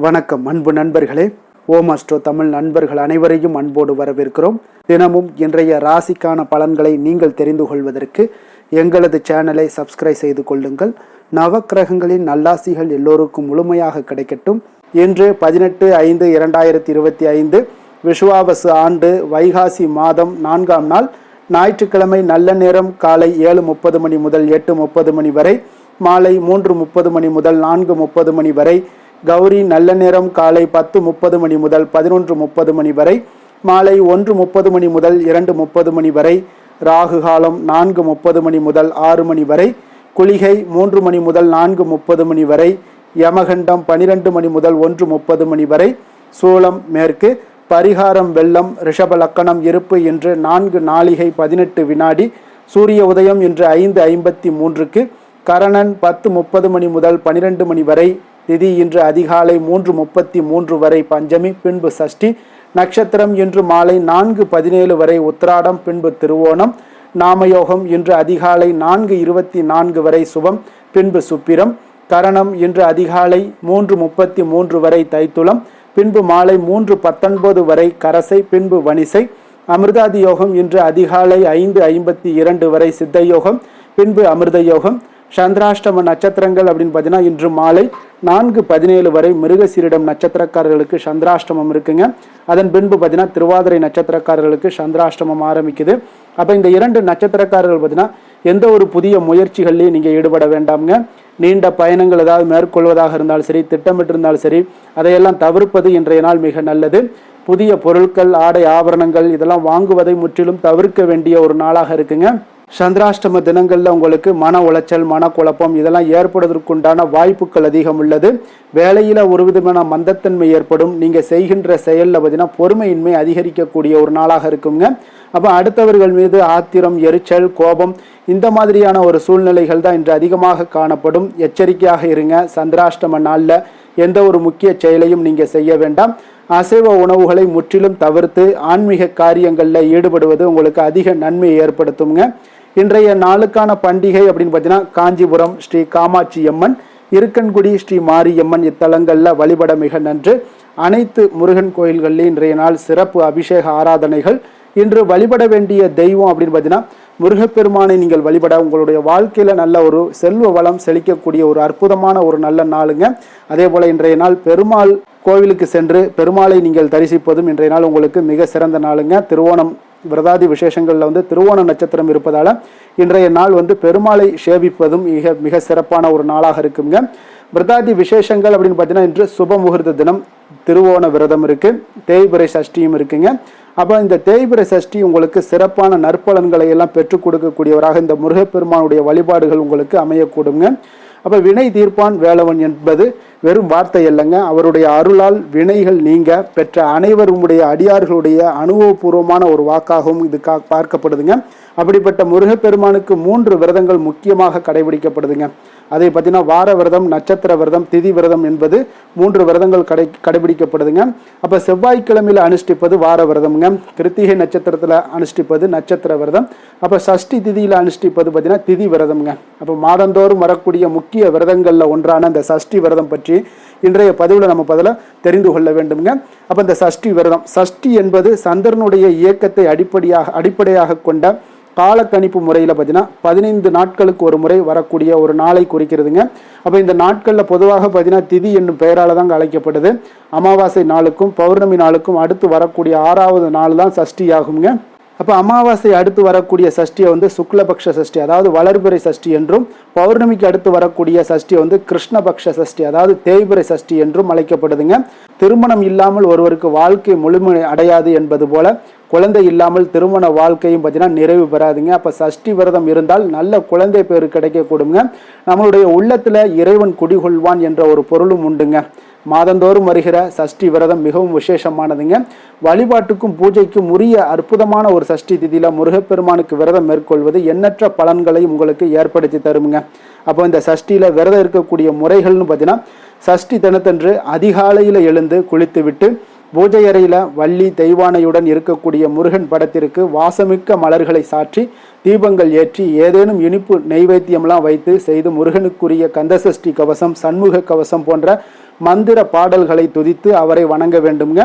வணக்கம் அன்பு நண்பர்களே. ஓம் அஸ்ட்ரோ தமிழ் நண்பர்கள் அனைவரையும் அன்போடு வரவேற்கிறோம். தினமும் இன்றைய ராசிக்கான பலன்களை நீங்கள் தெரிந்து கொள்வதற்கு எங்களது சேனலை சப்ஸ்கிரைப் செய்து கொள்ளுங்கள். நவக்கிரகங்களின் நல்லாசிகள் எல்லோருக்கும் முழுமையாக கிடைக்கட்டும். இன்று 18/5/2025 விஷுவாவசு ஆண்டு வைகாசி மாதம் 4ஆம் நாள் ஞாயிற்றுக்கிழமை. நல்ல நேரம் காலை 7:30 மணி முதல் 8:30 மணி வரை, மாலை 3:30 மணி முதல் 4:30 மணி வரை. கௌரி நல்ல நேரம் காலை 10:30 மணி முதல் 11:30 மணி வரை, மாலை 1:30 மணி முதல் 2:30 மணி வரை. ராகு காலம் 4:30 மணி முதல் 6 மணி வரை, குளிகை 3 மணி முதல் 4:30 மணி வரை, யமகண்டம் 12 மணி முதல் 1:30 மணி வரை. சூலம் மேற்கு. பரிகாரம் வெள்ளம். ரிஷப லக்கணம் இருப்பு இன்று 4 நாழிகை 18 வினாடி. சூரிய உதயம் இன்று 5:53க்கு. கரணன் 10:30 மணி முதல் 12 மணி வரை. திதி இன்று அதிகாலை 3:33 வரை பஞ்சமி, பின்பு சஷ்டி. நட்சத்திரம் இன்று மாலை 4:17 வரை உத்திராடம், பின்பு திருவோணம். நாமயோகம் இன்று அதிகாலை 4:24 வரை சுபம், பின்பு சுப்பிரம். கரணம் இன்று அதிகாலை 3:33 வரை தைத்துளம், பின்பு மாலை 3:19 வரை கரசை, பின்பு வணிசை. அமிர்தாதி யோகம் இன்று அதிகாலை 5:52 வரை சித்த யோகம், பின்பு அமிர்த யோகம். சந்திராஷ்டம நட்சத்திரங்கள் அப்படின்னு பார்த்தீங்கன்னா இன்று மாலை 4:17 வரை மிருகசீரிடம் நட்சத்திரக்காரர்களுக்கு சந்திராஷ்டமம் இருக்குங்க. அதன் பின்பு பார்த்தீங்கன்னா திருவாதிரை நட்சத்திரக்காரர்களுக்கு சந்திராஷ்டமம் ஆரம்பிக்குது. அப்போ இந்த 2 நட்சத்திரக்காரர்கள் பார்த்தீங்கன்னா எந்த ஒரு புதிய முயற்சிகள்லையும் நீங்கள் ஈடுபட வேண்டாம்ங்க. நீண்ட பயணங்கள் ஏதாவது மேற்கொள்வதாக இருந்தாலும் சரி, திட்டமிட்டிருந்தாலும் சரி, அதையெல்லாம் தவிர்ப்பது இன்றைய நாள் மிக நல்லது. புதிய பொருட்கள், ஆடை ஆபரணங்கள் இதெல்லாம் வாங்குவதை முற்றிலும் தவிர்க்க வேண்டிய ஒரு நாளாக இருக்குங்க. சந்திராஷ்டம தினங்களில் உங்களுக்கு மன உளைச்சல், மனக்குழப்பம் இதெல்லாம் ஏற்படுவதற்குண்டான வாய்ப்புகள் அதிகம் உள்ளது. வேலையில் ஒரு விதமான மந்தத்தன்மை ஏற்படும். நீங்கள் செய்கின்ற செயலில் பார்த்தீங்கன்னா பொறுமையின்மை அதிகரிக்கக்கூடிய ஒரு நாளாக இருக்குங்க. அப்போ அடுத்தவர்கள் மீது ஆத்திரம், எரிச்சல், கோபம் இந்த மாதிரியான ஒரு சூழ்நிலைகள் தான் இன்று அதிகமாக காணப்படும். எச்சரிக்கையாக இருங்க. சந்திராஷ்டம நாளில் எந்த ஒரு முக்கிய செயலையும் நீங்கள் செய்ய வேண்டாம். அசைவ உணவுகளை முற்றிலும் தவிர்த்து ஆன்மீக காரியங்களில் ஈடுபடுவது உங்களுக்கு அதிக நன்மையை ஏற்படுத்துங்க. இன்றைய நாளுக்கான பண்டிகை அப்படின்னு பார்த்தீங்கன்னா காஞ்சிபுரம் ஸ்ரீ காமாட்சி அம்மன், இருக்கன்குடி ஸ்ரீ மாரியம்மன் இத்தலங்களில் வழிபட மிக நன்று. அனைத்து முருகன் கோயில்களில் இன்றைய நாள் சிறப்பு அபிஷேக ஆராதனைகள். இன்று வழிபட வேண்டிய தெய்வம் அப்படின்னு பார்த்தீங்கன்னா முருகப்பெருமானை நீங்கள் வழிபட உங்களுடைய வாழ்க்கையில் நல்ல ஒரு செல்வ வளம் செழிக்கக்கூடிய ஒரு அற்புதமான ஒரு நல்ல நாளுங்க. அதே போல் இன்றைய நாள் பெருமாள் கோவிலுக்கு சென்று பெருமாளை நீங்கள் தரிசிப்பதும் இன்றைய நாள் உங்களுக்கு மிக சிறந்த நாளுங்க. திருவோணம் விரதாதி விசேஷங்களில் திருவோண நட்சத்திரம் இருப்பதால் இன்றைய நாள் பெருமாளை சேவிப்பதும் மிக சிறப்பான ஒரு நாளாக இருக்குங்க. விரதாதி விசேஷங்கள் அப்படின்னு பார்த்தீங்கன்னா இன்று சுப முகூர்த்த தினம், திருவோண விரதம் இருக்கு, தேய்பிறை சஷ்டியும் இருக்குங்க. அப்போ இந்த தேய்பிறை சஷ்டி உங்களுக்கு சிறப்பான நற்பலன்களை எல்லாம் பெற்றுக் கொடுக்கக்கூடியவராக இந்த முருகப்பெருமானுடைய வழிபாடுகள் உங்களுக்கு அமையக்கூடுங்க. அப்போ வினை தீர்ப்பான் வேலவன் என்பது வெறும் வார்த்தை இல்லைங்க. அவருடைய அருளால் வினைகள் நீங்க பெற்ற அனைவருடைய அடியார்களுடைய அனுபவபூர்வமான ஒரு வாக்காகவும் இது பார்க்கப்படுதுங்க. அப்படிப்பட்ட முருகப்பெருமானுக்கு 3 விரதங்கள் முக்கியமாக கடைபிடிக்கப்படுதுங்க. அதை பார்த்தீங்கன்னா வார விரதம், நட்சத்திர விரதம், திதி விரதம் என்பது 3 விரதங்கள் கடைபிடிக்கப்படுதுங்க. அப்போ செவ்வாய்க்கிழமையில் அனுஷ்டிப்பது வார விரதம்ங்க. கிருத்திகை நட்சத்திரத்தில் அனுஷ்டிப்பது நட்சத்திர விரதம். அப்போ சஷ்டி திதியில் அனுஷ்டிப்பது பார்த்தீங்கன்னா திதி விரதம்ங்க. அப்போ மாதந்தோறும் வரக்கூடிய முக்கிய விரதங்களில் ஒன்றான இந்த சஷ்டி விரதம் பற்றி இன்றைய பதிவில் நம்ம தெரிந்து கொள்ள வேண்டும்ங்க. அப்போ இந்த சஷ்டி விரதம், சஷ்டி என்பது சந்திரனுடைய இயக்கத்தை அடிப்படையாக கொண்ட காலக்கணிப்பு முறையில் பார்த்தீங்கன்னா 15 நாட்களுக்கு ஒரு முறை வரக்கூடிய ஒரு நாளை குறிக்கிறதுங்க. அப்போ இந்த நாட்களில் பொதுவாக பார்த்தீங்கன்னா திதி என்னும் பெயரால் தாங்க அழைக்கப்படுது. அமாவாசை நாளுக்கும் பௌர்ணமி நாளுக்கும் அடுத்து வரக்கூடிய 6வது நாள் தான் சஷ்டி ஆகுங்க. அப்போ அமாவாசை அடுத்து வரக்கூடிய சஷ்டியை சுக்லபக்ஷ சஷ்டி, அதாவது வளர்பிறை சஷ்டி என்றும், பௌர்ணமிக்கு அடுத்து வரக்கூடிய சஷ்டி கிருஷ்ணபக்ஷ சஷ்டி, அதாவது தேய்பிறை சஷ்டி என்றும் அழைக்கப்படுதுங்க. திருமணம் இல்லாமல் ஒருவருக்கு வாழ்க்கை முழுமை அடையாது என்பது போல குழந்தை இல்லாமல் திருமண வாழ்க்கையும் பார்த்தீங்கன்னா நிறைவு பெறாதுங்க. அப்போ சஷ்டி விரதம் இருந்தால் நல்ல குழந்தை பேரு கிடைக்கக்கூடுங்க. நம்மளுடைய உள்ளத்தில் இறைவன் குடிகொள்வான் என்ற ஒரு பொருளும் உண்டுங்க. மாதந்தோறும் வருகிற சஷ்டி விரதம் மிகவும் விசேஷமானதுங்க. வழிபாட்டுக்கும் பூஜைக்கும் உரிய அற்புதமான ஒரு சஷ்டி திதியில முருகப்பெருமானுக்கு விரதம் மேற்கொள்வது எண்ணற்ற பலன்களை உங்களுக்கு ஏற்படுத்தி தருமுங்க. அப்போ இந்த சஷ்டியில விரதம் இருக்கக்கூடிய முறைகள்னு பார்த்தீங்கன்னா சஷ்டி தினத்தன்று அதிகாலையில் எழுந்து குளித்து விட்டு பூஜை அறையில் வள்ளி தெய்வானையுடன் இருக்கக்கூடிய முருகன் படத்திற்கு வாசமிக்க மலர்களை சாற்றி தீபங்கள் ஏற்றி ஏதேனும் இனிப்பு நெய்வேத்தியம்லாம் வைத்து செய்து முருகனுக்குரிய கந்தசஷ்டி கவசம், சண்முக கவசம் போன்ற மந்திர பாடல்களை துதித்து அவரை வணங்க வேண்டுங்க.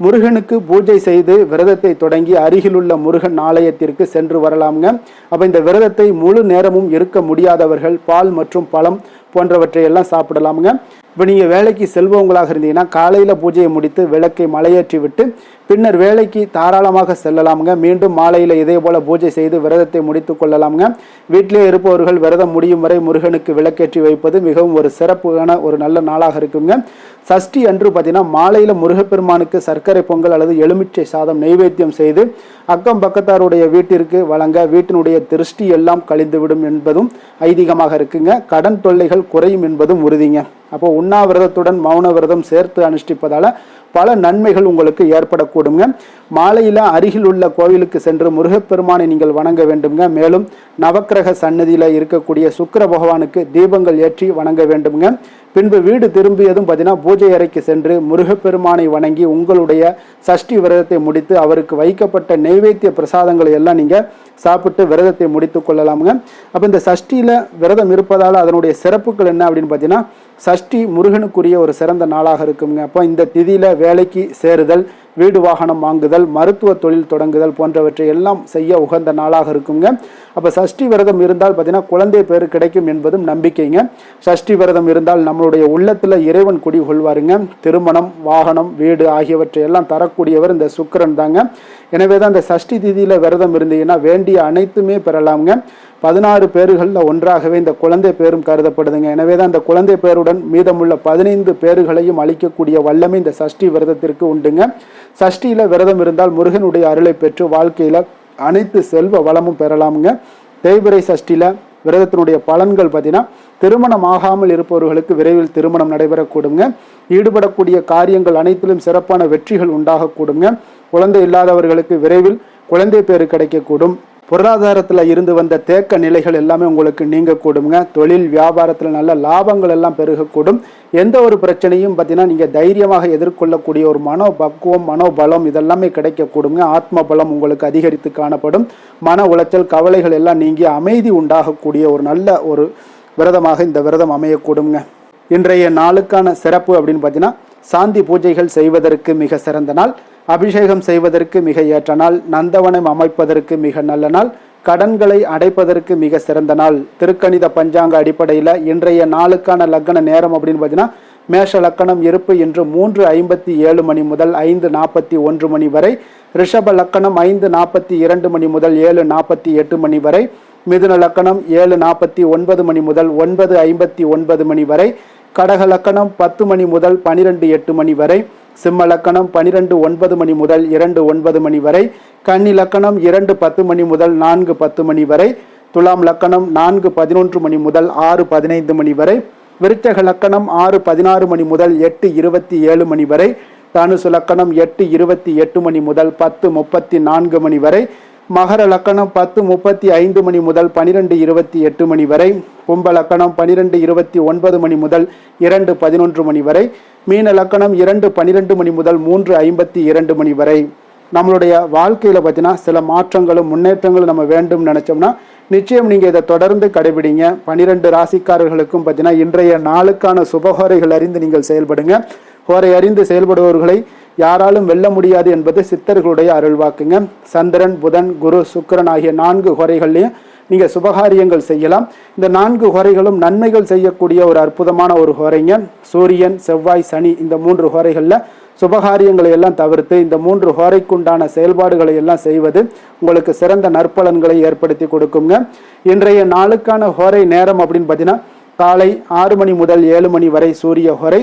முருகனுக்கு பூஜை செய்து விரதத்தை தொடங்கி அருகிலுள்ள முருகன் ஆலயத்திற்கு சென்று வரலாமுங்க. அப்போ இந்த விரதத்தை முழு நேரமும் இருக்க முடியாதவர்கள் பால் மற்றும் பழம் போன்றவற்றை எல்லாம் சாப்பிடலாமுங்க. இப்போ நீங்கள் வேலைக்கு செல்பவங்களாக இருந்தீங்கன்னா காலையில் பூஜையை முடித்து விளக்கை மலையேற்றி விட்டு பின்னர் வேலைக்கு தாராளமாக செல்லலாமுங்க. மீண்டும் மாலையில் இதே போல் பூஜை செய்து விரதத்தை முடித்து கொள்ளலாமுங்க. வீட்டிலே இருப்பவர்கள் விரதம் முடியும் வரை முருகனுக்கு விளக்கேற்றி வைப்பது மிகவும் ஒரு சிறப்பான ஒரு நல்ல நாளாக இருக்குங்க. சஷ்டி அன்று பார்த்தீங்கன்னா மாலையில் முருகப்பெருமானுக்கு சர்க்கரை பொங்கல் அல்லது எலுமிச்சை சாதம் நெய்வேத்தியம் செய்து அக்கம் பக்கத்தாருடைய வீட்டிற்கு வழங்க வீட்டினுடைய திருஷ்டி எல்லாம் கழிந்துவிடும் என்பதும் ஐதீகமாக இருக்குங்க. கடன் தொல்லைகள் குறையும் என்பதும் உறுதிங்க. அப்போ உண்ணாவிரதத்துடன் மௌன விரதம் சேர்த்து அனுஷ்டிப்பதால பல நன்மைகள் உங்களுக்கு ஏற்படக்கூடுங்க. மாலையில் அருகில் உள்ள கோவிலுக்கு சென்று முருகப்பெருமானை நீங்கள் வணங்க வேண்டுங்க. மேலும் நவக்கிரக சன்னதியில் இருக்கக்கூடிய சுக்கிர பகவானுக்கு தீபங்கள் ஏற்றி வணங்க வேண்டுங்க. பின்பு வீடு திரும்பியதும் பார்த்தீங்கன்னா பூஜை அறைக்கு சென்று முருகப்பெருமானை வணங்கி உங்களுடைய சஷ்டி விரதத்தை முடித்து அவருக்கு வைக்கப்பட்ட நெய்வேத்திய பிரசாதங்களை எல்லாம் நீங்கள் சாப்பிட்டு விரதத்தை முடித்து கொள்ளலாமுங்க. அப்போ இந்த சஷ்டியில் விரதம் இருப்பதால் அதனுடைய சிறப்புகள் என்ன அப்படின்னு பார்த்தீங்கன்னா, சஷ்டி முருகனுக்குரிய ஒரு சிறந்த நாளாக இருக்குங்க. அப்போ இந்த திதியில் வேலைக்கு சேருதல், வீடு வாகனம் வாங்குதல், மருத்துவ தொழில் தொடங்குதல் போன்றவற்றை எல்லாம் செய்ய உகந்த நாளாக இருக்குங்க. அப்போ சஷ்டி விரதம் இருந்தால் பார்த்தீங்கன்னா குழந்தை பேர் கிடைக்கும் என்பதும் நம்பிக்கைங்க. சஷ்டி விரதம் இருந்தால் நம்மளுடைய உள்ளத்தில் இறைவன் குடி கொள்வாருங்க. திருமணம், வாகனம், வீடு ஆகியவற்றை எல்லாம் தரக்கூடியவர் இந்த சுக்கிரன் தாங்க. எனவே தான் இந்த சஷ்டி திதியில் விரதம் இருந்தீங்கன்னா வேண்டிய அனைத்துமே பெறலாமுங்க. 16 பேர்களில் ஒன்றாகவே இந்த குழந்தை பேரும் கருதப்படுதுங்க. எனவே தான் இந்த குழந்தை பேருடன் மீதமுள்ள 15 பேர்களையும் அளிக்கக்கூடிய வல்லமை இந்த சஷ்டி விரதத்திற்கு உண்டுங்க. சஷ்டியில் விரதம் இருந்தால் முருகனுடைய அருளை பெற்று வாழ்க்கையில் அனைத்து செல்வ வளமும் பெறலாமுங்க. தேய்பிறை சஷ்டியில் விரதத்தினுடைய பலன்கள் பார்த்தீங்கன்னா, திருமணம் ஆகாமல் இருப்பவர்களுக்கு விரைவில் திருமணம் நடைபெறக்கூடுங்க. ஈடுபடக்கூடிய காரியங்கள் அனைத்திலும் சிறப்பான வெற்றிகள் உண்டாகக்கூடுங்க. குழந்தை இல்லாதவர்களுக்கு விரைவில் குழந்தை பேரு கிடைக்கக்கூடும். பொருளாதாரத்தில் இருந்து வந்த தேக்க நிலைகள் எல்லாமே உங்களுக்கு நீங்கக்கூடுங்க. தொழில் வியாபாரத்தில் நல்ல லாபங்கள் எல்லாம் பெருகக்கூடும். எந்த ஒரு பிரச்சனையும் பார்த்தீங்கன்னா நீங்கள் தைரியமாக எதிர்கொள்ளக்கூடிய ஒரு மனோபக்குவம், மனோபலம் இதெல்லாமே கிடைக்கக்கூடுங்க. ஆத்ம பலம் உங்களுக்கு அதிகரித்து காணப்படும். மன உளைச்சல், கவலைகள் எல்லாம் நீங்கி அமைதி உண்டாகக்கூடிய ஒரு நல்ல ஒரு விரதமாக இந்த விரதம் அமையக்கூடுங்க. இன்றைய நாளுக்கான சிறப்பு அப்படின்னு பார்த்தீங்கன்னா, சாந்தி பூஜைகள் செய்வதற்கு மிக சிறந்த நாள், அபிஷேகம் செய்வதற்கு மிக ஏற்ற நாள், நந்தவனம் அமைப்பதற்கு மிக நல்ல நாள், கடன்களை அடைப்பதற்கு மிக சிறந்த நாள். திருக்கணித பஞ்சாங்க அடிப்படையில் இன்றைய நாளுக்கான லக்கண நேரம் அப்படின்னு பார்த்தீங்கன்னா, மேஷ லக்கணம் இருப்பு இன்று 3:57 மணி முதல் 5:41 மணி வரை, ரிஷப லக்கணம் 5:42 மணி முதல் 7:48 மணி வரை, மிதுன லக்கணம் 7:49 மணி முதல் 9:59 மணி வரை, கடக லக்கணம் 10 மணி முதல் 12:08 மணி வரை, சிம்ம லக்கணம் 12:09 மணி முதல் 2:09 மணி வரை, கன்னி லக்கணம் 2:10 மணி முதல் 4:10 மணி வரை, துலாம் லக்கணம் 4:11 மணி முதல் 6:15 மணி வரை, விருச்சக லக்கணம் 6:16 மணி முதல் 8:27 மணி வரை, தனுசு லக்கணம் 8:28 மணி முதல் 10:34 மணி வரை, மகர லக்கணம் 10:35 மணி முதல் 12:28 மணி வரை, கும்ப லக்கணம் 12:29 மணி முதல் 2:11 மணி வரை, மீன லக்கணம் 2:12 மணி முதல் 3:52 மணி வரை. நம்மளுடைய வாழ்க்கையில் பார்த்தீங்கன்னா சில மாற்றங்களும் முன்னேற்றங்களும் நம்ம வேண்டும் நினச்சோம்னா நிச்சயம் நீங்கள் இதை தொடர்ந்து கடைபிடிங்க. 12 ராசிக்காரர்களுக்கும் பார்த்தீங்கன்னா இன்றைய நாளுக்கான சுபகோரைகள் அறிந்து நீங்கள் செயல்படுங்க. ஹோரை அறிந்து செயல்படுபவர்களை யாராலும் வெல்ல முடியாது என்பது சித்தர்களுடைய அருள்வாக்குங்க. சந்திரன், புதன், குரு, சுக்கிரன் ஆகிய 4 ஹோரைகள்லையும் நீங்கள் சுபகாரியங்கள் செய்யலாம். இந்த 4 ஹோரைகளும் நன்மைகள் செய்யக்கூடிய ஒரு அற்புதமான ஒரு ஹோரைங்க. சூரியன், செவ்வாய், சனி இந்த 3 ஹோரைகளில் சுபகாரியங்களை எல்லாம் தவிர்த்து இந்த 3 ஹோரைக்குண்டான செயல்பாடுகளை எல்லாம் செய்வது உங்களுக்கு சிறந்த நற்பலன்களை ஏற்படுத்தி கொடுக்குங்க. இன்றைய நாளுக்கான ஹோரை நேரம் அப்படின்னு பார்த்தீங்கன்னா, காலை 6 மணி முதல் 7 மணி வரை சூரிய ஹோரை,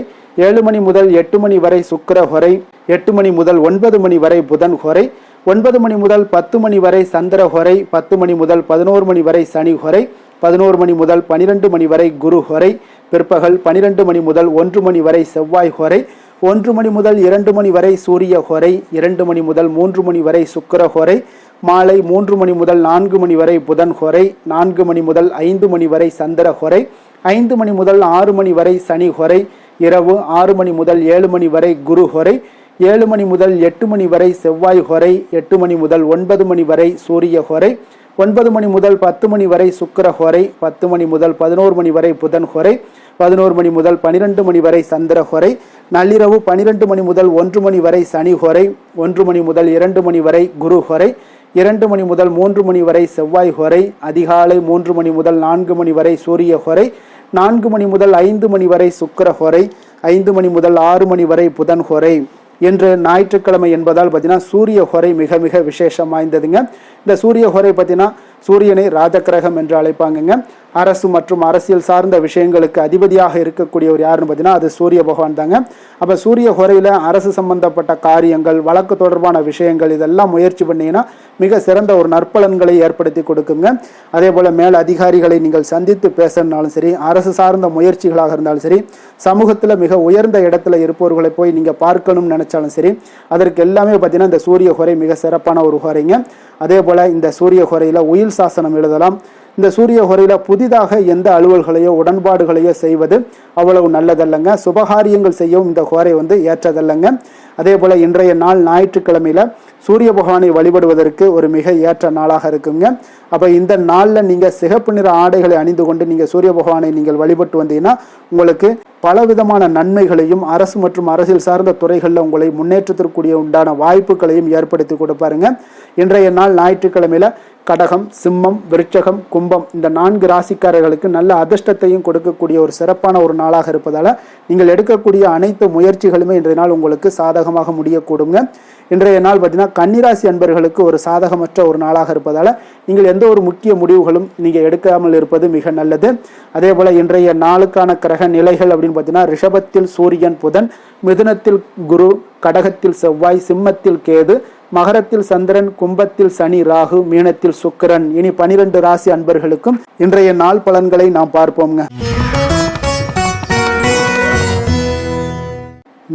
7 மணி முதல் 8 மணி வரை சுக்கிர ஹோரை, 8 மணி முதல் 9 மணி வரை புதன் ஹோரை, 9 மணி முதல் 10 மணி வரை சந்திர ஹோரை, 10 மணி முதல் 11 மணி வரை சனி ஹோரை, 11 மணி முதல் 12 மணி வரை குரு ஹோரை, பிற்பகல் 12 மணி முதல் 1 மணி வரை செவ்வாய் ஹோரை, 1 மணி முதல் 2 மணி வரை சூரிய ஹோரை, 2 மணி முதல் 3 மணி வரை சுக்கிர ஹோரை, மாலை 3 மணி முதல் 4 மணி வரை புதன் ஹோரை, 4 மணி முதல் 5 மணி வரை சந்திர ஹோரை, 5 மணி முதல் 6 மணி வரை சனி ஹோரை, இரவு 6 மணி முதல் 7 மணி வரை குரு ஹோரை, 7 மணி முதல் 8 மணி வரை செவ்வாய் ஹோரை, 8 மணி முதல் 9 மணி வரை சூரிய ஹோரை, 9 மணி முதல் 10 மணி வரை சுக்கிர ஹோரை, 10 மணி முதல் 11 மணி வரை புதன் ஹோரை, 11 மணி முதல் 12 மணி வரை சந்திர ஹோரை, நள்ளிரவு 12 மணி முதல் 1 மணி வரை சனி ஹோரை, 1 மணி முதல் 2 மணி வரை குரு ஹோரை, 2 மணி முதல் 3 மணி வரை செவ்வாய் ஹோரை, அதிகாலை 3 மணி முதல் 4 மணி வரை சூரிய ஹோரை, 4 மணி முதல் 5 மணி வரை சுக்கிர ஹோரை, 5 மணி முதல் 6 மணி வரை புதன் ஹோரை. என்று ஞாயிற்றுக்கிழமை என்பதால் பார்த்தீங்கன்னா சூரிய ஹோரை மிக மிக விசேஷம் வாய்ந்ததுங்க. இந்த சூரிய ஹோரை பார்த்தீங்கன்னா சூரியனை ராஜகிரகம் என்று அழைப்பாங்கங்க. அரசு மற்றும் அரசியல் சார்ந்த விஷயங்களுக்கு அதிபதியாக இருக்கக்கூடியவர் யாருன்னு பார்த்தீங்கன்னா அது சூரிய பகவான் தாங்க. அப்போ சூரிய ஹோரையில் அரசு சம்பந்தப்பட்ட காரியங்கள், வழக்கு தொடர்பான விஷயங்கள் இதெல்லாம் முயற்சி பண்ணிங்கன்னா மிக சிறந்த ஒரு நற்பலன்களை ஏற்படுத்தி கொடுக்குங்க. அதே போல் மேல் அதிகாரிகளை நீங்கள் சந்தித்து பேசினாலும் சரி, அரசு சார்ந்த முயற்சிகளாக இருந்தாலும் சரி, சமூகத்தில் மிக உயர்ந்த இடத்துல இருப்பவர்களை போய் நீங்கள் பார்க்கணும்னு நினைச்சாலும் சரி, அதற்கு எல்லாமே பார்த்தீங்கன்னா இந்த சூரிய ஹோரை மிக சிறப்பான ஒரு ஹோரைங்க. அதே போல் இந்த சூரிய ஹோரையில் உயில் சாசனம் எழுதலாம். இந்த சூரிய ஹோரையில் புதிதாக எந்த அலுவல்களையோ உடன்பாடுகளையோ செய்வது அவ்வளவு நல்லதல்லங்க. சுபகாரியங்கள் செய்யவும் இந்த ஹோரை ஏற்றதல்லங்க. அதே போல் இன்றைய நாள் ஞாயிற்றுக்கிழமையில் சூரிய பகவானை வழிபடுவதற்கு ஒரு மிக ஏற்ற நாளாக இருக்குங்க. அப்போ இந்த நாளில் நீங்கள் சிகப்பு நிற ஆடைகளை அணிந்து கொண்டு நீங்கள் சூரிய பகவானை நீங்கள் வழிபட்டு வந்தீங்கன்னா உங்களுக்கு பலவிதமான நன்மைகளையும் அரசு மற்றும் அரசியல் சார்ந்த துறைகளில் உங்களை முன்னேற்றத்திற்குரிய உண்டான வாய்ப்புகளையும் ஏற்படுத்தி கொடுப்பாருங்க. இன்றைய நாள் ஞாயிற்றுக்கிழமையில் கடகம், சிம்மம், விருச்சகம், கும்பம் இந்த 4 ராசிக்காரர்களுக்கு நல்ல அதிர்ஷ்டத்தையும் கொடுக்கக்கூடிய ஒரு சிறப்பான ஒரு நாளாக இருப்பதால் நீங்கள் எடுக்கக்கூடிய அனைத்து முயற்சிகளுமே இன்றைய நாள் உங்களுக்கு சாதகமாக முடியக்கூடுங்க. இன்றைய நாள் பார்த்தீங்கன்னா கன்னிராசி அன்பர்களுக்கு ஒரு சாதகமற்ற ஒரு நாளாக இருப்பதால் நீங்கள் எந்த ஒரு முக்கிய முடிவுகளும் நீங்கள் எடுக்காமல் இருப்பது மிக நல்லது. அதே போல் இன்றைய நாளுக்கான கிரக நிலைகள் அப்படின்னு பார்த்தீங்கன்னா ரிஷபத்தில் சூரியன் புதன், மிதுனத்தில் குரு, கடகத்தில் செவ்வாய், சிம்மத்தில் கேது, மகரத்தில் சந்திரன், கும்பத்தில் சனி ராகு, மீனத்தில் சுக்கிரன். இனி 12 ராசி அன்பர்களுக்கும் இன்றைய நாள் பலன்களை நாம் பார்ப்போம்ங்க.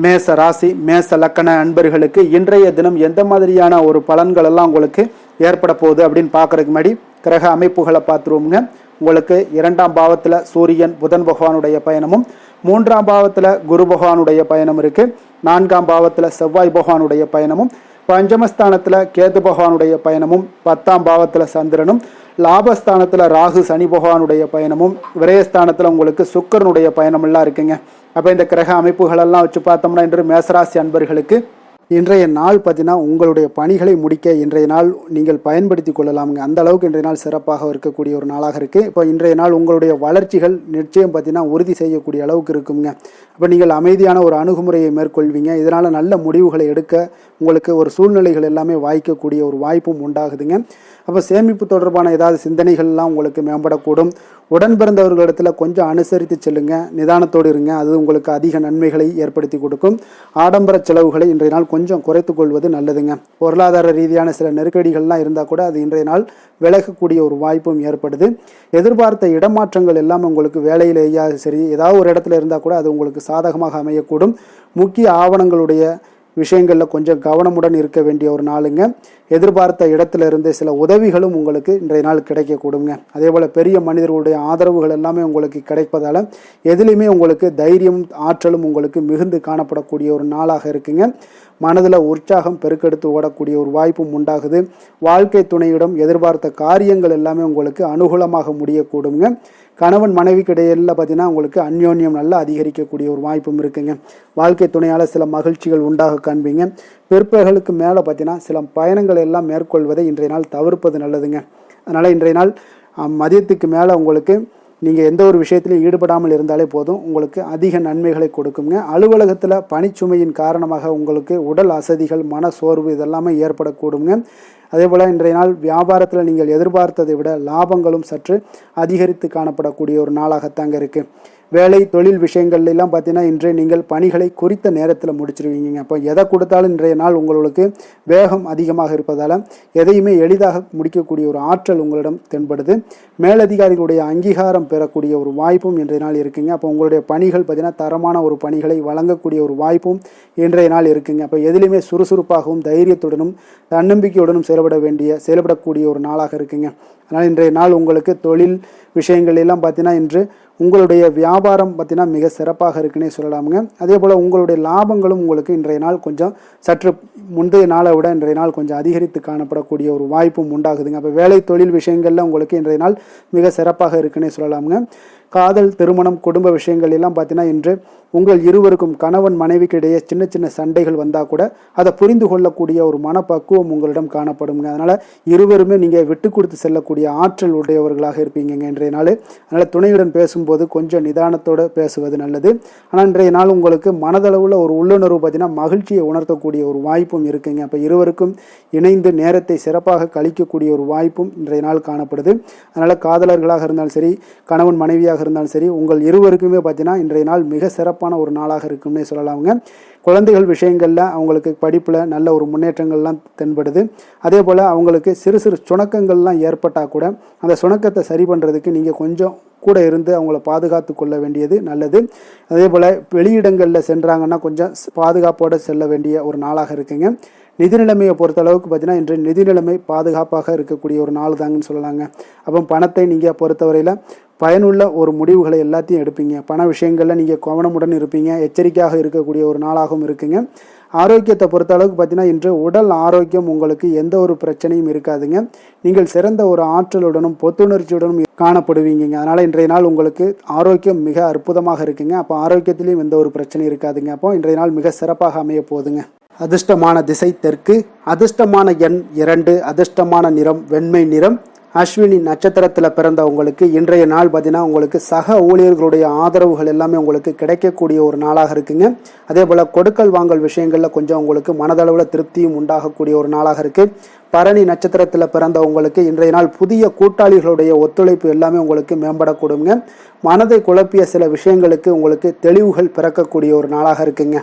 மேச ராசி மேச லக்கண அன்பர்களுக்கு இன்றைய தினம் எந்த மாதிரியான ஒரு பலன்கள் எல்லாம் உங்களுக்கு ஏற்பட போகுது அப்படின்னு பார்க்கறதுக்கு முன்னாடி கிரக அமைப்புகளை பார்த்துருவோங்க. உங்களுக்கு 2ஆம் பாவத்தில் சூரியன் புதன் பகவானுடைய பயணமும், 3ஆம் பாவத்தில் குரு பகவானுடைய பயணம் இருக்கு, 4ஆம் பாவத்தில் செவ்வாய் பகவானுடைய பயணமும், பஞ்சமஸ்தானத்தில் கேது பகவானுடைய பயணமும், 10ஆம் பாவத்தில் சந்திரனும், லாபஸ்தானத்தில் ராகு சனி பகவானுடைய பயணமும், விரயஸ்தானத்தில் உங்களுக்கு சுக்கிரனுடைய பயணமெல்லாம் இருக்குங்க. அப்போ இந்த கிரக அமைப்புகளெல்லாம் வச்சு பார்த்தோம்னா இன்று மேசராசி அன்பர்களுக்கு இன்றைய நாள் பார்த்தீங்கன்னா உங்களுடைய பணிகளை முடிக்க இன்றைய நாள் நீங்கள் பயன்படுத்தி கொள்ளலாமுங்க. அந்த அளவுக்கு இன்றைய நாள் சிறப்பாக இருக்கக்கூடிய ஒரு நாளாக இருக்குது. இப்போ இன்றைய நாள் உங்களுடைய வளர்ச்சிகள் நிச்சயம் பார்த்தீங்கன்னா உறுதி செய்யக்கூடிய அளவுக்கு இருக்குங்க. அப்போ நீங்கள் அமைதியான ஒரு அணுகுமுறையை மேற்கொள்வீங்க. இதனால் நல்ல முடிவுகளை எடுக்க உங்களுக்கு ஒரு சூழ்நிலைகள் எல்லாமே வாய்க்கக்கூடிய ஒரு வாய்ப்பும் உண்டாகுதுங்க. அப்போ சேமிப்பு தொடர்பான ஏதாவது சிந்தனைகள்லாம் உங்களுக்கு மேம்படக்கூடும். உடன் பிறந்தவர்களிடத்தில் கொஞ்சம் அனுசரித்து செல்லுங்க, நிதானத்தோடு இருங்க. அது உங்களுக்கு அதிக நன்மைகளை ஏற்படுத்தி கொடுக்கும். ஆடம்பர செலவுகளை இன்றைய நாள் கொஞ்சம் குறைத்து கொள்வது நல்லதுங்க. பொருளாதார ரீதியான சில நெருக்கடிகள்லாம் இருந்தால் கூட அது இன்றைய நாள் விலகக்கூடிய ஒரு வாய்ப்பும் ஏற்படுது. எதிர்பார்த்த இடமாற்றங்கள் எல்லாம் உங்களுக்கு வேலையிலேயா சரி, ஏதாவது ஒரு இடத்துல இருந்தால் கூட அது உங்களுக்கு சாதகமாக அமையக்கூடும். முக்கிய ஆவணங்களுடைய விஷயங்களில் கொஞ்சம் கவனமுடன் இருக்க வேண்டிய ஒரு நாளுங்க. எதிர்பார்த்த இடத்துல இருந்து சில உதவிகளும் உங்களுக்கு இன்றைய நாள் கிடைக்கக்கூடுங்க. அதே போல் பெரிய மனிதர்களுடைய ஆதரவுகள் எல்லாமே உங்களுக்கு கிடைப்பதால் எதுலேயுமே உங்களுக்கு தைரியம் ஆற்றலும் உங்களுக்கு மிகுந்து காணப்படக்கூடிய ஒரு நாளாக இருக்குங்க. மனதில் உற்சாகம் பெருக்கெடுத்து ஓடக்கூடிய ஒரு வாய்ப்பும் உண்டாகுது. வாழ்க்கை துணையிடம் எதிர்பார்த்த காரியங்கள் எல்லாமே உங்களுக்கு அனுகூலமாக முடியக்கூடுங்க. கணவன் மனைவிக்கு இடையில பார்த்தீங்கன்னா உங்களுக்கு அந்யோன்யம் நல்லா அதிகரிக்கக்கூடிய ஒரு வாய்ப்பும் இருக்குங்க. வாழ்க்கை துணையால் சில மகிழ்ச்சிகள் உண்டாக காண்பீங்க. பிற்பகலுக்கு மேலே பார்த்தீங்கன்னா சில பயணங்கள் எல்லாம் மேற்கொள்வதை இன்றைய நாள் தவிர்ப்பது நல்லதுங்க. அதனால் இன்றைய நாள் மதியத்துக்கு மேலே உங்களுக்கு நீங்கள் எந்த ஒரு விஷயத்திலையும் ஈடுபடாமல் இருந்தாலே போதும், உங்களுக்கு அதிக நன்மைகளை கொடுக்குங்க. அலுவலகத்தில் பணிச்சுமையின் காரணமாக உங்களுக்கு உடல் அசதிகள், மன சோர்வு இதெல்லாமே ஏற்படக்கூடுங்க. அதே போல் இன்றைய நாள் வியாபாரத்தில் நீங்கள் எதிர்பார்த்ததை விட லாபங்களும் சற்று அதிகரித்து காணப்படக்கூடிய ஒரு நாளாகத்தாங்க இருக்குது. வேலை தொழில் விஷயங்கள்லாம் பார்த்தீங்கன்னா இன்றைய நீங்கள் பணிகளை குறித்த நேரத்தில் முடிச்சிருவீங்க. அப்போ எதை கொடுத்தாலும் இன்றைய நாள் உங்களுக்கு வேகம் அதிகமாக இருப்பதால் எதையுமே எளிதாக முடிக்கக்கூடிய ஒரு ஆற்றல் உங்களிடம் தென்படுது. மேலதிகாரிகளுடைய அங்கீகாரம் பெறக்கூடிய ஒரு வாய்ப்பும் இன்றைய நாள் இருக்குங்க. அப்போ உங்களுடைய பணிகள் பார்த்தீங்கன்னா தரமான ஒரு பணிகளை வழங்கக்கூடிய ஒரு வாய்ப்பும் இன்றைய நாள் இருக்குங்க. அப்போ எதிலுமே சுறுசுறுப்பாகவும் தைரியத்துடனும் தன்னம்பிக்கையுடனும் செயல்படக்கூடிய ஒரு நாளாக இருக்குங்க. அதனால் இன்றைய நாள் உங்களுக்கு தொழில் விஷயங்கள் எல்லாம் பார்த்தீங்கன்னா இன்று உங்களுடைய வியாபாரம் பார்த்தீங்கன்னா மிக சிறப்பாக இருக்குன்னே சொல்லலாமுங்க. அதே போல் உங்களுடைய லாபங்களும் உங்களுக்கு இன்றைய நாள் கொஞ்சம் சற்று முந்தைய நாளை விட இன்றைய நாள் கொஞ்சம் அதிகரித்து காணப்படக்கூடிய ஒரு வாய்ப்பும் உண்டாகுதுங்க. அப்போ வேலை தொழில் விஷயங்கள்ல உங்களுக்கு இன்றைய நாள் மிக சிறப்பாக இருக்குன்னே சொல்லலாமுங்க. காதல், திருமணம், குடும்ப விஷயங்கள் எல்லாம் பார்த்தீங்கன்னா இன்று உங்கள் இருவருக்கும் கணவன் மனைவிக்கு இடையே சின்ன சின்ன சண்டைகள் வந்தால் கூட அதை புரிந்து கொள்ளக்கூடிய ஒரு மனப்பக்குவம் உங்களிடம் காணப்படுங்க. அதனால் இருவருமே நீங்கள் விட்டு கொடுத்து செல்லக்கூடிய ஆற்றல் உடையவர்களாக இருப்பீங்க இன்றைய நாள். அதனால் துணையுடன் பேசும்போது கொஞ்சம் நிதானத்தோடு பேசுவது நல்லது. ஆனால் இன்றைய நாள் உங்களுக்கு மனதளவில் ஒரு உள்ளுணர்வு பார்த்தீங்கன்னா மகிழ்ச்சியை உணர்த்தக்கூடிய ஒரு வாய்ப்பும் இருக்குங்க. அப்போ இருவருக்கும் இணைந்து நேரத்தை சிறப்பாக கழிக்கக்கூடிய ஒரு வாய்ப்பும் இன்றைய நாள் காணப்படுது. அதனால் காதலர்களாக இருந்தாலும் சரி, கணவன் மனைவியாக இருந்தாலும் சரி, உங்கள் இருவருக்குமே பார்த்தீங்கன்னா இன்றைய நாள் மிக சிறப்பான ஒரு நாளாக இருக்கும்னே சொல்லலாமுங்க. குழந்தைகள் விஷயங்களில் அவங்களுக்கு படிப்பில் நல்ல ஒரு முன்னேற்றங்கள்லாம் தென்படுது. அதே போல் அவங்களுக்கு சிறு சிறு சுணக்கங்கள்லாம் ஏற்பட்டால் கூட அந்த சுணக்கத்தை சரி பண்ணுறதுக்கு நீங்கள் கொஞ்சம் கூட இருந்து அவங்கள பாதுகாத்து கொள்ள வேண்டியது நல்லது. அதே போல் வெளியிடங்களில் சென்றாங்கன்னா கொஞ்சம் பாதுகாப்போடு செல்ல வேண்டிய ஒரு நாளாக இருக்குங்க. நிதி நிலைமையை பொறுத்தளவுக்கு பார்த்தீங்கன்னா இன்று நிதி நிலைமை பாதுகாப்பாக இருக்கக்கூடிய ஒரு நாள் தாங்கன்னு சொல்லலாங்க. அப்போ பணத்தை நீங்கள் பொறுத்தவரையில் பயனுள்ள ஒரு முடிவுகளை எல்லாத்தையும் எடுப்பீங்க. பண விஷயங்களில் நீங்கள் கவனமுடன் இருப்பீங்க. எச்சரிக்கையாக இருக்கக்கூடிய ஒரு நாளாகவும் இருக்குங்க. ஆரோக்கியத்தை பொறுத்த அளவுக்கு பார்த்தீங்கன்னா இன்று உடல் ஆரோக்கியம் உங்களுக்கு எந்த ஒரு பிரச்சனையும் இருக்காதுங்க. நீங்கள் சிறந்த ஒரு ஆற்றலுடனும் புத்துணர்ச்சியுடனும் காணப்படுவீங்க. அதனால் இன்றைய நாள் உங்களுக்கு ஆரோக்கியம் மிக அற்புதமாக இருக்குங்க. அப்போ ஆரோக்கியத்திலையும் எந்த ஒரு பிரச்சனையும் இருக்காதுங்க. அப்போ இன்றைய நாள் மிக சிறப்பாக அமைய போகுதுங்க. அதிர்ஷ்டமான திசை தெற்கு, அதிர்ஷ்டமான எண் 2, அதிர்ஷ்டமான நிறம் வெண்மை நிறம். அஸ்வினி நட்சத்திரத்தில் பிறந்தவங்களுக்கு இன்றைய நாள் பார்த்தீங்கன்னா உங்களுக்கு சக ஊழியர்களுடைய ஆதரவுகள் எல்லாமே உங்களுக்கு கிடைக்கக்கூடிய ஒரு நாளாக இருக்குங்க. அதே போல் கொடுக்கல் வாங்கல் விஷயங்களில் கொஞ்சம் உங்களுக்கு மனதளவில் திருப்தியும் உண்டாகக்கூடிய ஒரு நாளாக இருக்குது. பரணி நட்சத்திரத்தில் பிறந்தவங்களுக்கு இன்றைய நாள் புதிய கூட்டாளிகளுடைய ஒத்துழைப்பு எல்லாமே உங்களுக்கு மேம்படக்கூடுங்க. மனதை குழப்பிய சில விஷயங்களுக்கு உங்களுக்கு தெளிவுகள் பிறக்கக்கூடிய ஒரு நாளாக இருக்குங்க.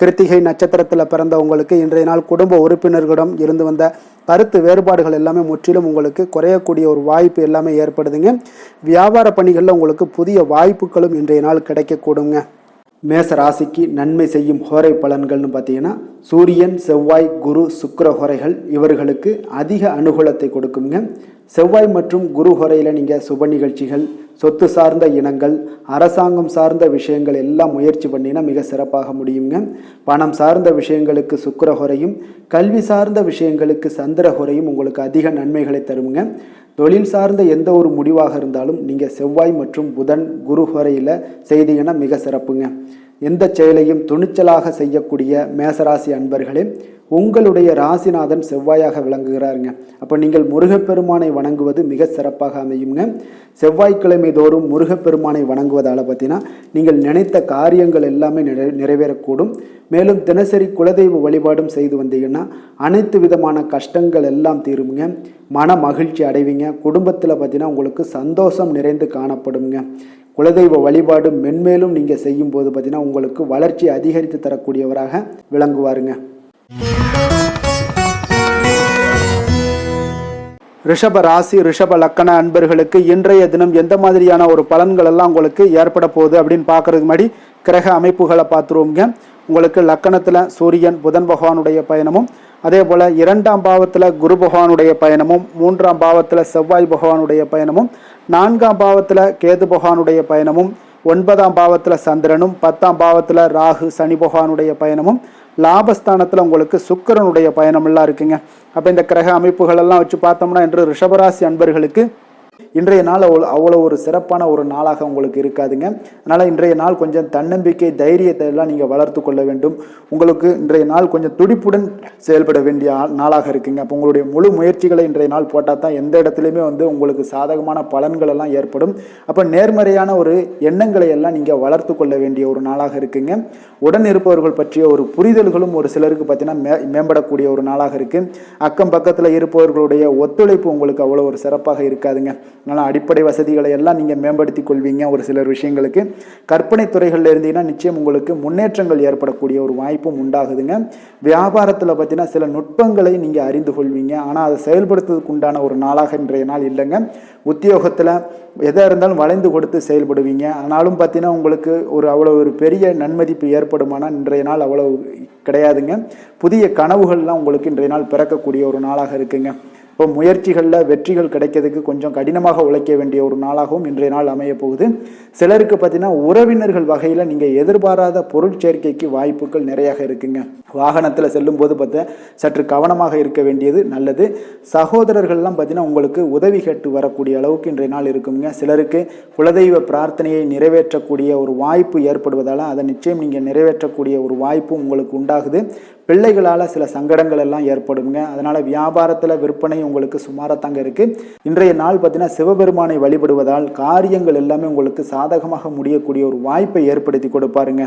கிருத்திகை நட்சத்திரத்தில் பிறந்தவங்களுக்கு இன்றைய நாள் குடும்ப உறுப்பினர்களிடம் இருந்து வந்த கருத்து வேறுபாடுகள் எல்லாமே முற்றிலும் உங்களுக்கு குறையக்கூடிய ஒரு வாய்ப்பு எல்லாமே ஏற்படுதுங்க. வியாபார பணிகளில் உங்களுக்கு புதிய வாய்ப்புகளும் இன்றைய நாள் கிடைக்கக்கூடுங்க. மேச ராசிக்கு நன்மை செய்யும் ஹோரை பலன்கள்னு பார்த்தீங்கன்னா சூரியன், செவ்வாய், குரு, சுக்கிர ஹோரைகள் இவர்களுக்கு அதிக அனுகூலத்தை கொடுக்குங்க. செவ்வாய் மற்றும் குரு ஹோரையில் நீங்கள் சுப நிகழ்ச்சிகள், சொத்து சார்ந்த இனங்கள், அரசாங்கம் சார்ந்த விஷயங்கள் எல்லாம் முயற்சி பண்ணினா மிக சிறப்பாக முடியுங்க. பணம் சார்ந்த விஷயங்களுக்கு சுக்கிர ஹோரையும், கல்வி சார்ந்த விஷயங்களுக்கு சந்திர ஹோரையும் உங்களுக்கு அதிக நன்மைகளை தருங்க. தொழில் சார்ந்த எந்த ஒரு முடிவாக இருந்தாலும் நீங்கள் செவ்வாய் மற்றும் புதன், குரு ஹோரையில் செய்தீங்கன்னா மிக சிறப்புங்க. எந்த செயலையும் துணிச்சலாக செய்யக்கூடிய மேசராசி அன்பர்களே, உங்களுடைய ராசிநாதன் செவ்வாயாக விளங்குகிறாருங்க. அப்போ நீங்கள் முருகப்பெருமானை வணங்குவது மிக சிறப்பாக அமையுங்க. செவ்வாய்க்கிழமை தோறும் முருகப்பெருமானை வணங்குவதால் பார்த்தீங்கன்னா நீங்கள் நினைத்த காரியங்கள் எல்லாமே நிறைவேறக்கூடும். மேலும் தினசரி குலதெய்வ வழிபாடும் செய்து வந்தீங்கன்னா அனைத்து விதமான கஷ்டங்கள் எல்லாம் தீருங்க. மன மகிழ்ச்சி அடைவீங்க. குடும்பத்தில் பார்த்தீங்கன்னா உங்களுக்கு சந்தோஷம் நிறைந்து காணப்படுங்க. குலதெய்வ வழிபாடு மென்மேலும் நீங்கள் செய்யும்போது பார்த்தீங்கன்னா உங்களுக்கு வளர்ச்சி அதிகரித்து தரக்கூடியவராக விளங்குவாருங்க. ரிஷப ராசி, ரிஷப லக்கண அன்பர்களுக்கு இன்றைய தினம் எந்த மாதிரியான ஒரு பலன்கள் எல்லாம் உங்களுக்கு ஏற்பட போகுது அப்படின்னு பார்க்கறதுக்கு முன்னாடி கிரக அமைப்புகளை பார்த்துருவோங்க. உங்களுக்கு லக்கணத்தில் சூரியன் புதன் பகவானுடைய பயணமும், அதே போல் 2ஆம் பாவத்தில் குரு பகவானுடைய பயணமும், 3ஆம் பாவத்தில் செவ்வாய் பகவானுடைய பயணமும், 4ஆம் பாவத்தில் கேது பகவானுடைய பயணமும், 9ஆம் பாவத்தில் சந்திரனும், 10ஆம் பாவத்தில் ராகு சனி பகவானுடைய பயணமும், லாபஸ்தானத்தில் உங்களுக்கு சுக்கிரனுடைய பயணமெல்லாம் இருக்குங்க. அப்போ இந்த கிரக அமைப்புகள் எல்லாம் வச்சு பார்த்தோம்னா இன்று ரிஷபராசி அன்பர்களுக்கு இன்றைய நாள் அவ்வளோ ஒரு சிறப்பான ஒரு நாளாக உங்களுக்கு இருக்காதுங்க. அதனால் இன்றைய நாள் கொஞ்சம் தன்னம்பிக்கை, தைரியத்தை எல்லாம் நீங்கள் வளர்த்து கொள்ள வேண்டும். உங்களுக்கு இன்றைய நாள் கொஞ்சம் துடிப்புடன் செயல்பட வேண்டிய நாளாக இருக்குங்க. அப்போ உங்களுடைய முழு முயற்சிகளை இன்றைய நாள் போட்டால் தான் எந்த இடத்துலையுமே உங்களுக்கு சாதகமான பலன்கள் எல்லாம் ஏற்படும். அப்போ நேர்மறையான ஒரு எண்ணங்களை எல்லாம் நீங்கள் வளர்த்து கொள்ள வேண்டிய ஒரு நாளாக இருக்குங்க. உடன் இருப்பவர்கள் பற்றிய ஒரு புரிதல்களும் ஒரு சிலருக்கு பார்த்தீங்கன்னா மேம்படக்கூடிய ஒரு நாளாக இருக்குது. அக்கம் பக்கத்தில் இருப்பவர்களுடைய ஒத்துழைப்பு உங்களுக்கு அவ்வளோ ஒரு சிறப்பாக இருக்காதுங்க. அதனால் அடிப்படை வசதிகளை எல்லாம் நீங்கள் மேம்படுத்தி கொள்வீங்க. ஒரு சிலர் விஷயங்களுக்கு கற்பனை துறைகளில் இருந்தீங்கன்னா நிச்சயம் உங்களுக்கு முன்னேற்றங்கள் ஏற்படக்கூடிய ஒரு வாய்ப்பும் உண்டாகுதுங்க. வியாபாரத்தில் பார்த்தீங்கன்னா சில நுட்பங்களை நீங்கள் அறிந்து கொள்வீங்க. ஆனால் அதை செயல்படுத்துவதற்கு உண்டான ஒரு நாளாக இன்றைய நாள் இல்லைங்க. உத்தியோகத்தில் எதாக இருந்தாலும் வளைந்து கொடுத்து செயல்படுவீங்க. ஆனாலும் பார்த்தீங்கன்னா உங்களுக்கு அவ்வளோ ஒரு பெரிய நன்மதிப்பு ஏற்படுமானால் இன்றைய நாள் அவ்வளோ கிடையாதுங்க. புதிய கனவுகள்லாம் உங்களுக்கு இன்றைய நாள் பிறக்கக்கூடிய ஒரு நாளாக இருக்குங்க. இப்போ முயற்சிகளில் வெற்றிகள் கிடைக்கிறதுக்கு கொஞ்சம் கடினமாக உழைக்க வேண்டிய ஒரு நாளாகவும் இன்றைய நாள் அமைய போகுது. சிலருக்கு பார்த்தீங்கன்னா உறவினர்கள் வகையில் நீங்கள் எதிர்பாராத பொருட்சேர்க்கைக்கு வாய்ப்புகள் நிறையாக இருக்குங்க. வாகனத்தில் செல்லும் போது பார்த்தா சற்று கவனமாக இருக்க வேண்டியது நல்லது. சகோதரர்கள்லாம் பார்த்தீங்கன்னா உங்களுக்கு உதவி கேட்டு வரக்கூடிய அளவுக்கு இன்றைய நாள் இருக்குங்க. சிலருக்கு குலதெய்வ பிரார்த்தனையை நிறைவேற்றக்கூடிய ஒரு வாய்ப்பு ஏற்படுவதால் அதை நிச்சயம் நீங்கள் நிறைவேற்றக்கூடிய ஒரு வாய்ப்பு உங்களுக்கு உண்டாகுது. பிள்ளைகளால் சில சங்கடங்கள் எல்லாம் ஏற்படுங்க. அதனால் வியாபாரத்தில் விற்பனை உங்களுக்கு சுமாரத்தாங்க இருக்குது. இன்றைய நாள் பார்த்தீங்கன்னா சிவபெருமானை வழிபடுவதால் காரியங்கள் எல்லாமே உங்களுக்கு சாதகமாக முடியக்கூடிய ஒரு வாய்ப்பை ஏற்படுத்தி கொடுப்பாருங்க.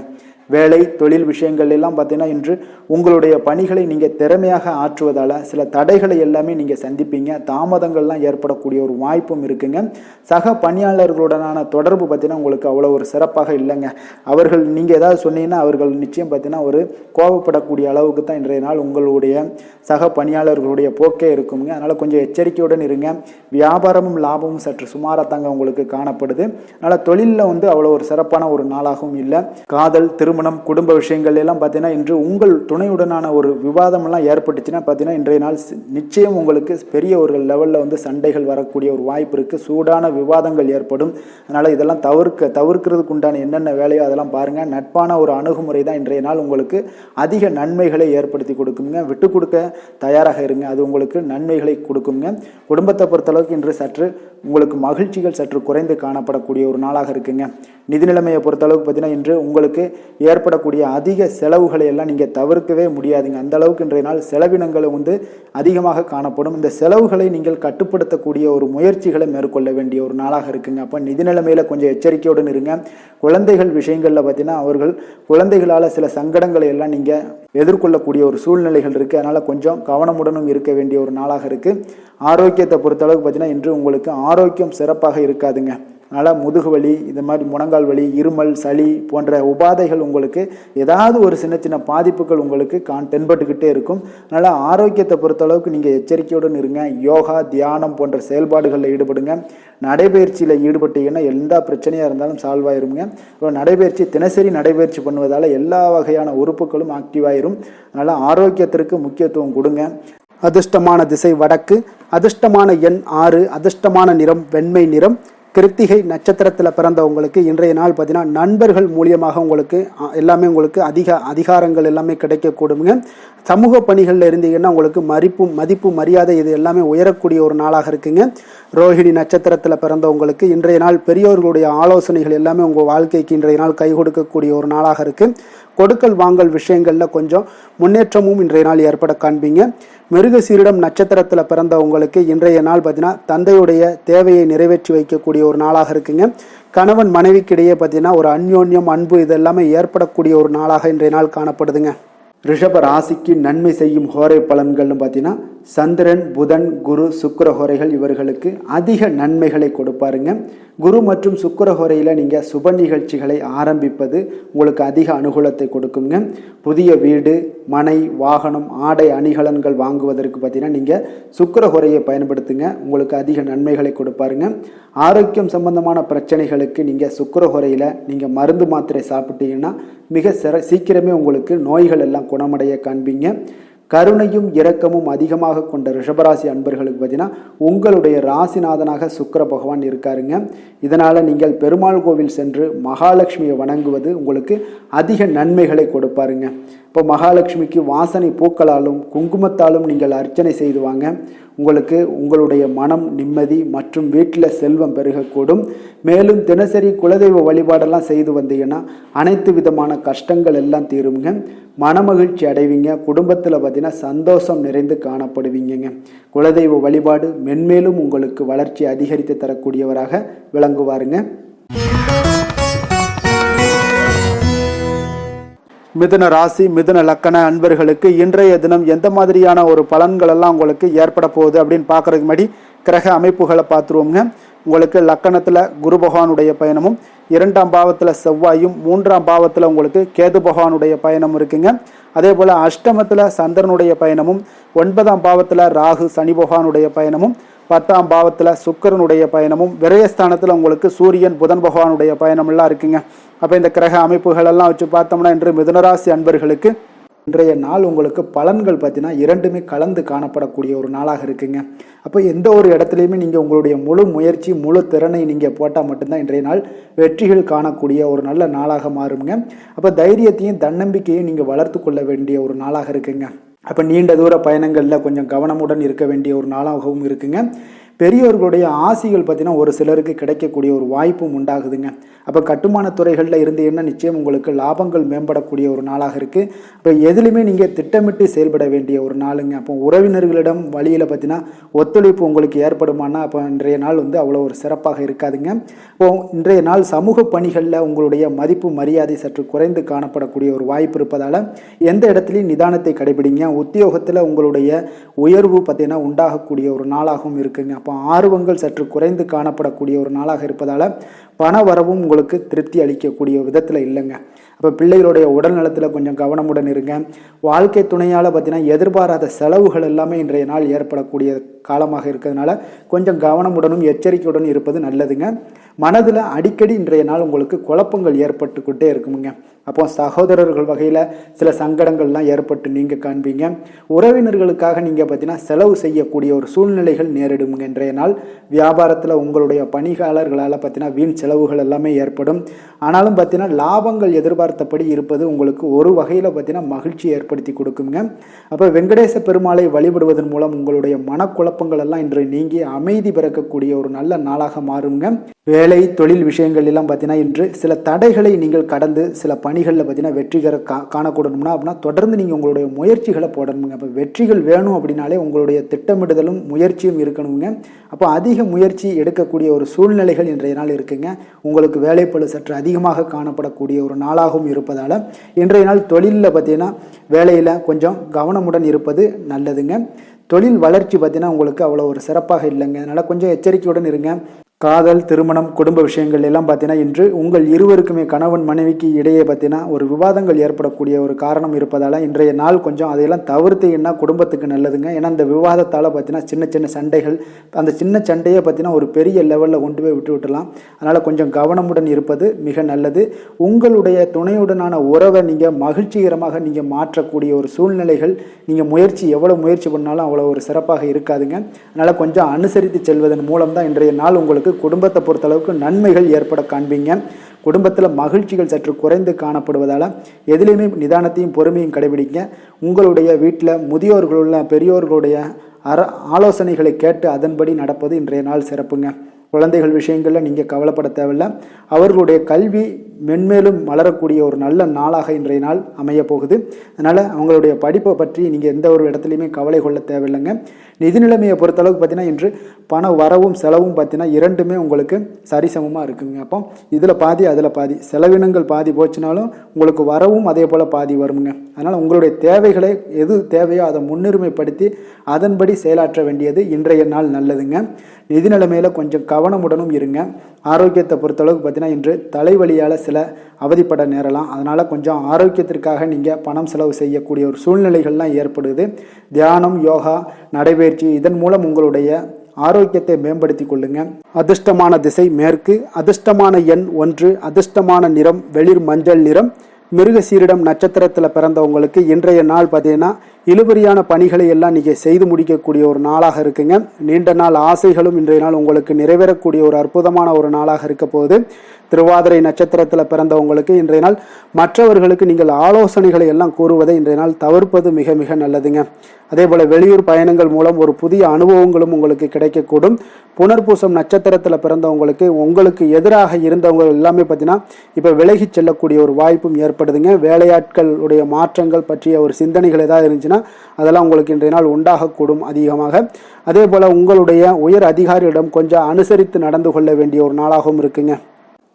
வேலை தொழில் விஷயங்கள் எல்லாம் பார்த்தீங்கன்னா இன்று உங்களுடைய பணிகளை நீங்கள் திறமையாக ஆற்றுவதால் சில தடைகளை எல்லாமே நீங்கள் சந்திப்பீங்க. தாமதங்கள்லாம் ஏற்படக்கூடிய ஒரு வாய்ப்பும் இருக்குங்க. சக பணியாளர்களுடனான தொடர்பு பார்த்தீங்கன்னா உங்களுக்கு அவ்வளோ ஒரு சிறப்பாக இல்லைங்க. அவர்கள் நீங்கள் ஏதாவது சொன்னீங்கன்னா அவர்கள் நிச்சயம் பார்த்தீங்கன்னா ஒரு கோபப்படக்கூடிய அளவுக்கு தான் இன்றைய நாள் உங்களுடைய சக பணியாளர்களுடைய போக்கே இருக்குங்க. அதனால் கொஞ்சம் எச்சரிக்கையுடன் இருங்க. வியாபாரமும் லாபமும் சற்று சுமாரத்தாங்க உங்களுக்கு காணப்படுது. அதனால் தொழிலில் அவ்வளோ ஒரு சிறப்பான ஒரு நாளாகவும் இல்லை. காதல் திருமணம் குடும்ப விஷயங்கள் எல்லாம் பார்த்தீங்கன்னா இன்று உங்கள் துணையுடனான ஒரு விவாதம் எல்லாம் ஏற்பட்டுச்சுன்னா பார்த்தீங்கன்னா இன்றைய நாள் நிச்சயம் உங்களுக்கு பெரிய ஒரு லெவலில் சண்டைகள் வரக்கூடிய ஒரு வாய்ப்பு இருக்குது. சூடான விவாதங்கள் ஏற்படும். அதனால் இதெல்லாம் தவிர்க்கிறதுக்கு உண்டான என்னென்ன வேலையோ அதெல்லாம் பாருங்கள். நட்பான ஒரு அணுகுமுறை தான் இன்றைய நாள் உங்களுக்கு அதிக நன்மைகளை ஏற்படுத்தி கொடுக்குங்க. விட்டு கொடுக்க தயாராக இருங்க. அது உங்களுக்கு நன்மைகளை கொடுக்குங்க. குடும்பத்தை பொறுத்தளவுக்கு இன்று சற்று உங்களுக்கு மகிழ்ச்சிகள் சற்று குறைந்து காணப்படக்கூடிய ஒரு நாளாக இருக்குங்க. நிதி நிலைமையை பொறுத்தளவுக்கு பார்த்தீங்கன்னா இன்று உங்களுக்கு ஏற்படக்கூடிய அதிக செலவுகளை எல்லாம் நீங்கள் தவிர்க்கவே முடியாதுங்க. அந்த அளவுக்கு இன்றைய நாள் செலவினங்கள் அதிகமாக காணப்படும். இந்த செலவுகளை நீங்கள் கட்டுப்படுத்தக்கூடிய ஒரு முயற்சிகளை மேற்கொள்ள வேண்டிய ஒரு நாளாக இருக்குங்க. அப்போ நிதி நிலைமையில் கொஞ்சம் எச்சரிக்கையுடன் இருங்க. குழந்தைகள் விஷயங்களில் பார்த்தீங்கன்னா அவர்கள் குழந்தைகளால் சில சங்கடங்களை எல்லாம் நீங்கள் எதிர்கொள்ளக்கூடிய ஒரு சூழ்நிலைகள் இருக்குது. அதனால் கொஞ்சம் கவனமுடனும் இருக்க வேண்டிய ஒரு நாளாக இருக்குது. ஆரோக்கியத்தை பொறுத்தளவுக்கு பார்த்தீங்கன்னா இன்று உங்களுக்கு ஆரோக்கியம் சிறப்பாக இருக்காதுங்க. அதனால் முதுகு வலி, இந்த மாதிரி முழங்கால் வலி, இருமல், சளி போன்ற உபாதைகள் உங்களுக்கு ஏதாவது ஒரு சின்ன சின்ன பாதிப்புகள் உங்களுக்கு தென்பட்டுக்கிட்டே இருக்கும். அதனால் ஆரோக்கியத்தை பொறுத்தளவுக்கு நீங்கள் எச்சரிக்கையுடன் இருங்க. யோகா தியானம் போன்ற செயல்பாடுகளில் ஈடுபடுங்க. நடைபயிற்சியில் ஈடுபட்டீங்கன்னா எந்த பிரச்சனையாக இருந்தாலும் சால்வ் ஆயிருங்க. இப்போ நடைபயிற்சி தினசரி நடைபயிற்சி பண்ணுவதால் எல்லா வகையான உறுப்புகளும் ஆக்டிவாயிரும். அதனால் ஆரோக்கியத்திற்கு முக்கியத்துவம் கொடுங்க. அதிர்ஷ்டமான திசை வடக்கு, அதிர்ஷ்டமான எண் 6, அதிர்ஷ்டமான நிறம் வெண்மை நிறம். கிருத்திகை நட்சத்திரத்தில் பிறந்தவங்களுக்கு இன்றைய நாள் பார்த்தீங்கன்னா நண்பர்கள் மூலியமாக உங்களுக்கு எல்லாமே உங்களுக்கு அதிகாரங்கள் எல்லாமே கிடைக்கக்கூடுங்க. சமூக பணிகளில் இருந்தீங்கன்னா உங்களுக்கு மதிப்பு மரியாதை இது எல்லாமே உயரக்கூடிய ஒரு நாளாக இருக்குங்க. ரோஹிணி நட்சத்திரத்தில் பிறந்தவங்களுக்கு இன்றைய நாள் பெரியோர்களுடைய ஆலோசனைகள் எல்லாமே உங்கள் வாழ்க்கைக்கு இன்றைய நாள் கை கொடுக்கக்கூடிய ஒரு நாளாக இருக்குது. கொடுக்கல் வாங்கல் விஷயங்களில் கொஞ்சம் முன்னேற்றமும் இன்றைய நாள் ஏற்பட காண்பீங்க. மிருகசீரிடம் நட்சத்திரத்தில் பிறந்தவங்களுக்கு இன்றைய நாள் பார்த்தீங்கன்னா தந்தையுடைய தேவையை நிறைவேற்றி வைக்கக்கூடிய ஒரு நாளாக இருக்குங்க. கணவன் மனைவிக்கிடையே பார்த்தீங்கன்னா ஒரு அந்யோன்யம் அன்பு இது எல்லாமே ஏற்படக்கூடிய ஒரு நாளாக இன்றைய நாள் காணப்படுதுங்க. ரிஷப ராசிக்கு நன்மை செய்யும் ஹோரை பலன்கள்னு பார்த்தீங்கன்னா சந்திரன், புதன், குரு, சுக்கிர ஹோரைகள் இவர்களுக்கு அதிக நன்மைகளை கொடுப்பாருங்க. குரு மற்றும் சுக்கிர ஹோரையில் நீங்கள் சுப நிகழ்ச்சிகளை ஆரம்பிப்பது உங்களுக்கு அதிக அனுகூலத்தை கொடுக்குங்க. புதிய வீடு, மனை, வாகனம், ஆடை அணிகலன்கள் வாங்குவதற்கு பார்த்தீங்கன்னா நீங்கள் சுக்கிர ஹோரையை பயன்படுத்துங்க. உங்களுக்கு அதிக நன்மைகளை கொடுப்பாருங்க. ஆரோக்கியம் சம்பந்தமான பிரச்சனைகளுக்கு நீங்கள் சுக்கிர ஹோரையில் நீங்கள் மருந்து மாத்திரை சாப்பிட்டீங்கன்னா மிக சீக்கிரமே உங்களுக்கு நோய்கள் எல்லாம் குணமடைய காண்பீங்க. கருணையும் இரக்கமும் அதிகமாக கொண்ட ரிஷபராசி அன்பர்களுக்கு பார்த்தீங்கன்னா உங்களுடைய ராசிநாதனாக சுக்கிர பகவான் இருக்காருங்க. இதனால் நீங்கள் பெருமாள் கோவில் சென்று மகாலட்சுமியை வணங்குவது உங்களுக்கு அதிக நன்மைகளை கொடுப்பாருங்க. இப்போ மகாலட்சுமிக்கு வாசனை பூக்களாலும் குங்குமத்தாலும் நீங்கள் அர்ச்சனை செய்து வாங்க. உங்களுக்கு உங்களுடைய மனம் நிம்மதி மற்றும் வீட்டில் செல்வம் பெருகக்கூடும். மேலும் தினசரி குலதெய்வ வழிபாடெல்லாம் செய்து வந்தீங்கன்னா அனைத்து விதமான கஷ்டங்கள் எல்லாம் தீருங்க. மனமகிழ்ச்சி அடைவீங்க. குடும்பத்தில் பார்த்தீங்கன்னா சந்தோஷம் நிறைந்து காணப்படுவீங்க. குலதெய்வ வழிபாடு மென்மேலும் உங்களுக்கு வளர்ச்சி அதிகரித்து தரக்கூடியவராக விளங்குவாருங்க. மிதுன ராசி மிதுன லக்கண அன்பர்களுக்கு இன்றைய தினம் எந்த மாதிரியான ஒரு பலன்கள் எல்லாம் உங்களுக்கு ஏற்பட போகுது அப்படின்னு பார்க்கறதுக்கு முன்னாடி கிரக அமைப்புகளை பார்த்துருவோங்க. உங்களுக்கு லக்கணத்தில் குரு பகவானுடைய பயணமும், 2ஆம் பாவத்தில் செவ்வாயும், 3ஆம் பாவத்தில் உங்களுக்கு கேது பகவானுடைய பயணம் இருக்குங்க. அதே போல் அஷ்டமத்தில் சந்திரனுடைய பயணமும், 9ஆம் பாவத்தில் ராகு சனி பகவானுடைய பயணமும், 10ஆம் பாவத்தில் சுக்கிரனுடைய பயணமும், விரயஸ்தானத்தில் உங்களுக்கு சூரியன் புதன் பகவானுடைய பயணமெல்லாம் இருக்குங்க. அப்போ இந்த கிரக அமைப்புகள் எல்லாம் வச்சு பார்த்தோம்னா இன்று மிதுனராசி அன்பர்களுக்கு இன்றைய நாள் உங்களுக்கு பலன்கள் பார்த்தீங்கன்னா இரண்டுமே கலந்து காணப்படக்கூடிய ஒரு நாளாக இருக்குங்க. அப்போ எந்த ஒரு இடத்துலையுமே நீங்கள் உங்களுடைய முழு முயற்சி முழு திறனை நீங்கள் போட்டால் மட்டும்தான் இன்றைய நாள் வெற்றிகள் காணக்கூடிய ஒரு நல்ல நாளாக மாறுங்க. அப்போ தைரியத்தையும் தன்னம்பிக்கையும் நீங்கள் வளர்த்து கொள்ள வேண்டிய ஒரு நாளாக இருக்குங்க. அப்போ நீண்ட தூர பயணங்களில் கொஞ்சம் கவனமுடன் இருக்க வேண்டிய ஒரு நாளாகவும் இருக்குங்க. பெரியோர்களுடைய ஆசிகள் பார்த்தீங்கன்னா ஒரு சிலருக்கு கிடைக்கக்கூடிய ஒரு வாய்ப்பும் உண்டாகுதுங்க. அப்போ கட்டுமான துறைகளில் இருந்தீங்கன்னா நிச்சயம் உங்களுக்கு லாபங்கள் மேம்படக்கூடிய ஒரு நாளாக இருக்குது. அப்போ எதுலையுமே நீங்கள் திட்டமிட்டு செயல்பட வேண்டிய ஒரு நாளுங்க. அப்போ உறவினர்களிடம் வழியில் பார்த்தீங்கன்னா ஒத்துழைப்பு உங்களுக்கு ஏற்படுமானா அப்போ இன்றைய நாள் அவ்வளோ ஒரு சிறப்பாக இருக்காதுங்க. இப்போ இன்றைய நாள் சமூக பணிகளில் உங்களுடைய மதிப்பு மரியாதை சற்று குறைந்து காணப்படக்கூடிய ஒரு வாய்ப்பு இருப்பதால் எந்த இடத்துலையும் நிதானத்தை கடைபிடிங்க. உத்தியோகத்தில் உங்களுடைய உயர்வு பார்த்தீங்கன்னா உண்டாகக்கூடிய ஒரு நாளாகவும் இருக்குங்க. அப்போ ஆர்வங்கள் சற்று குறைந்து காணப்படக்கூடிய ஒரு நாளாக இருப்பதால் பண வரவும் உங்களுக்கு திருப்தி அளிக்கக்கூடிய விதத்தில் இல்லைங்க. அப்போ பிள்ளைகளுடைய உடல் நலத்தில் கொஞ்சம் கவனமுடன் இருங்க. வாழ்க்கை துணையால் பார்த்தீங்கன்னா எதிர்பாராத செலவுகள் எல்லாமே இன்றைய நாள் ஏற்படக்கூடிய காலமாக இருக்கிறதுனால கொஞ்சம் கவனமுடனும் எச்சரிக்கையுடன் இருப்பது நல்லதுங்க. மனதில் அடிக்கடி இன்றைய நாள் உங்களுக்கு குழப்பங்கள் ஏற்பட்டுக்கிட்டே இருக்குமுங்க. அப்போ சகோதரர்கள் வகையில் சில சங்கடங்கள்லாம் ஏற்பட்டு நீங்கள் காண்பீங்க. உறவினர்களுக்காக நீங்கள் பார்த்தீங்கன்னா செலவு செய்யக்கூடிய ஒரு சூழ்நிலைகள் நேரிடுங்க. இன்றைய நாள் வியாபாரத்தில் உங்களுடைய பணியாளர்களால் பார்த்தீங்கன்னா வீண் செலவுகள் எல்லாமே ஏற்படும். ஆனாலும் பார்த்தீங்கன்னா லாபங்கள் எதிர்பார்த்தபடி இருப்பது உங்களுக்கு ஒரு வகையில் பார்த்தீங்கன்னா மகிழ்ச்சி ஏற்படுத்தி கொடுக்குங்க. அப்போ வெங்கடேச பெருமாளை வழிபடுவதன் மூலம் உங்களுடைய மனக்குழப்பங்கள் எல்லாம் இன்று நீங்கி அமைதி பிறக்கக்கூடிய ஒரு நல்ல நாளாக மாறுங்க. வேலை தொழில் விஷயங்கள் எல்லாம் பார்த்தீங்கன்னா இன்று சில தடைகளை நீங்கள் கடந்து சில பணிகளில் பார்த்தீங்கன்னா வெற்றிகர காணக்கூடணும்னா அப்படின்னா தொடர்ந்து நீங்கள் உங்களுடைய முயற்சிகளை போடணுங்க. அப்போ வெற்றிகள் வேணும் அப்படின்னாலே உங்களுடைய திட்டமிடுதலும் முயற்சியும் இருக்கணுங்க. அப்போ அதிக முயற்சி எடுக்கக்கூடிய ஒரு சூழ்நிலைகள் இன்றைய நாள் இருக்குங்க. உங்களுக்கு வேலைப்பளு சற்று அதிகமாக காணப்படக்கூடிய ஒரு நாளாகவும் இருப்பதால் இன்றைய நாள் தொழிலில் பார்த்தீங்கன்னா வேலையில் கொஞ்சம் கவனமுடன் இருப்பது நல்லதுங்க. தொழில் வளர்ச்சி பார்த்தீங்கன்னா உங்களுக்கு அவ்வளோ ஒரு சிறப்பாக இல்லைங்க. அதனால் கொஞ்சம் எச்சரிக்கையுடன் இருங்க. காதல், திருமணம், குடும்ப விஷயங்கள் எல்லாம் பார்த்தீங்கன்னா இன்று உங்கள் இருவருக்குமே கணவன் மனைவிக்கு இடையே பார்த்தீங்கன்னா ஒரு விவாதங்கள் ஏற்படக்கூடிய ஒரு காரணம் இருப்பதால் இன்றைய நாள் கொஞ்சம் அதையெல்லாம் தவிர்த்தீங்கன்னா குடும்பத்துக்கு நல்லதுங்க. ஏன்னா அந்த விவாதத்தால் பார்த்தீங்கன்னா சின்ன சின்ன சண்டைகள், அந்த சின்ன சண்டையை பார்த்தீங்கன்னா ஒரு பெரிய லெவலில் கொண்டு போய் விட்டுலாம். அதனால் கொஞ்சம் கவனமுடன் இருப்பது மிக நல்லது. உங்களுடைய துணையுடனான உறவை நீங்கள் மகிழ்ச்சிகரமாக நீங்கள் மாற்றக்கூடிய ஒரு சூழ்நிலைகள் நீங்கள் எவ்வளோ முயற்சி பண்ணாலும் அவ்வளோ ஒரு சிறப்பாக இருக்காதுங்க. அதனால் கொஞ்சம் அனுசரித்து செல்வதன் மூலம் தான் இன்றைய நாள் உங்களுக்கு குடும்பத்தை பொறுத்தளவுக்கு நன்மைகள் ஏற்பட காண்பீங்க. குடும்பத்தில் மகிழ்ச்சிகள் சற்று குறைந்து காணப்படுவதால் எதிலையுமே நிதானத்தையும் பொறுமையும் கடைபிடிங்க. உங்களுடைய வீட்டில் முதியோர்களுள்ள பெரியோர்களுடைய ஆலோசனைகளை கேட்டு அதன்படி நடப்பது இன்றைய நாள் சிறப்புங்க. குழந்தைகள் விஷயங்களில் நீங்கள் கவலைப்பட தேவையில்லை. அவர்களுடைய கல்வி மென்மேலும் வளரக்கூடிய ஒரு நல்ல நாளாக இன்றைய நாள் அமைய போகுது. அதனால் அவங்களுடைய படிப்பை பற்றி நீங்கள் எந்த ஒரு இடத்துலையுமே கவலை கொள்ள தேவையில்லைங்க. நிதி நிலைமையை பொறுத்தளவுக்கு பார்த்தீங்கன்னா இன்று பண வரவும் செலவும் பார்த்தீங்கன்னா இரண்டுமே உங்களுக்கு சரிசமமாக இருக்குங்க. அப்போ இதில் பாதி அதில் பாதி, செலவினங்கள் பாதி போச்சுனாலும் உங்களுக்கு வரவும் அதே போல் பாதி வருங்க. அதனால் உங்களுடைய தேவைகளை எது தேவையோ அதை முன்னுரிமைப்படுத்தி அதன்படி செயலாற்ற வேண்டியது இன்றைய நாள் நல்லதுங்க. நிதி நிலைமையில் கொஞ்சம் கவனமுடனும் இருங்க. ஆரோக்கியத்தை பொறுத்தளவுக்கு பார்த்தீங்கன்னா இன்று தலைவலியால் சில அவதிப்பட நேரலாம். அதனால் கொஞ்சம் ஆரோக்கியத்திற்காக நீங்கள் பணம் செலவு செய்யக்கூடிய ஒரு சூழ்நிலைகள்லாம் ஏற்படுது. தியானம், யோகா, நடைபயிற்சி இதன் மூலம் உங்களுடைய ஆரோக்கியத்தை மேம்படுத்தி கொள்ளுங்க. அதிர்ஷ்டமான திசை மேற்கு, அதிர்ஷ்டமான எண் 1, அதிர்ஷ்டமான நிறம் வெளிர் மஞ்சள் நிறம். மிருகசீரிடம் நட்சத்திரத்தில் பிறந்தவங்களுக்கு இன்றைய நாள் பார்த்தீங்கன்னா இழுபறியான பணிகளை எல்லாம் நீங்கள் செய்து முடிக்கக்கூடிய ஒரு நாளாக இருக்குங்க. நீண்ட நாள் ஆசைகளும் இன்றைய நாள் உங்களுக்கு நிறைவேறக்கூடிய ஒரு அற்புதமான ஒரு நாளாக இருக்க போகுது. திருவாதிரை நட்சத்திரத்தில் பிறந்தவங்களுக்கு இன்றைய நாள் மற்றவர்களுக்கு நீங்கள் ஆலோசனைகளை எல்லாம் கூறுவதை இன்றைய நாள் தவிர்ப்பது மிக மிக நல்லதுங்க. அதே போல் வெளியூர் பயணங்கள் மூலம் ஒரு புதிய அனுபவங்களும் உங்களுக்கு கிடைக்கக்கூடும். புனர்பூசம் நட்சத்திரத்தில் பிறந்தவங்களுக்கு உங்களுக்கு எதிராக இருந்தவங்க எல்லாமே பார்த்தீங்கன்னா இப்போ விலகி செல்லக்கூடிய ஒரு வாய்ப்பும் ஏற்படுதுங்க. வேலையாட்களுடைய மாற்றங்கள் பற்றிய ஒரு சிந்தனைகள் ஏதாவது இருந்துச்சுன்னா அதெல்லாம் உங்களுக்கு இன்றைய நாள் உண்டாகக்கூடும் அதிகமாக. அதே போல் உங்களுடைய உயர் அதிகாரியிடம் கொஞ்சம் அனுசரித்து நடந்து கொள்ள வேண்டிய ஒரு நாளாகவும் இருக்குங்க.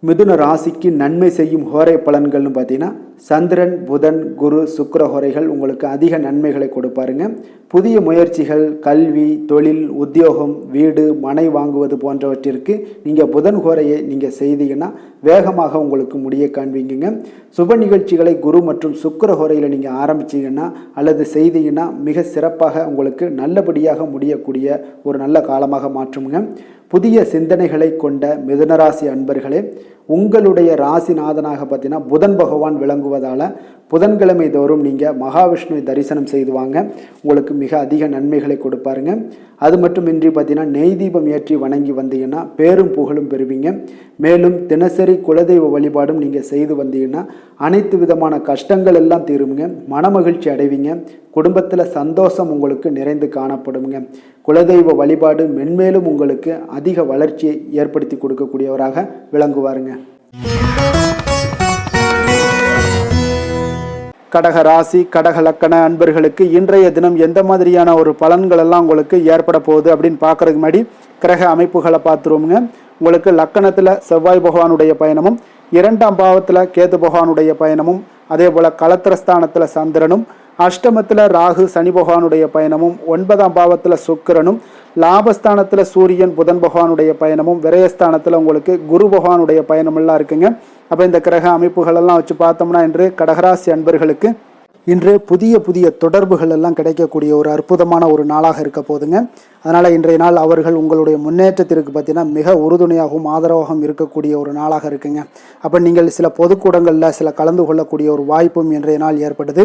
மிதுன ராசிக்கு நன்மை செய்யும் ஹோரை பலன்கள்னு பார்த்தீங்கன்னா சந்திரன், புதன், குரு, சுக்கிர ஹோரைகள் உங்களுக்கு அதிக நன்மைகளை கொடுப்பாருங்க. புதிய முயற்சிகள், கல்வி, தொழில், உத்தியோகம், வீடு, மனை வாங்குவது போன்றவற்றிற்கு நீங்கள் புதன் ஹோரையை நீங்கள் செய்தீங்கன்னா வேகமாக உங்களுக்கு முடிய காண்பீங்க. சுப நிகழ்ச்சிகளை குரு மற்றும் சுக்கிர ஹோரையில் நீங்கள் ஆரம்பிச்சிங்கன்னா அல்லது செய்தீங்கன்னா மிக சிறப்பாக உங்களுக்கு நல்லபடியாக முடியக்கூடிய ஒரு நல்ல காலமாக மாற்றுங்க. புதிய சிந்தனைகளை கொண்ட மிதுனராசி அன்பர்களே, உங்களுடைய ராசிநாதனாக பார்த்தீங்கன்னா புதன் பகவான் விளங்கும் விளங்குவதால் புதன்கிழமை தோறும் நீங்கள் மகாவிஷ்ணுவை தரிசனம் செய்து வாங்க. உங்களுக்கு மிக அதிக நன்மைகளை கொடுப்பாருங்க. அது மட்டுமின்றி பார்த்தீங்கன்னா நெய் தீபம் ஏற்றி வணங்கி வந்தீங்கன்னா பேரும் புகழும் பெறுவீங்க. மேலும் தினசரி குலதெய்வ வழிபாடும் நீங்கள் செய்து வந்தீங்கன்னா அனைத்து விதமான கஷ்டங்கள் எல்லாம் தீருங்க. மனமகிழ்ச்சி அடைவீங்க. குடும்பத்தில் சந்தோஷம் உங்களுக்கு நிறைந்து காணப்படுங்க. குலதெய்வ வழிபாடு மென்மேலும் உங்களுக்கு அதிக வளர்ச்சியை ஏற்படுத்தி கொடுக்கக்கூடியவராக விளங்குவாருங்க. கடக ராசி கடக லக்கண அன்பர்களுக்கு இன்றைய தினம் எந்த மாதிரியான ஒரு பலன்கள் எல்லாம் உங்களுக்கு ஏற்பட போகுது அப்படின்னு பார்க்கறதுக்கு முன்னாடி கிரக அமைப்புகளை பார்த்துருவோங்க. உங்களுக்கு லக்கணத்தில் செவ்வாய் பகவானுடைய பயணமும், 2ஆம் பாவத்தில் கேது பகவானுடைய பயணமும், அதே போல் களத்திரஸ்தானத்தில் சந்திரனும், அஷ்டமத்தில் ராகு சனி பகவானுடைய பயணமும், 9ஆம் பாவத்தில் சுக்கிரனும், லாபஸ்தானத்தில் சூரியன் புதன் பகவானுடைய பயணமும், விரயஸ்தானத்தில் உங்களுக்கு குரு பகவானுடைய பயணமெல்லாம் இருக்குங்க. அப்போ இந்த கிரக அமைப்புகளெல்லாம் வச்சு பார்த்தோம்னா இன்று கடகராசி அன்பர்களுக்கு இன்று புதிய தொடர்புகள் எல்லாம் கிடைக்கக்கூடிய ஒரு அற்புதமான ஒரு நாளாக இருக்க போதுங்க. அதனால் இன்றைய நாள் அவர்கள் உங்களுடைய முன்னேற்றத்திற்கு பார்த்தீங்கன்னா மிக உறுதுணையாகவும் ஆதரவாகவும் இருக்கக்கூடிய ஒரு நாளாக இருக்குங்க. அப்போ நீங்கள் சில பொதுக்கூடங்களில் சில கலந்து கொள்ளக்கூடிய ஒரு வாய்ப்பும் இன்றைய நாள் ஏற்படுது.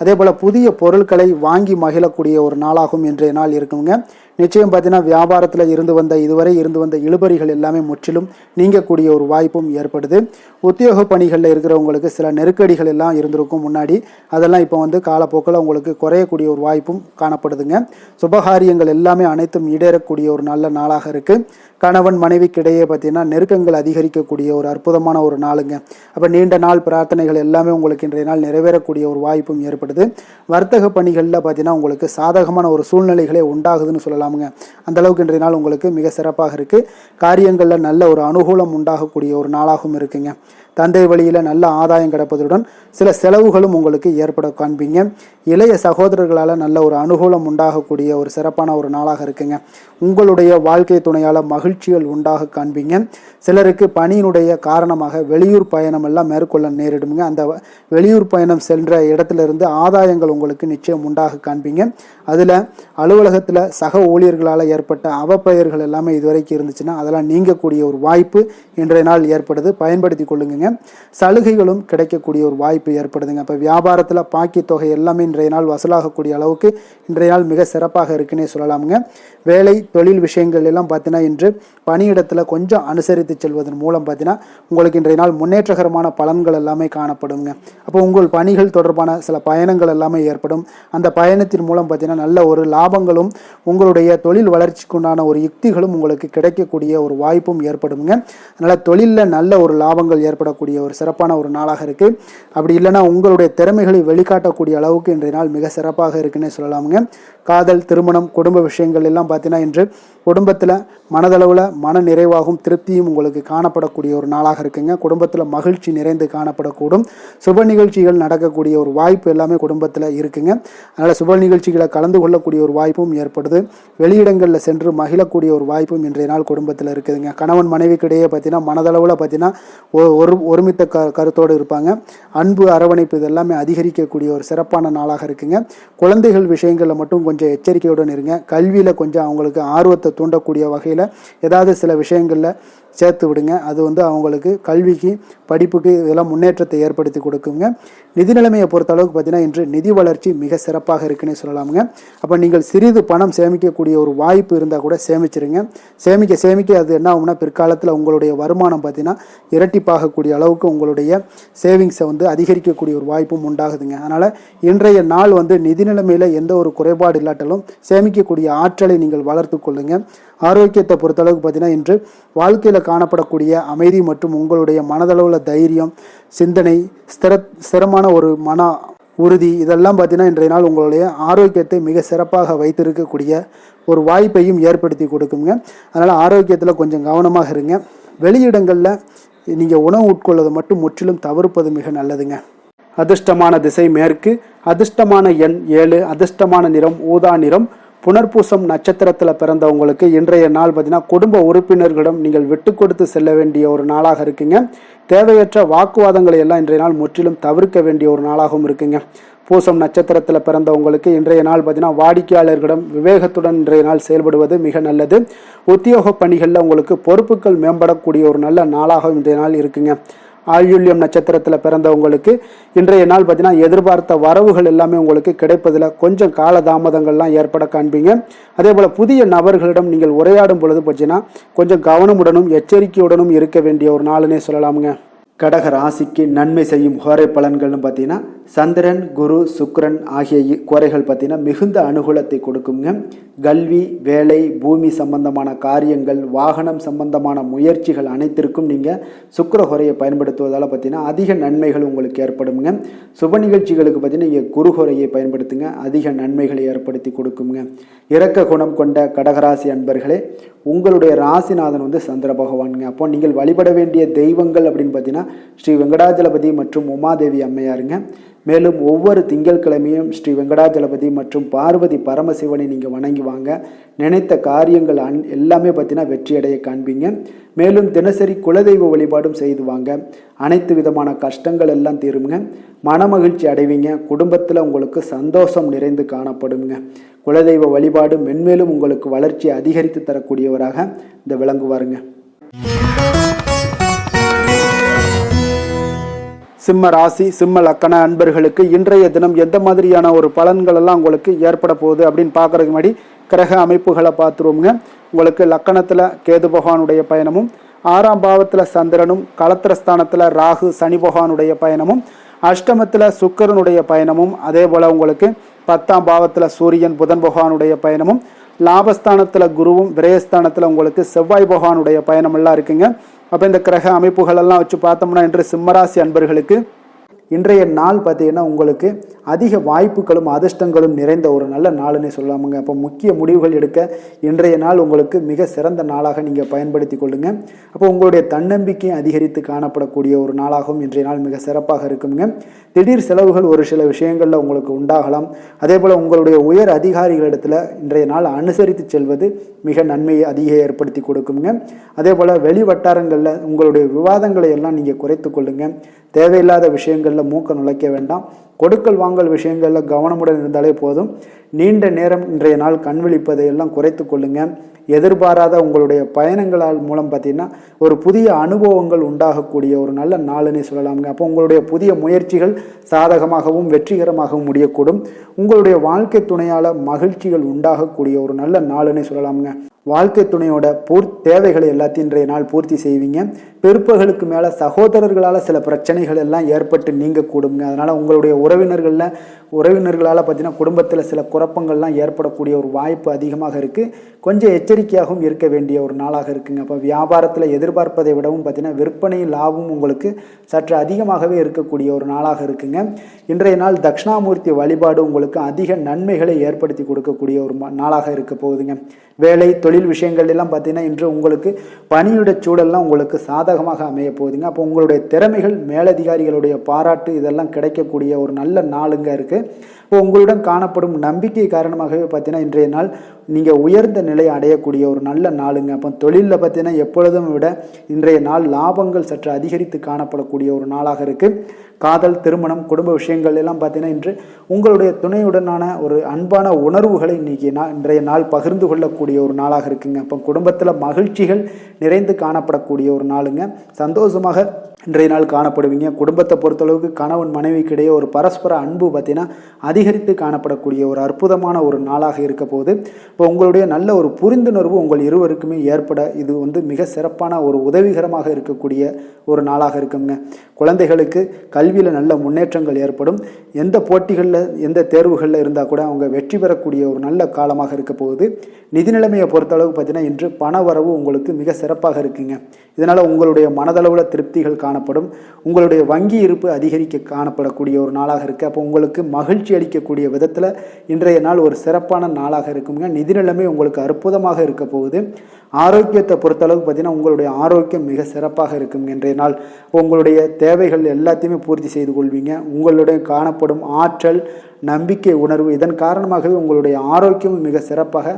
அதே போல் புதிய பொருட்களை வாங்கி மகிழக்கூடிய ஒரு நாளாகவும் இன்றைய நாள் இருக்குங்க. நிச்சயம் பார்த்தீங்கன்னா வியாபாரத்தில் இதுவரை இருந்து வந்த இழுபறிகள் எல்லாமே முற்றிலும் நீங்கக்கூடிய ஒரு வாய்ப்பும் ஏற்படுது. உத்தியோக பணிகளில் இருக்கிறவங்களுக்கு சில நெருக்கடிகள் எல்லாம் இருந்திருக்கும் முன்னாடி, அதெல்லாம் இப்போ காலப்போக்கில் உங்களுக்கு குறையக்கூடிய ஒரு வாய்ப்பும் காணப்படுதுங்க. சுபகாரியங்கள் எல்லாமே அனைத்தும் ஈடேறக்கூடிய ஒரு நல்ல நாளாக இருக்குது. கணவன் மனைவிக்கிடையே பார்த்தீங்கன்னா நெருக்கங்கள் அதிகரிக்கக்கூடிய ஒரு அற்புதமான ஒரு நாளுங்க. அப்போ நீண்ட நாள் பிரார்த்தனைகள் எல்லாமே உங்களுக்கு இன்றைய நாள் நிறைவேறக்கூடிய ஒரு வாய்ப்பும் ஏற்படுது. வர்த்தக பணிகளில் பார்த்தீங்கன்னா உங்களுக்கு சாதகமான ஒரு சூழ்நிலைகளே உண்டாகுதுன்னு சொல்லலாமுங்க. அந்த அளவுக்கு இன்றைய நாள் உங்களுக்கு மிக சிறப்பாக இருக்குது. காரியங்களில் நல்ல ஒரு அனுகூலம் உண்டாகக்கூடிய ஒரு நாளாகவும் இருக்குங்க. தந்தை வழியில் நல்ல ஆதாயம் கிடைப்பதுடன் சில செலவுகளும் உங்களுக்கு ஏற்பட காண்பீங்க. இளைய சகோதரர்களால் நல்ல ஒரு அனுகூலம் உண்டாகக்கூடிய ஒரு சிறப்பான ஒரு நாளாக இருக்குங்க. உங்களுடைய வாழ்க்கை துணையால் மகிழ்ச்சிகள் உண்டாக காண்பீங்க. சிலருக்கு பணியினுடைய காரணமாக வெளியூர் பயணம் எல்லாம் மேற்கொள்ள நேரிடுங்க. அந்த வெளியூர் பயணம் சென்ற இடத்துல இருந்து ஆதாயங்கள் உங்களுக்கு நிச்சயம் உண்டாக காண்பீங்க. அதில் அலுவலகத்தில் சக ஊழியர்களால் ஏற்பட்ட அவப்பெயர்கள் எல்லாமே இதுவரைக்கும் இருந்துச்சுன்னா அதெல்லாம் நீங்கக்கூடிய ஒரு வாய்ப்பு இன்றைய நாள் ஏற்படுது. பயன்படுத்தி கொள்ளுங்க. சலுகைகளும் கிடைக்கக்கூடிய ஒரு வாய்ப்பு ஏற்படுதுங்க. இப்போ வியாபாரத்தில் பாக்கி தொகை எல்லாமே இன்றைய நாள் வசூலாகக்கூடிய அளவுக்கு இன்றைய நாள் மிக சிறப்பாக இருக்குன்னே சொல்லலாமுங்க. வேலை தொழில் விஷயங்கள் எல்லாம் பார்த்தீங்கன்னா இன்று பணியிடத்தில் கொஞ்சம் அனுசரித்து செல்வதன் மூலம் பார்த்தீங்கன்னா உங்களுக்கு இன்றைய நாள் முன்னேற்றகரமான பலன்கள் எல்லாமே காணப்படுங்க. அப்போ உங்கள் பணிகள் தொடர்பான சில பயணங்கள் எல்லாமே ஏற்படும். அந்த பயணத்தின் மூலம் பார்த்தீங்கன்னா நல்ல ஒரு லாபங்களும் உங்களுடைய தொழில் வளர்ச்சிக்குண்டான ஒரு யுக்திகளும் உங்களுக்கு கிடைக்கக்கூடிய ஒரு வாய்ப்பும் ஏற்படுங்க. அதனால் தொழிலில் நல்ல ஒரு லாபங்கள் ஏற்படக்கூடிய ஒரு சிறப்பான ஒரு நாளாக இருக்குது. அப்படி இல்லைன்னா உங்களுடைய திறமைகளை வெளிக்காட்டக்கூடிய அளவுக்கு இன்றைய நாள் மிக சிறப்பாக இருக்குன்னே சொல்லலாமுங்க. காதல், திருமணம், குடும்ப விஷயங்கள் எல்லாம் பார்த்தீங்கன்னா இன்று குடும்பத்தில் மனதளவில் மன நிறைவாகவும் திருப்தியும் உங்களுக்கு காணப்படக்கூடிய ஒரு நாளாக இருக்குங்க. குடும்பத்தில் மகிழ்ச்சி நிறைந்து காணப்படக்கூடும். சுப நிகழ்ச்சிகள் நடக்கக்கூடிய ஒரு வாய்ப்பு எல்லாமே குடும்பத்தில் இருக்குங்க. அதனால் சுப நிகழ்ச்சிகளை கலந்து கொள்ளக்கூடிய ஒரு வாய்ப்பும் ஏற்படுது. வெளியிடங்களில் சென்று மகிழக்கூடிய ஒரு வாய்ப்பும் இன்றைய நாள் குடும்பத்தில் இருக்குதுங்க. கணவன் மனைவிக்கிடையே பார்த்தீங்கன்னா மனதளவில் பார்த்தீங்கன்னா ஒருமித்த கருத்தோடு இருப்பாங்க. அன்பு, அரவணைப்பு இதெல்லாமே அதிகரிக்கக்கூடிய ஒரு சிறப்பான நாளாக இருக்குங்க. குழந்தைகள் விஷயங்களில் மட்டும் கொஞ்சம் எச்சரிக்கையுடன் இருங்க. கல்வியில் கொஞ்சம் அவங்களுக்கு ஆர்வத்தை தூண்டக்கூடிய வகையில் ஏதாவது சில விஷயங்களில் சேர்த்து விடுங்க. அது அவங்களுக்கு கல்விக்கு, படிப்புக்கு இதெல்லாம் முன்னேற்றத்தை ஏற்படுத்தி கொடுக்குங்க. நிதி நிலைமையை பொறுத்த அளவுக்கு பார்த்தீங்கன்னா இன்று நிதி வளர்ச்சி மிக சிறப்பாக இருக்குன்னே சொல்லலாமுங்க. அப்போ நீங்கள் சிறிது பணம் சேமிக்கக்கூடிய ஒரு வாய்ப்பு இருந்தால் கூட சேமிச்சிருங்க. சேமிக்க அது என்ன ஆகும்னா பிற்காலத்தில் உங்களுடைய வருமானம் பார்த்தீங்கன்னா இரட்டிப்பாகக்கூடிய அளவுக்கு உங்களுடைய சேவிங்ஸை அதிகரிக்கக்கூடிய ஒரு வாய்ப்பும் உண்டாகுதுங்க. அதனால் இன்றைய நாள் நிதி நிலைமையில் எந்த ஒரு குறைபாடு இல்லாட்டாலும் சேமிக்கக்கூடிய ஆற்றலை நீங்கள் வளர்த்து கொள்ளுங்க. ஆரோக்கியத்தை பொறுத்தளவுக்கு பார்த்தீங்கன்னா இன்று வாழ்க்கையில் காணப்படக்கூடிய அமைதி மற்றும் உங்களுடைய மனதளவில் தைரியம், சிந்தனை, ஸ்திரமான ஒரு மன உறுதி இதெல்லாம் பார்த்தீங்கன்னா இன்றைய நாள் உங்களுடைய ஆரோக்கியத்தை மிக சிறப்பாக வைத்திருக்கக்கூடிய ஒரு வாய்ப்பையும் ஏற்படுத்தி கொடுக்குங்க. அதனால் ஆரோக்கியத்தில் கொஞ்சம் கவனமாக இருங்க. வெளியிடங்களில் நீங்கள் உணவு உட்கொள்வதை மட்டும் முற்றிலும் தவிர்ப்பது மிக நல்லதுங்க. அதிர்ஷ்டமான திசை மேற்கு, அதிர்ஷ்டமான எண் 7, அதிர்ஷ்டமான நிறம் ஊதா நிறம். புனர்பூசம் நட்சத்திரத்தில் பிறந்தவங்களுக்கு இன்றைய நாள் பார்த்தீங்கன்னா குடும்ப உறுப்பினர்களிடம் நீங்கள் விட்டு கொடுத்து செல்ல வேண்டிய ஒரு நாளாக இருக்குங்க. தேவையற்ற வாக்குவாதங்களை எல்லாம் இன்றைய நாள் முற்றிலும் தவிர்க்க வேண்டிய ஒரு நாளாகவும் இருக்குங்க. பூசம் நட்சத்திரத்தில் பிறந்தவங்களுக்கு இன்றைய நாள் பார்த்தீங்கன்னா வாடிக்கையாளர்களிடம் விவேகத்துடன் இன்றைய நாள் செயல்படுவது மிக நல்லது. உத்தியோக பணிகளில் உங்களுக்கு பொறுப்புகள் மேம்படக்கூடிய ஒரு நல்ல நாளாக இன்றைய நாள் இருக்குங்க. ஆயுள்யம் நட்சத்திரத்தில் பிறந்தவங்களுக்கு இன்றைய நாள் பார்த்தீங்கன்னா எதிர்பார்த்த வரவுகள் எல்லாமே உங்களுக்கு கிடைப்பதில் கொஞ்சம் காலதாமதங்கள்லாம் ஏற்பட காண்பீங்க. அதே போல் புதிய நபர்களிடம் நீங்கள் உரையாடும் பொழுது பார்த்தீங்கன்னா கொஞ்சம் கவனமுடனும் எச்சரிக்கையுடனும் இருக்க வேண்டிய ஒரு நாளுனே சொல்லலாமுங்க. கடக ராசிக்கு நன்மை செய்யும் ஹோரை பலன்கள்னு பார்த்தீங்கன்னா சந்திரன், குரு, சுக்கிரன் ஆகிய கோரைகள் பார்த்தீங்கன்னா மிகுந்த அனுகூலத்தை கொடுக்குங்க. கல்வி, வேலை, பூமி சம்பந்தமான காரியங்கள், வாகனம் சம்பந்தமான முயற்சிகள் அனைத்திற்கும் நீங்கள் சுக்கிர ஹோரையை பயன்படுத்துவதால் பார்த்தீங்கன்னா அதிக நன்மைகள் உங்களுக்கு ஏற்படுங்க. சுப நிகழ்ச்சிகளுக்கு பார்த்தீங்கன்னா நீங்கள் குரு ஹோரையை பயன்படுத்துங்க, அதிக நன்மைகளை ஏற்படுத்தி கொடுக்குங்க. இரக்க குணம் கொண்ட கடகராசி அன்பர்களே, உங்களுடைய ராசிநாதன் வந்து சந்திர பகவானுங்க. அப்போ நீங்கள் வழிபட வேண்டிய தெய்வங்கள் அப்படின்னு பார்த்தீங்கன்னா ஸ்ரீ வெங்கடாஜலபதி மற்றும் உமாதேவி அம்மையாருங்க. மேலும் ஒவ்வொரு திங்கட்கிழமையும் ஸ்ரீ வெங்கடாஜலபதி மற்றும் பார்வதி பரமசிவனை நீங்கள் வணங்கி வாங்க. நினைத்த காரியங்கள் எல்லாமே பார்த்தீங்கன்னா வெற்றியடைய காண்பீங்க. மேலும் தினசரி குலதெய்வ வழிபாடும் செய்து வாங்க. அனைத்து விதமான கஷ்டங்கள் எல்லாம் தீருங்க. மனமகிழ்ச்சி அடைவீங்க. குடும்பத்தில் உங்களுக்கு சந்தோஷம் நிறைந்து காணப்படுங்க. குலதெய்வ வழிபாடு மென்மேலும் உங்களுக்கு வளர்ச்சியை அதிகரித்து தரக்கூடியவராக இந்த விளங்குவாருங்க. சிம்ம ராசி, சிம்ம லக்கண அன்பர்களுக்கு இன்றைய தினம் எந்த மாதிரியான ஒரு பலன்கள் எல்லாம் உங்களுக்கு ஏற்பட போகுது அப்படின்னு பார்க்கறதுக்கு முன்னாடி கிரக அமைப்புகளை பார்த்துருவோங்க. உங்களுக்கு லக்கணத்தில் கேது பகவானுடைய பயணமும், 6ஆம் பாவத்தில் சந்திரனும், களத்திரஸ்தானத்தில் ராகு சனி பகவானுடைய பயணமும், அஷ்டமத்தில் சுக்கிரனுடைய பயணமும், அதே போல் உங்களுக்கு 10ஆம் பாவத்தில் சூரியன் புதன் பகவானுடைய பயணமும், லாபஸ்தானத்தில் குருவும், விரயஸ்தானத்தில் உங்களுக்கு செவ்வாய் பகவானுடைய பயணமெல்லாம் இருக்குங்க. அப்போ இந்த கிரக அமைப்புகள் எல்லாம் வச்சு பார்த்தோம்னா இன்று சிம்மராசி அன்பர்களுக்கு இன்றைய நாள் பார்த்தீங்கன்னா உங்களுக்கு அதிக வாய்ப்புகளும் அதிர்ஷ்டங்களும் நிறைந்த ஒரு நல்ல நாளுன்னே சொல்லலாமுங்க. அப்போ முக்கிய முடிவுகள் எடுக்க இன்றைய நாள் உங்களுக்கு மிக சிறந்த நாளாக நீங்கள் பயன்படுத்தி கொள்ளுங்க. அப்போ உங்களுடைய தன்னம்பிக்கையை அதிகரித்து காணப்படக்கூடிய ஒரு நாளாகவும் இன்றைய நாள் மிக சிறப்பாக இருக்குங்க. திடீர் செலவுகள் ஒரு சில விஷயங்களில் உங்களுக்கு உண்டாகலாம். அதே போல் உங்களுடைய உயர் அதிகாரிகளிடத்தில் இன்றைய நாள் அனுசரித்து செல்வது மிக நன்மையை அதிக ஏற்படுத்தி கொடுக்குங்க. அதே போல் வெளி வட்டாரங்களில் உங்களுடைய விவாதங்களை எல்லாம் நீங்கள் குறைத்து கொள்ளுங்க. தேவையில்லாத விஷயங்களில் மூக்க நுழைக்க வேண்டாம். கொடுக்கல் வாங்கல் விஷயங்களில் கவனமுடன் இருந்தாலே போதும். நீண்ட நேரம் இன்றைய நாள் கண் விழிப்பதை எல்லாம் குறைத்து கொள்ளுங்க. எதிர்பாராத உங்களுடைய பயணங்களால் மூலம் பார்த்தீங்கன்னா ஒரு புதிய அனுபவங்கள் உண்டாகக்கூடிய ஒரு நல்ல நாளுன்னே சொல்லலாமுங்க. அப்போ உங்களுடைய புதிய முயற்சிகள் சாதகமாகவும் வெற்றிகரமாகவும் முடியக்கூடும். உங்களுடைய வாழ்க்கை துணையால் மகிழ்ச்சிகள் உண்டாகக்கூடிய ஒரு நல்ல நாளுன்னே சொல்லலாமுங்க. வாழ்க்கை துணையோட தேவைகளை எல்லாத்தையும் இன்றைய நாள் பூர்த்தி செய்வீங்க. பிற்பகலுக்கு மேலே சகோதரர்களால் சில பிரச்சனைகள் எல்லாம் ஏற்பட்டு நீங்கக்கூடுங்க. அதனால் உங்களுடைய உறவினர்களால் பார்த்தீங்கன்னா குடும்பத்தில் சில குழப்பங்கள்லாம் ஏற்படக்கூடிய ஒரு வாய்ப்பு அதிகமாக இருக்குது. கொஞ்சம் எச்சரிக்கையாகவும் இருக்க வேண்டிய ஒரு நாளாக இருக்குங்க. அப்போ வியாபாரத்தில் எதிர்பார்ப்பதை விடவும் பார்த்தீங்கன்னா விற்பனை லாபம் உங்களுக்கு சற்று அதிகமாகவே இருக்கக்கூடிய ஒரு நாளாக இருக்குங்க. இன்றைய நாள் தட்சிணாமூர்த்தி வழிபாடு உங்களுக்கு அதிக நன்மைகளை ஏற்படுத்தி கொடுக்கக்கூடிய ஒரு நாளாக இருக்க போகுதுங்க. வேலை தொழில் விஷயங்கள் எல்லாம் பார்த்தீங்கன்னா இன்று உங்களுக்கு பணியுடைய சூழல்லாம் உங்களுக்கு சாதகமாக அமைய போகுதுங்க. அப்போ உங்களுடைய திறமைகள் மேலதிகாரிகளுடைய பாராட்டு இதெல்லாம் கிடைக்கக்கூடிய ஒரு நல்ல நாளுங்க இருக்குது. இப்போ உங்களுடன் காணப்படும் நம்பிக்கை காரணமாகவே பார்த்தீங்கன்னா இன்றைய நாள் நீங்கள் உயர்ந்த நிலையை அடையக்கூடிய ஒரு நல்ல நாளுங்க. அப்போ தொழிலில் பார்த்தீங்கன்னா எப்பொழுதும் விட இன்றைய நாள் லாபங்கள் சற்று அதிகரித்து காணப்படக்கூடிய ஒரு நாளாக இருக்குது. காதல், திருமணம், குடும்ப விஷயங்கள் எல்லாம் பார்த்தீங்கன்னா இன்று உங்களுடைய துணையுடனான ஒரு அன்பான உணர்வுகளை இன்றைய நாள் பகிர்ந்து கொள்ளக்கூடிய ஒரு நாளாக இருக்குங்க. அப்போ குடும்பத்தில் மகிழ்ச்சிகள் நிறைந்து காணப்படக்கூடிய ஒரு நாளுங்க. சந்தோஷமாக இன்றைய நாள் காணப்படுவீங்க. குடும்பத்தை பொறுத்தளவுக்கு கணவன் மனைவிக்கு இடையே ஒரு பரஸ்பர அன்பு பார்த்தீங்கன்னா அதிகரித்து காணப்படக்கூடிய ஒரு அற்புதமான ஒரு நாளாக இருக்க போகுது. இப்போ உங்களுடைய நல்ல ஒரு புரிந்துணர்வு உங்கள் இருவருக்குமே ஏற்பட இது மிக சிறப்பான ஒரு உதவிகரமாக இருக்கக்கூடிய ஒரு நாளாக இருக்குங்க. குழந்தைகளுக்கு கல்வியில் நல்ல முன்னேற்றங்கள் ஏற்படும். எந்த போட்டிகளில் எந்த தேர்வுகளில் இருந்தால் கூட அவங்க வெற்றி பெறக்கூடிய ஒரு நல்ல காலமாக இருக்க போகுது. நிதி நிலைமையை பொறுத்தளவுக்கு பார்த்தீங்கன்னா இன்று பண வரவு உங்களுக்கு மிக சிறப்பாக இருக்குங்க. இதனால் உங்களுடைய மனதளவில் திருப்திகள் காணப்படும். உங்களுடைய வங்கி இருப்பு அதிகரிக்க காணப்படக்கூடிய ஒரு நாளாக இருக்குது. அப்போ உங்களுக்கு மகிழ்ச்சி அளிக்கக்கூடிய விதத்தில் இன்றைய நாள் ஒரு சிறப்பான நாளாக இருக்குங்க. நிதி நிலைமை உங்களுக்கு அற்புதமாக இருக்க போகுது. ஆரோக்கியத்தை பொறுத்தளவுக்கு பார்த்தீங்கன்னா உங்களுடைய ஆரோக்கியம் மிக சிறப்பாக இருக்குங்க. இன்றைய நாள் உங்களுடைய தேவைகள் எல்லாத்தையுமே பூர்த்தி செய்து கொள்வீங்க. உங்களுடைய காணப்படும் ஆற்றல், நம்பிக்கை உணர்வு இதன் காரணமாகவே உங்களுடைய ஆரோக்கியமும் மிக சிறப்பாக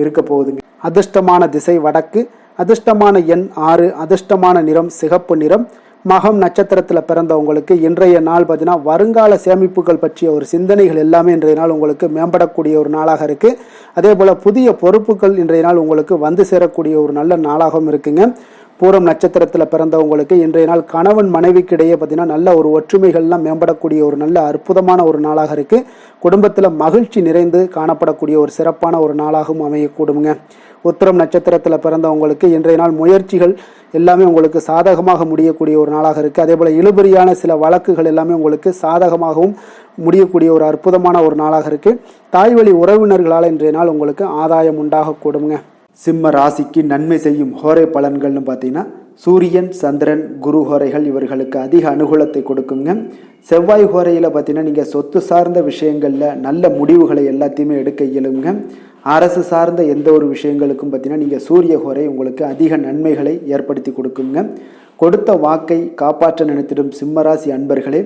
இருக்க போகுதுங்க. அதிர்ஷ்டமான திசை வடக்கு, அதிர்ஷ்டமான எண் 6, அதிர்ஷ்டமான நிறம் சிகப்பு நிறம். மகம் நட்சத்திரத்தில் பிறந்தவங்களுக்கு இன்றைய நாள் பார்த்தீங்கன்னா வருங்கால சேமிப்புகள் பற்றிய ஒரு சிந்தனைகள் எல்லாமே இன்றைய நாள் உங்களுக்கு மேம்படக்கூடிய ஒரு நாளாக இருக்குது. அதே போல் புதிய பொறுப்புகள் இன்றைய நாள் உங்களுக்கு வந்து சேரக்கூடிய ஒரு நல்ல நாளாகவும் இருக்குங்க. பூரம் நட்சத்திரத்தில் பிறந்தவங்களுக்கு இன்றைய நாள் கணவன் மனைவிக்கு இடையே பார்த்தீங்கன்னா நல்ல ஒரு ஒற்றுமைகள்லாம் மேம்படக்கூடிய ஒரு நல்ல அற்புதமான ஒரு நாளாக இருக்குது. குடும்பத்தில் மகிழ்ச்சி நிறைந்து காணப்படக்கூடிய ஒரு சிறப்பான ஒரு நாளாகவும் அமையக்கூடுங்க. உத்திரம் நட்சத்திரத்தில் பிறந்தவங்களுக்கு இன்றைய நாள் முயற்சிகள் எல்லாமே உங்களுக்கு சாதகமாக முடியக்கூடிய ஒரு நாளாக இருக்குது. அதே போல் இழுபறியான சில வழக்குகள் எல்லாமே உங்களுக்கு சாதகமாகவும் முடியக்கூடிய ஒரு அற்புதமான ஒரு நாளாக இருக்குது. தாய் வழி உறவினர்களால் இன்றைய நாள் உங்களுக்கு ஆதாயம் உண்டாகக்கூடுங்க. சிம்ம ராசிக்கு நன்மை செய்யும் ஹோரை பலன்கள்னு பார்த்தீங்கன்னா சூரியன், சந்திரன், குரு ஹோரைகள் இவர்களுக்கு அதிக அனுகூலத்தை கொடுக்குங்க. செவ்வாய் ஹோரையில் பார்த்தீங்கன்னா நீங்கள் சொத்து சார்ந்த விஷயங்களில் நல்ல முடிவுகளை எல்லாத்தையுமே எடுக்க இயலுங்க. அரசு சார்ந்த எந்த ஒரு விஷயங்களுக்கும் பார்த்தீங்கன்னா நீங்கள் சூரிய ஹோரை உங்களுக்கு அதிக நன்மைகளை ஏற்படுத்தி கொடுக்குங்க. கொடுத்த வாக்கை காப்பாற்ற நினைத்திடும் சிம்மராசி அன்பர்களே,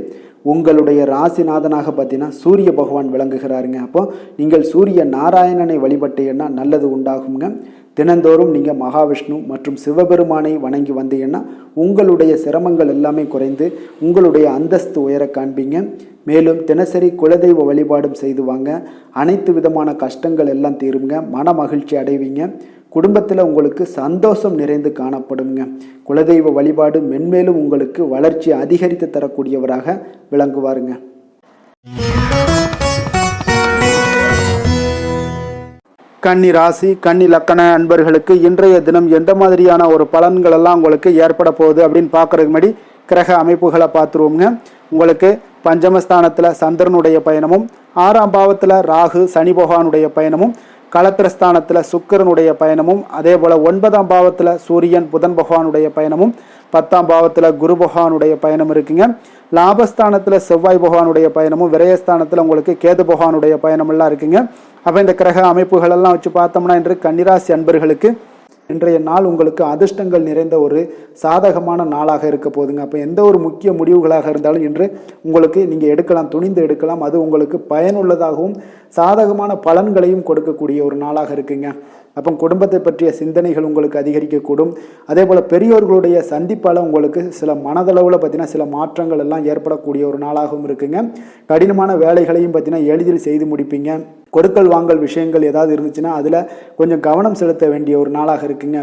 உங்களுடைய ராசிநாதனாக பார்த்தீங்கன்னா சூரிய பகவான் விளங்குகிறாருங்க. அப்போ நீங்கள் சூரிய நாராயணனை வழிபட்டீங்கன்னா நல்லது உண்டாகுங்க. தினந்தோறும் நீங்கள் மகாவிஷ்ணு மற்றும் சிவபெருமானை வணங்கி வந்தீங்கன்னா உங்களுடைய சிரமங்கள் எல்லாமே குறைந்து உங்களுடைய அந்தஸ்து உயர காண்பீங்க. மேலும் தினசரி குலதெய்வ வழிபாடும் செய்து வாங்க. அனைத்து விதமான கஷ்டங்கள் எல்லாம் தீருங்க. மன மகிழ்ச்சி அடைவீங்க. குடும்பத்தில் உங்களுக்கு சந்தோஷம் நிறைந்து காணப்படுங்க. குலதெய்வ வழிபாடு மென்மேலும் உங்களுக்கு வளர்ச்சி அதிகரித்து தரக்கூடியவராக விளங்குவாருங்க. கன்னி ராசி, கன்னி லக்கண அன்பர்களுக்கு இன்றைய தினம் எந்த மாதிரியான ஒரு பலன்கள் எல்லாம் உங்களுக்கு ஏற்பட போகுது அப்படின்னு பார்க்கறதுக்கு முன்னாடி கிரக அமைப்புகளை பார்த்துருவோங்க. உங்களுக்கு பஞ்சமஸ்தானத்தில் சந்திரனுடைய பயணமும், 6ஆம் பாவத்தில் ராகு சனி பகவானுடைய பயணமும், களத்திரஸ்தானத்தில் சுக்கிரனுடைய பயணமும், அதே போல் 9ஆம் பாவத்தில் சூரியன் புதன் பகவானுடைய பயணமும், 10ஆம் பாவத்தில் குரு பகவானுடைய பயணம் இருக்குங்க. லாபஸ்தானத்தில் செவ்வாய் பகவானுடைய பயணமும், விரயஸ்தானத்தில் உங்களுக்கு கேது பகவானுடைய பயணமெல்லாம் இருக்குங்க. அப்போ இந்த கிரக அமைப்புகளெல்லாம் வச்சு பார்த்தோம்னா இன்று கன்னிராசி அன்பர்களுக்கு இன்றைய நாள் உங்களுக்கு அதிர்ஷ்டங்கள் நிறைந்த ஒரு சாதகமான நாளாக இருக்க போதுங்க. அப்போ எந்த ஒரு முக்கிய முடிவுகளாக இருந்தாலும் இன்று உங்களுக்கு நீங்கள் எடுக்கலாம், துணிந்து எடுக்கலாம். அது உங்களுக்கு பயனுள்ளதாகவும் சாதகமான பலன்களையும் கொடுக்கக்கூடிய ஒரு நாளாக இருக்குங்க. அப்போ குடும்பத்தை பற்றிய சிந்தனைகள் உங்களுக்கு அதிகரிக்கக்கூடும். அதே போல் பெரியோர்களுடைய சந்திப்பால் உங்களுக்கு சில மனதளவில் பார்த்தீங்கன்னா சில மாற்றங்கள் எல்லாம் ஏற்படக்கூடிய ஒரு நாளாகவும் இருக்குங்க. கடினமான வேலைகளையும் பார்த்தீங்கன்னா எளிதில் செய்து முடிப்பீங்க. கொடுக்கல் வாங்கல் விஷயங்கள் ஏதாவது இருந்துச்சுன்னா அதில் கொஞ்சம் கவனம் செலுத்த வேண்டிய ஒரு நாளாக இருக்குங்க.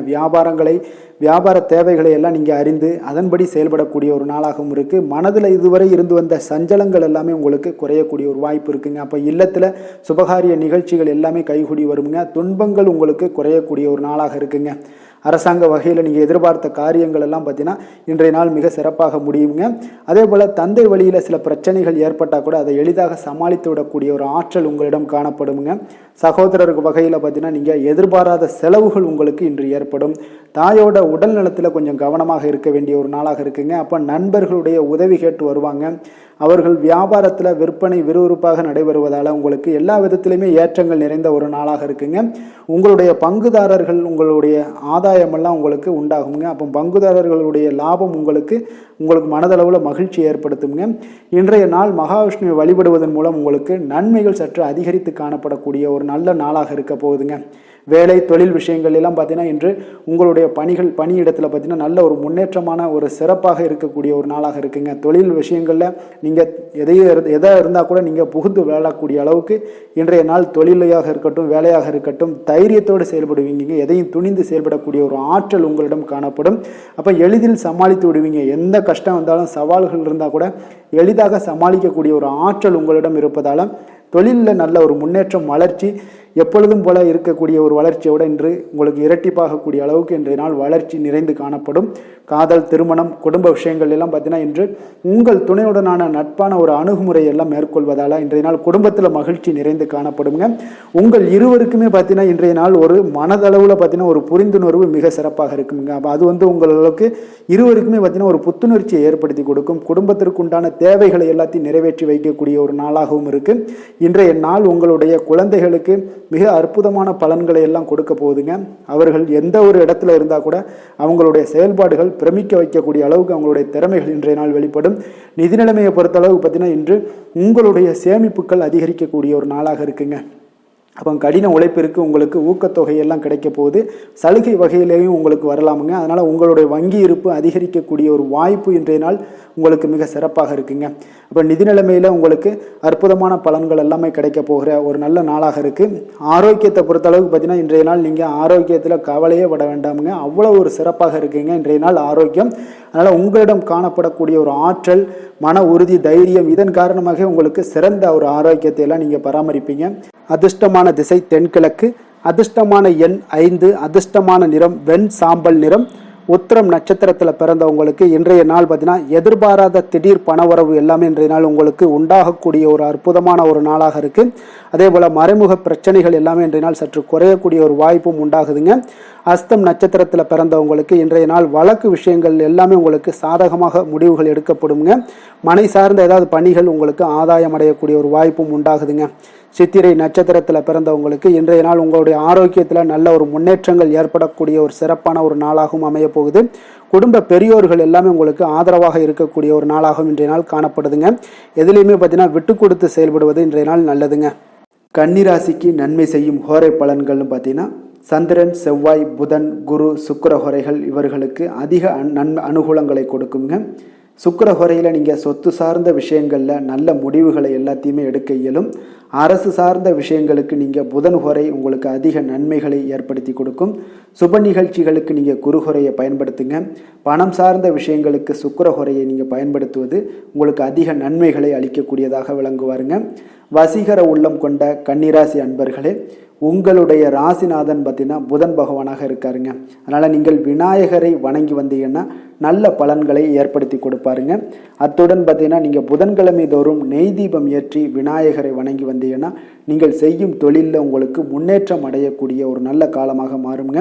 வியாபார தேவைகளை எல்லாம் நீங்கள் அறிந்து அதன்படி செயல்படக்கூடிய ஒரு நாளாகவும் இருக்குது. மனதில் இதுவரை இருந்து வந்த சஞ்சலங்கள் எல்லாமே உங்களுக்கு குறையக்கூடிய ஒரு வாய்ப்பு இருக்குங்க. அப்போ இல்லத்தில் சுபகாரிய நிகழ்ச்சிகள் எல்லாமே கைகூடி வருங்க. துன்பங்கள் உங்களுக்கு குறையக்கூடிய ஒரு நாளாக இருக்குங்க. அரசாங்க வகையில் நீங்கள் எதிர்பார்த்த காரியங்கள் எல்லாம் பார்த்தீங்கன்னா இன்றைய நாள் மிக சிறப்பாக முடியுங்க. அதே போல் தந்தை வழியில் சில பிரச்சனைகள் ஏற்பட்டால் கூட அதை எளிதாக சமாளித்து விடக்கூடிய ஒரு ஆற்றல் உங்களிடம் காணப்படுங்க. சகோதரருக்கு வகையில் பார்த்தீங்கன்னா நீங்கள் எதிர்பாராத செலவுகள் உங்களுக்கு இன்று ஏற்படும். தாயோட உடல் நலத்தில் கொஞ்சம் கவனமாக இருக்க வேண்டிய ஒரு நாளாக இருக்குங்க. அப்போ நண்பர்களுடைய உதவி கேட்டு வருவாங்க. அவர்கள் வியாபாரத்தில் விற்பனை விறுவிறுப்பாக நடைபெறுவதால் உங்களுக்கு எல்லா விதத்திலுமே ஏற்றங்கள் நிறைந்த ஒரு நாளாக இருக்குங்க. உங்களுடைய பங்குதாரர்கள் உங்களுடைய ஆதாயமெல்லாம் உங்களுக்கு உண்டாகுங்க. அப்போ பங்குதாரர்களுடைய லாபம் உங்களுக்கு மனதளவில் மகிழ்ச்சி ஏற்படுத்துங்க. இன்றைய நாள் மகாவிஷ்ணுவை வழிபடுவதன் மூலம் உங்களுக்கு நன்மைகள் சற்று அதிகரித்து காணப்படக்கூடிய ஒரு நல்ல நாளாக இருக்க போகுதுங்க. வேலை தொழில் விஷயங்கள் எல்லாம் பார்த்தீங்கன்னா இன்று உங்களுடைய பணியிடத்தில் பார்த்தீங்கன்னா நல்ல ஒரு முன்னேற்றமான ஒரு சிறப்பாக இருக்கக்கூடிய ஒரு நாளாக இருக்குங்க. தொழில் விஷயங்களில் நீங்கள் எதாக இருந்தால் கூட நீங்கள் புகுந்து விளையாடக்கூடிய அளவுக்கு இன்றைய நாள் தொழிலையாக இருக்கட்டும் வேலையாக இருக்கட்டும் தைரியத்தோடு செயல்படுவீங்க. எதையும் துணிந்து செயல்படக்கூடிய ஒரு ஆற்றல் உங்களிடம் காணப்படும். அப்போ எளிதில் சமாளித்து விடுவீங்க. எந்த கஷ்டம் வந்தாலும் சவால்கள் இருந்தால் கூட எளிதாக சமாளிக்கக்கூடிய ஒரு ஆற்றல் உங்களிடம் இருப்பதால் தொழிலில் நல்ல ஒரு முன்னேற்றம் வளர்ச்சி எப்பொழுதும் போல இருக்கக்கூடிய ஒரு வளர்ச்சியோடு இன்று உங்களுக்கு இரட்டிப்பாகக்கூடிய அளவுக்கு இன்றைய நாள் வளர்ச்சி நிறைந்து காணப்படும். காதல், திருமணம், குடும்ப விஷயங்கள் எல்லாம் பார்த்தீங்கன்னா இன்று உங்கள் துணையுடனான நட்பான ஒரு அணுகுமுறை எல்லாம் மேற்கொள்வதால் இன்றைய நாள் குடும்பத்தில் மகிழ்ச்சி நிறைந்து காணப்படுங்க. உங்கள் இருவருக்குமே பார்த்தீங்கன்னா இன்றைய நாள் ஒரு மனதளவில் பார்த்தீங்கன்னா ஒரு புரிந்துணர்வு மிக சிறப்பாக இருக்குங்க. அப்போ அது உங்களுக்கு இருவருக்குமே பார்த்தீங்கன்னா ஒரு புத்துணர்ச்சியை ஏற்படுத்தி கொடுக்கும். குடும்பத்திற்கு உண்டான தேவைகளை எல்லாத்தையும் நிறைவேற்றி வைக்கக்கூடிய ஒரு நாளாகவும் இருக்கு. இன்றைய நாள் உங்களுடைய குழந்தைகளுக்கு மிக அற்புதமான பலன்களை எல்லாம் கொடுக்க போகுதுங்க. அவர்கள் எந்த ஒரு இடத்துல இருந்தால் கூட அவங்களுடைய செயல்பாடுகள் பிரமிக்க வைக்கக்கூடிய அளவுக்கு அவங்களுடைய திறமைகள் இன்றைய நாள் வெளிப்படும். நிதி நிலைமையை பொறுத்த அளவுக்கு பார்த்தீங்கன்னா இன்று உங்களுடைய சேமிப்புகள் அதிகரிக்கக்கூடிய ஒரு நாளாக இருக்குங்க. அப்போ கடின உழைப்பிற்கு உங்களுக்கு ஊக்கத்தொகையெல்லாம் கிடைக்க போகுது. சலுகை வகையிலேயும் உங்களுக்கு வரலாமுங்க. அதனால் உங்களுடைய வங்கி இருப்பு அதிகரிக்கக்கூடிய ஒரு வாய்ப்பு இன்றைய நாள் உங்களுக்கு மிக சிறப்பாக இருக்குங்க. அப்போ நிதி நிலைமையில் உங்களுக்கு அற்புதமான பலன்கள் எல்லாமே கிடைக்க போகிற ஒரு நல்ல நாளாக இருக்குது. ஆரோக்கியத்தை பொறுத்தளவுக்கு பார்த்தீங்கன்னா இன்றைய நாள் நீங்கள் ஆரோக்கியத்தில் கவலையே பட வேண்டாமுங்க. அவ்வளோ ஒரு சிறப்பாக இருக்குங்க இன்றைய நாள் ஆரோக்கியம். அதனால் உங்களிடம் காணப்படக்கூடிய ஒரு ஆற்றல், மன உறுதி, தைரியம் இதன் காரணமாக உங்களுக்கு சிறந்த ஒரு ஆரோக்கியத்தை எல்லாம் நீங்கள் பராமரிப்பீங்க. அதிர்ஷ்டமான திசை தென்கிழக்கு, அதிர்ஷ்டமான எண் 5, அதிர்ஷ்டமான நிறம் வெண் சாம்பல் நிறம். உத்திரம் நட்சத்திரத்தில் பிறந்தவங்களுக்கு இன்றைய நாள் பார்த்தீங்கன்னா எதிர்பாராத திடீர் பணவரவு எல்லாமே இன்றைய நாள் உங்களுக்கு உண்டாகக்கூடிய ஒரு அற்புதமான ஒரு நாளாக இருக்குது. அதே போல் மறைமுக பிரச்சனைகள் எல்லாமே இன்றைய நாள் சற்று குறையக்கூடிய ஒரு வாய்ப்பும் உண்டாகுதுங்க. அஸ்தம் நட்சத்திரத்தில் பிறந்தவங்களுக்கு இன்றைய நாள் வழக்கு விஷயங்கள் எல்லாமே உங்களுக்கு சாதகமாக முடிவுகள் எடுக்கப்படுங்க. மனை சார்ந்த ஏதாவது பணிகள் உங்களுக்கு ஆதாயம் அடையக்கூடிய ஒரு வாய்ப்பும் உண்டாகுதுங்க. சித்திரை நட்சத்திரத்தில் பிறந்தவங்களுக்கு இன்றைய நாள் உங்களுடைய ஆரோக்கியத்தில் நல்ல ஒரு முன்னேற்றங்கள் ஏற்படக்கூடிய ஒரு சிறப்பான ஒரு நாளாகவும் அமைய போகுது. குடும்ப பெரியோர்கள் எல்லாமே உங்களுக்கு ஆதரவாக இருக்கக்கூடிய ஒரு நாளாகவும் இன்றைய நாள் காணப்படுதுங்க. எதுலேயுமே பார்த்தீங்கன்னா விட்டு கொடுத்து செயல்படுவது இன்றைய நாள் நல்லதுங்க. கன்னிராசிக்கு நன்மை செய்யும் ஹோரை பலன்கள்னு பார்த்தீங்கன்னா சந்திரன், செவ்வாய், புதன், குரு, சுக்கிர ஹோரைகள் இவர்களுக்கு அதிக அனுகூலங்களை கொடுக்குங்க. சுக்கிர ஹோரையில் நீங்கள் சொத்து சார்ந்த விஷயங்களில் நல்ல முடிவுகளை எல்லாத்தையுமே எடுக்க இயலும். அரசு சார்ந்த விஷயங்களுக்கு நீங்கள் புதன் ஹோரை உங்களுக்கு அதிக நன்மைகளை ஏற்படுத்தி கொடுக்கும். சுப நிகழ்ச்சிகளுக்கு நீங்கள் குரு ஹோரையை பயன்படுத்துங்க. பணம் சார்ந்த விஷயங்களுக்கு சுக்கிர ஹோரையை நீங்கள் பயன்படுத்துவது உங்களுக்கு அதிக நன்மைகளை அளிக்கக்கூடியதாக விளங்குவாருங்க. வசீகர உள்ளம் கொண்ட கன்னிராசி அன்பர்களே, உங்களுடைய ராசிநாதன் பார்த்தீங்கன்னா புதன் பகவானாக இருக்காருங்க. அதனால் நீங்கள் விநாயகரை வணங்கி வந்தீங்கன்னா நல்ல பலன்களை ஏற்படுத்தி கொடுப்பாருங்க. அத்துடன் பார்த்தீங்கன்னா நீங்கள் புதன்கிழமை தோறும் நெய் தீபம் ஏற்றி விநாயகரை வணங்கி வந்தீங்கன்னா நீங்கள் செய்யும் தொழிலில் உங்களுக்கு முன்னேற்றம் அடையக்கூடிய ஒரு நல்ல காலமாக மாறுங்க.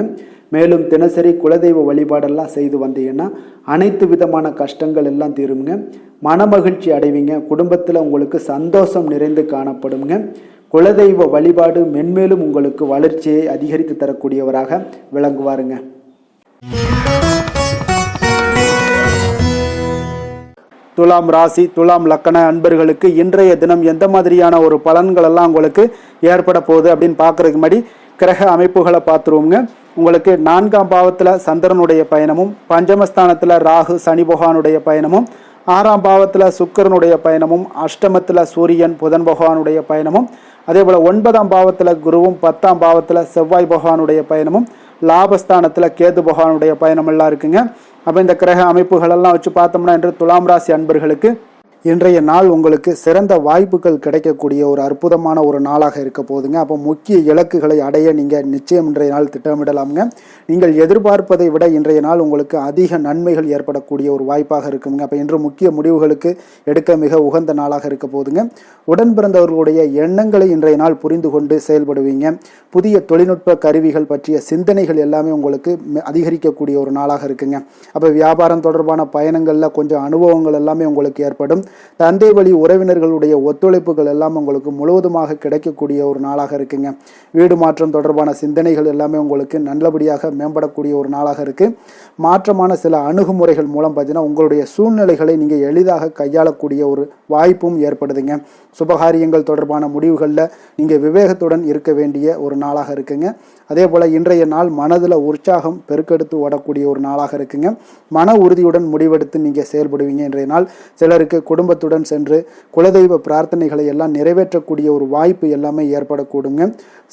மேலும் தினசரி குலதெய்வ வழிபாடெல்லாம் செய்து வந்தீங்கன்னா அனைத்து விதமான கஷ்டங்கள் எல்லாம் தீருங்க. மனமகிழ்ச்சி அடைவீங்க. குடும்பத்தில் உங்களுக்கு சந்தோஷம் நிறைந்து காணப்படுங்க. குலதெய்வ வழிபாடு மென்மேலும் உங்களுக்கு வளர்ச்சியை அதிகரித்து தரக்கூடியவராக விளங்குவாருங்க. துலாம் ராசி, துலாம் லக்கண அன்பர்களுக்கு இன்றைய தினம் எந்த மாதிரியான ஒரு பலன்கள் எல்லாம் உங்களுக்கு ஏற்பட போகுது அப்படின்னு பார்க்கறதுக்கு முன்னாடி கிரக அமைப்புகளை பார்த்துருவோங்க. உங்களுக்கு 4ஆம் பாவத்தில் சந்திரனுடைய பயணமும், பஞ்சமஸ்தானத்தில் ராகு சனி பகவானுடைய பயணமும், 6ஆம் பாவத்தில் சுக்கிரனுடைய பயணமும், அஷ்டமத்தில் சூரியன் புதன் பகவானுடைய பயணமும், அதே போல் 9ஆம் பாவத்தில் குருவும், 10ஆம் பாவத்தில் செவ்வாய் பகவானுடைய பயணமும், லாபஸ்தானத்தில் கேது பகவானுடைய பயணம் எல்லாம் இருக்குங்க. அப்போ இந்த கிரக அமைப்புகளெல்லாம் வச்சு பார்த்தோம்னா இன்று துலாம் ராசி அன்பர்களுக்கு இன்றைய நாள் உங்களுக்கு சிறந்த வாய்ப்புகள் கிடைக்கக்கூடிய ஒரு அற்புதமான ஒரு நாளாக இருக்க போகுதுங்க. அப்போ முக்கிய இலக்குகளை அடைய நீங்கள் நிச்சயம் இன்றைய நாள் திட்டமிடலாமுங்க. நீங்கள் எதிர்பார்ப்பதை விட இன்றைய நாள் உங்களுக்கு அதிக நன்மைகள் ஏற்படக்கூடிய ஒரு வாய்ப்பாக இருக்குங்க. அப்போ இன்று முக்கிய முடிவுகளுக்கு எடுக்க மிக உகந்த நாளாக இருக்க போகுதுங்க. உடன் பிறந்தவர்களுடைய எண்ணங்களை இன்றைய நாள் புரிந்து கொண்டு செயல்படுவீங்க. புதிய தொழில்நுட்ப கருவிகள் பற்றிய சிந்தனைகள் எல்லாமே உங்களுக்கு அதிகரிக்கக்கூடிய ஒரு நாளாக இருக்குங்க. அப்போ வியாபாரம் தொடர்பான பயணங்களில் கொஞ்சம் அனுபவங்கள் எல்லாமே உங்களுக்கு ஏற்படும். தந்தை வழி உறவினர்களுடைய ஒத்துழைப்புகள் எல்லாம் உங்களுக்கு முழுவதுமாக கிடைக்கக்கூடிய ஒரு நாளாக இருக்குங்க. வீடு மாற்றம் தொடர்பான சிந்தனைகள் எல்லாமே உங்களுக்கு நல்லபடியாக மேம்படக்கூடிய ஒரு நாளாக இருக்கு. மாற்றமான சில அணுகுமுறைகள் மூலம் பார்த்தீங்கன்னா உங்களுடைய சூழ்நிலைகளை நீங்கள் எளிதாக கையாளக்கூடிய ஒரு வாய்ப்பும் ஏற்படுதுங்க. சுபகாரியங்கள் தொடர்பான முடிவுகளில் நீங்கள் விவேகத்துடன் இருக்க வேண்டிய ஒரு நாளாக இருக்குங்க. அதே போல் இன்றைய நாள் மனதில் உற்சாகம் பெருக்கெடுத்து ஓடக்கூடிய ஒரு நாளாக இருக்குங்க. மன உறுதியுடன் முடிவெடுத்து நீங்கள் செயல்படுவீங்க. இன்றைய நாள் சிலருக்கு குடும்பத்துடன் சென்று குலதெய்வ பிரார்த்தனைகளை எல்லாம் நிறைவேற்றக்கூடிய ஒரு வாய்ப்பு எல்லாமே ஏற்படக்கூடுங்க.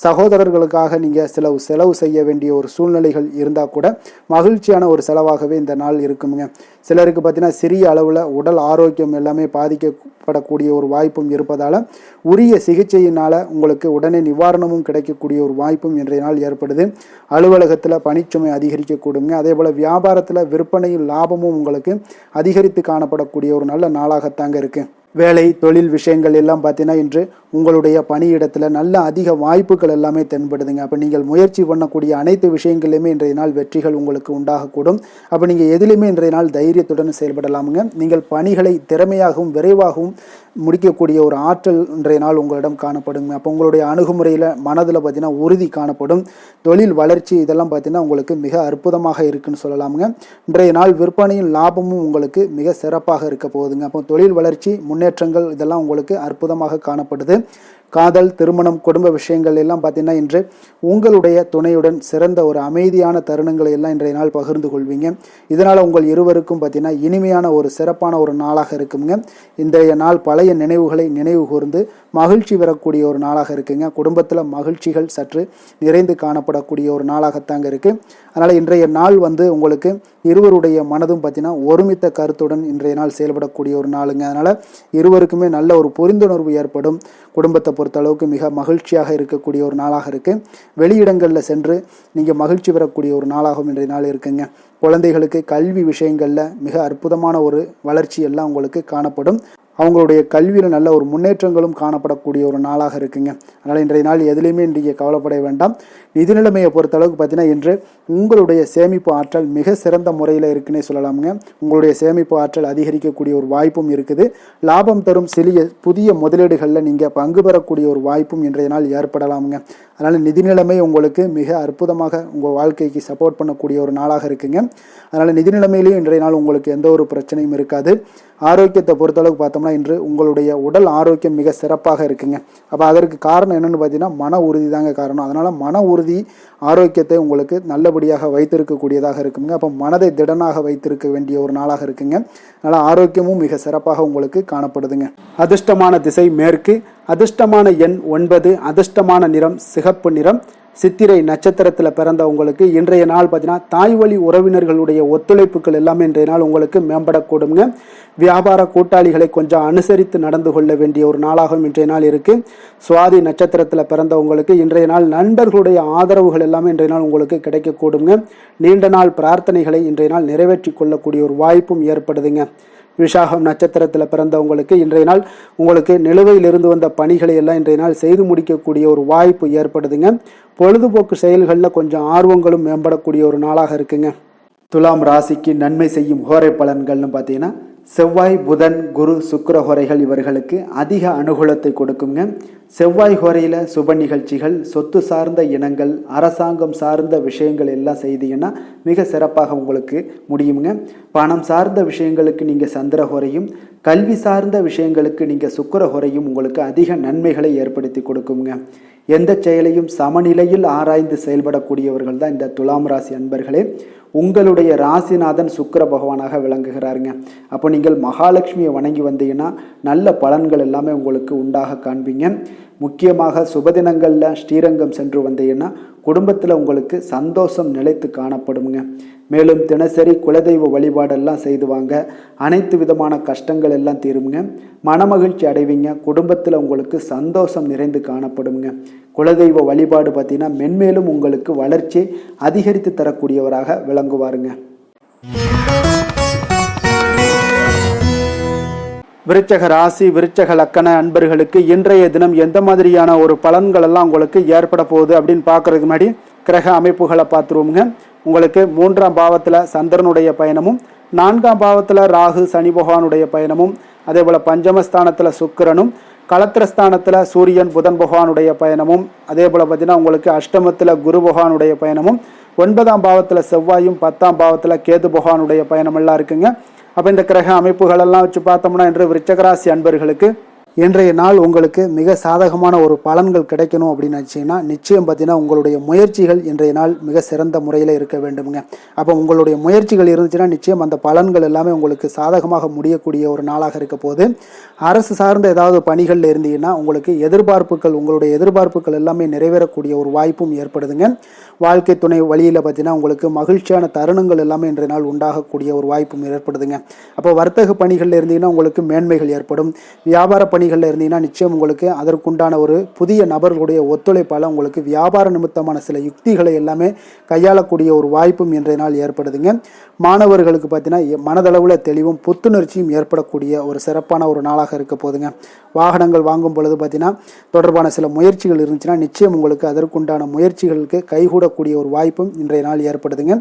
சகோதரர்களுக்காக நீங்கள் செலவு செய்ய வேண்டிய ஒரு சூழ்நிலைகள் இருந்தால் கூட மகிழ்ச்சியான ஒரு செலவாகவே இந்த நாள் இருக்குங்க. சிலருக்கு பார்த்தீங்கன்னா சிறிய அளவில் உடல் ஆரோக்கியம் எல்லாமே பாதிக்கப்படக்கூடிய ஒரு வாய்ப்பும் இருப்பதால் உரிய சிகிச்சையினால் உங்களுக்கு உடனே நிவாரணமும் கிடைக்கக்கூடிய ஒரு வாய்ப்பும் இன்றைய நாள் ஏற்படுது. அலுவலகத்தில் பணிச்சுமை அதிகரிக்கக்கூடுங்க. அதே போல் வியாபாரத்தில் விற்பனையில் லாபமும் உங்களுக்கு அதிகரித்து காணப்படக்கூடிய ஒரு நல்ல நாளாகத்தாங்க இருக்குது. வேலை தொழில் விஷயங்கள் எல்லாம் பார்த்தீங்கன்னா இன்று உங்களுடைய பணியிடத்தில் நல்ல அதிக வாய்ப்புகள் எல்லாமே தென்படுதுங்க. அப்போ நீங்கள் முயற்சி பண்ணக்கூடிய அனைத்து விஷயங்களையுமே இன்றைய நாள் வெற்றிகள் உங்களுக்கு உண்டாகக்கூடும். அப்போ நீங்கள் எதிலுமே இன்றைய நாள் தைரியத்துடன் செயல்படலாமுங்க. நீங்கள் பணிகளை திறமையாகவும் விரைவாகவும் முடிக்கக்கூடிய ஒரு ஆற்றல் இன்றைய நாள் உங்களிடம் காணப்படுங்க. அப்போ உங்களுடைய அணுகுமுறையில் மனதில் பார்த்தீங்கன்னா உறுதி காணப்படும். தொழில் வளர்ச்சி இதெல்லாம் பார்த்தீங்கன்னா உங்களுக்கு மிக அற்புதமாக இருக்குன்னு சொல்லலாமுங்க. இன்றைய நாள் விற்பனையின் லாபமும் உங்களுக்கு மிக சிறப்பாக இருக்க போகுதுங்க. அப்போ தொழில் வளர்ச்சி முன்னேற்றங்கள் இதெல்லாம் உங்களுக்கு அற்புதமாக காணப்படுது. காதல், திருமணம், குடும்ப விஷயங்கள் எல்லாம் பார்த்தீங்கன்னா இன்று உங்களுடைய துணையுடன் சிறந்த ஒரு அமைதியான தருணங்களை எல்லாம் இன்றைய நாள் பகிர்ந்து கொள்வீங்க. இதனால் உங்கள் இருவருக்கும் பார்த்தீங்கன்னா இனிமையான ஒரு சிறப்பான ஒரு நாளாக இருக்குங்க. இன்றைய நாள் பழைய நினைவுகளை நினைவு கூர்ந்து மகிழ்ச்சி பெறக்கூடிய ஒரு நாளாக இருக்குங்க. குடும்பத்தில் மகிழ்ச்சிகள் சற்று நிறைந்து காணப்படக்கூடிய ஒரு நாளாகத்தாங்க இருக்குது. அதனால் இன்றைய நாள் உங்களுக்கு இருவருடைய மனதும் பார்த்தீங்கன்னா ஒருமித்த கருத்துடன் இன்றைய நாள் செயல்படக்கூடிய ஒரு நாளுங்க. அதனால் இருவருக்குமே நல்ல ஒரு புரிந்துணர்வு ஏற்படும். குடும்பத்தை பொறுத்த அளவுக்கு மிக மகிழ்ச்சியாக இருக்கக்கூடிய ஒரு நாளாக இருக்குது. வெளியிடங்களில் சென்று நீங்கள் மகிழ்ச்சி பெறக்கூடிய ஒரு நாளாகவும் இன்றைய நாள் இருக்குங்க. குழந்தைகளுக்கு கல்வி விஷயங்களில் மிக அற்புதமான ஒரு வளர்ச்சி எல்லாம் உங்களுக்கு காணப்படும். அவங்களுடைய கல்வியில் நல்ல ஒரு முன்னேற்றங்களும் காணப்படக்கூடிய ஒரு நாளாக இருக்குங்க. அதனால் இன்றைய நாள் எதுலேயுமே இன்றைக்கு கவலைப்பட வேண்டாம். நிதி நிலைமையை பொறுத்த அளவுக்கு பார்த்தீங்கன்னா இன்று உங்களுடைய சேமிப்பு ஆற்றல் மிக சிறந்த முறையில் இருக்குன்னே சொல்லலாமுங்க. உங்களுடைய சேமிப்பு ஆற்றல் அதிகரிக்கக்கூடிய ஒரு வாய்ப்பும் இருக்குது. லாபம் தரும் புதிய முதலீடுகளில் நீங்கள் பங்கு பெறக்கூடிய ஒரு வாய்ப்பும் இன்றைய நாள் ஏற்படலாமுங்க. அதனால் நிதி நிலைமை உங்களுக்கு மிக அற்புதமாக உங்கள் வாழ்க்கைக்கு சப்போர்ட் பண்ணக்கூடிய ஒரு நாளாக இருக்குங்க. அதனால் நிதி நிலைமையிலையும் இன்றைய நாள் உங்களுக்கு எந்த ஒரு பிரச்சனையும் இருக்காது. ஆரோக்கியத்தை பொறுத்தளவுக்கு பார்த்தோம்னா இன்று உங்களுடைய உடல் ஆரோக்கியம் மிக சிறப்பாக இருக்குங்க. அப்போ அதற்கு காரணம் என்னென்னு பார்த்தீங்கன்னா மன உறுதி தாங்க காரணம். அதனால் மன உறுதி ஆரோக்கியத்தை உங்களுக்கு நல்லபடியாக வைத்திருக்கக்கூடியதாக இருக்குங்க. அப்போ மனதை திடனாக வைத்திருக்க வேண்டிய ஒரு நாளாக இருக்குங்க. அதனால் ஆரோக்கியமும் மிக சிறப்பாக உங்களுக்கு காணப்படுதுங்க. அதிர்ஷ்டமான திசை மேற்கு, அதிர்ஷ்டமான எண் 9, அதிர்ஷ்டமான நிறம் சிகப்பு நிறம். சித்திரை நட்சத்திரத்தில் பிறந்த உங்களுக்கு இன்றைய நாள் பார்த்தீங்கன்னா தாய் வழி உறவினர்களுடைய ஒத்துழைப்புகள் எல்லாமே இன்றைய நாள் உங்களுக்கு மேம்படக்கூடுங்க. வியாபார கூட்டாளிகளை கொஞ்சம் அனுசரித்து நடந்து கொள்ள வேண்டிய ஒரு நாளாகவும் இன்றைய நாள் இருக்கு. சுவாதி நட்சத்திரத்தில் பிறந்தவங்களுக்கு இன்றைய நாள் நண்பர்களுடைய ஆதரவுகள் எல்லாமே இன்றைய நாள் உங்களுக்கு கிடைக்கக்கூடுங்க. நீண்ட நாள் பிரார்த்தனைகளை இன்றைய நாள் நிறைவேற்றி கொள்ளக்கூடிய ஒரு வாய்ப்பும் ஏற்படுதுங்க. விசாகம் நட்சத்திரத்தில் பிறந்தவங்களுக்கு இன்றைய நாள் உங்களுக்கு நிலுவையில் இருந்து வந்த பணிகளை எல்லாம் இன்றைய நாள் செய்து முடிக்கக்கூடிய ஒரு வாய்ப்பு ஏற்படுதுங்க. பொழுதுபோக்கு செயல்களில் கொஞ்சம் ஆர்வங்களும் மேம்படக்கூடிய ஒரு நாளாக இருக்குங்க. துலாம் ராசிக்கு நன்மை செய்யும் ஹோரை பலன்கள்னு பார்த்தீங்கன்னா செவ்வாய், புதன், குரு, சுக்கிர ஹோரைகள் இவர்களுக்கு அதிக அனுகூலத்தை கொடுக்குங்க. செவ்வாய் ஹோரையில் சுப நிகழ்ச்சிகள், சொத்து சார்ந்த இனங்கள், அரசாங்கம் சார்ந்த விஷயங்கள் எல்லாம் செய்தீங்கன்னா மிக சிறப்பாக உங்களுக்கு முடியுங்க. பணம் சார்ந்த விஷயங்களுக்கு நீங்கள் சந்திர ஹோரையும், கல்வி சார்ந்த விஷயங்களுக்கு நீங்கள் சுக்கிர ஹோரையும் உங்களுக்கு அதிக நன்மைகளை ஏற்படுத்தி கொடுக்குங்க. எந்த செயலையும் சமநிலையில் ஆராய்ந்து செயல்படக்கூடியவர்கள் தான் இந்த துலாம் ராசி அன்பர்களே. உங்களுடைய ராசிநாதன் சுக்கிர பகவானாக விளங்குகிறாருங்க. அப்போ நீங்கள் மகாலட்சுமியை வணங்கி வந்தீங்கன்னா நல்ல பலன்கள் எல்லாமே உங்களுக்கு உண்டாக காண்பீங்க. முக்கியமாக சுபதினங்களில் ஸ்ரீரங்கம் சென்று வந்தீங்கன்னா குடும்பத்தில் உங்களுக்கு சந்தோஷம் நிலைத்து காணப்படுங்க. மேலும் தினசரி குலதெய்வ வழிபாடெல்லாம் செய்து வாங்க. அனைத்து விதமான கஷ்டங்கள் எல்லாம் தீருங்க. மனமகிழ்ச்சி அடைவீங்க. குடும்பத்தில் உங்களுக்கு சந்தோஷம் நிறைந்து காணப்படுங்க. குலதெய்வ வழிபாடு பார்த்தீங்கன்னா மென்மேலும் உங்களுக்கு வளர்ச்சி அதிகரித்து தரக்கூடியவராக விளங்குவாருங்க. விருச்சக ராசி, விருச்சக லக்கண அன்பர்களுக்கு இன்றைய தினம் எந்த மாதிரியான ஒரு பலன்கள் எல்லாம் உங்களுக்கு ஏற்பட போகுது அப்படின்னு பார்க்கறதுக்கு முன்னாடி கிரக அமைப்புகளை பார்த்துருவோங்க. உங்களுக்கு 3ஆம் பாவத்தில் சந்திரனுடைய பயணமும், 4ஆம் பாவத்தில் ராகு சனி பகவானுடைய பயணமும், அதே போல் பஞ்சமஸ்தானத்தில் சுக்கிரனும், களத்திரஸ்தானத்தில் சூரியன் புதன் பகவானுடைய பயணமும், அதே போல் பார்த்தீங்கன்னா உங்களுக்கு அஷ்டமத்தில் குரு பகவானுடைய பயணமும், 9ஆம் பாவத்தில் செவ்வாயும், 10ஆம் பாவத்தில் கேது பகவானுடைய பயணமெல்லாம் இருக்குங்க. அப்போ இந்த கிரக அமைப்புகளெல்லாம் வச்சு பார்த்தோம்னா இன்று விருச்சகராசி அன்பர்களுக்கு இன்றைய நாள் உங்களுக்கு மிக சாதகமான ஒரு பலன்கள் கிடைக்கணும் அப்படின்னு நினச்சிங்கன்னா நிச்சயம் பார்த்தீங்கன்னா உங்களுடைய முயற்சிகள் இன்றைய நாள் மிக சிறந்த முறையில் இருக்க வேண்டுமுங்க. அப்போ உங்களுடைய முயற்சிகள் இருந்துச்சுன்னா நிச்சயம் அந்த பலன்கள் எல்லாமே உங்களுக்கு சாதகமாக முடியக்கூடிய ஒரு நாளாக இருக்க போது. அரசு சார்ந்த ஏதாவது பணிகளில் இருந்தீங்கன்னா உங்களுக்கு உங்களுடைய எதிர்பார்ப்புகள் எல்லாமே நிறைவேறக்கூடிய ஒரு வாய்ப்பும் ஏற்படுதுங்க. வாழ்க்கை துணை வழியில் பார்த்தீங்கன்னா உங்களுக்கு மகிழ்ச்சியான தருணங்கள் எல்லாமே இன்றைய நாள் உண்டாகக்கூடிய ஒரு வாய்ப்பும் ஏற்படுதுங்க. அப்போ வர்த்தக பணிகளில் இருந்தீங்கன்னா உங்களுக்கு மேன்மைகள் ஏற்படும். வியாபார பணிகளில் இருந்தீங்கன்னா நிச்சயம் உங்களுக்கு அதற்குண்டான ஒரு புதிய நபர்களுடைய ஒத்துழைப்பால் உங்களுக்கு வியாபார நிமித்தமான சில யுக்திகளை எல்லாமே கையாளக்கூடிய ஒரு வாய்ப்பும் இன்றைய நாள் ஏற்படுதுங்க. மாணவர்களுக்கு பார்த்தீங்கன்னா மனதளவில் தெளிவும் புத்துணர்ச்சியும் ஏற்படக்கூடிய ஒரு சிறப்பான ஒரு நாளாக இருக்க போதுங்க. வாகனங்கள் வாங்கும் பொழுது பார்த்தீங்கன்னா தொடர்பான சில முயற்சிகள் இருந்துச்சுன்னா நிச்சயம் உங்களுக்கு அதற்குண்டான முயற்சிகளுக்கு கைகூடக்கூடிய ஒரு வாய்ப்பும் இன்றைய நாள் ஏற்படுதுங்க.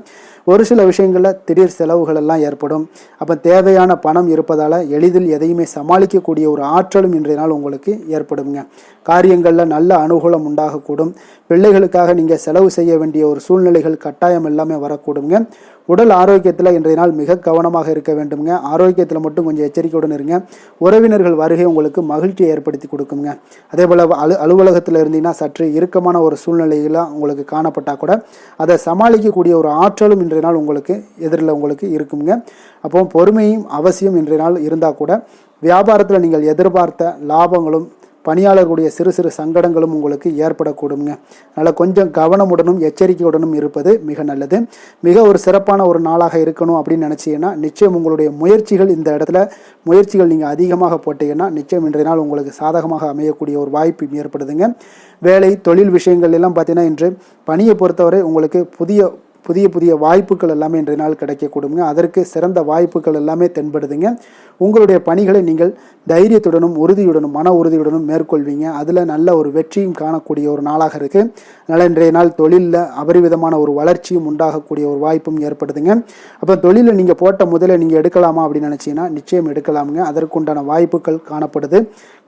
ஒரு சில விஷயங்களில் திடீர் செலவுகள் எல்லாம் ஏற்படும். அப்போ தேவையான பணம் இருப்பதால் எளிதில் எதையுமே சமாளிக்கக்கூடிய ஒரு ஆற்றலும் இன்றைய நாள் உங்களுக்கு ஏற்படுங்க. காரியங்களில் நல்ல அனுகூலம் உண்டாகக்கூடும். பிள்ளைகளுக்காக நீங்கள் செலவு செய்ய வேண்டிய ஒரு சூழ்நிலைகள் கட்டாயம் எல்லாமே வரக்கூடுங்க. உடல் ஆரோக்கியத்தில் இன்றைய நாள் மிக கவனமாக இருக்க வேண்டுங்க. ஆரோக்கியத்தில் மட்டும் கொஞ்சம் எச்சரிக்கையுடன் இருங்க. உறவினர்கள் வருகை உங்களுக்கு மகிழ்ச்சியை ஏற்படுத்தி கொடுக்குங்க. அதே போல் அலுவலகத்தில் இருந்தீங்கன்னா சற்று இறுக்கமான ஒரு சூழ்நிலையில் உங்களுக்கு காணப்பட்டால் கூட அதை சமாளிக்கக்கூடிய ஒரு ஆற்றலும் இன்றைய நாள் உங்களுக்கு எதிரில் உங்களுக்கு இருக்குங்க. அப்போ பொறுமையும் அவசியம் இன்றைய நாள் இருந்தால் கூட வியாபாரத்தில் நீங்கள் எதிர்பார்த்த லாபங்களும் பணியாளர்களுடைய சிறு சிறு சங்கடங்களும் உங்களுக்கு ஏற்படக்கூடுங்க. அதனால் கொஞ்சம் கவனமுடனும் எச்சரிக்கையுடனும் இருப்பது மிக நல்லது. மிக ஒரு சிறப்பான ஒரு நாளாக இருக்கணும் அப்படின்னு நினச்சிங்கன்னா நிச்சயம் உங்களுடைய முயற்சிகள் இந்த இடத்துல முயற்சிகள் நீங்கள் அதிகமாக போட்டீங்கன்னா நிச்சயம் இன்றைய நாள் உங்களுக்கு சாதகமாக அமையக்கூடிய ஒரு வாய்ப்பு ஏற்படுதுங்க. வேலை தொழில் விஷயங்கள் எல்லாம் பார்த்தீங்கன்னா இன்று பணியை பொறுத்தவரை உங்களுக்கு புதிய வாய்ப்புகள் எல்லாமே இன்றைய நாள் கிடைக்கக்கூடுங்க. அதற்கு சிறந்த வாய்ப்புகள் எல்லாமே தென்படுதுங்க. உங்களுடைய பணிகளை நீங்கள் தைரியத்துடனும் உறுதியுடனும் மன உறுதியுடனும் மேற்கொள்வீங்க. அதில் நல்ல ஒரு வெற்றியும் காணக்கூடிய ஒரு நாளாக இருக்குது. அதனால் இன்றைய நாள் தொழிலில் அபரிவிதமான ஒரு வளர்ச்சியும் உண்டாகக்கூடிய ஒரு வாய்ப்பும் ஏற்படுதுங்க. அப்போ தொழிலில் நீங்கள் போட்ட முதலை நீங்கள் எடுக்கலாமா அப்படின்னு நினச்சிங்கன்னா நிச்சயம் எடுக்கலாமுங்க. அதற்குண்டான வாய்ப்புகள் காணப்படுது.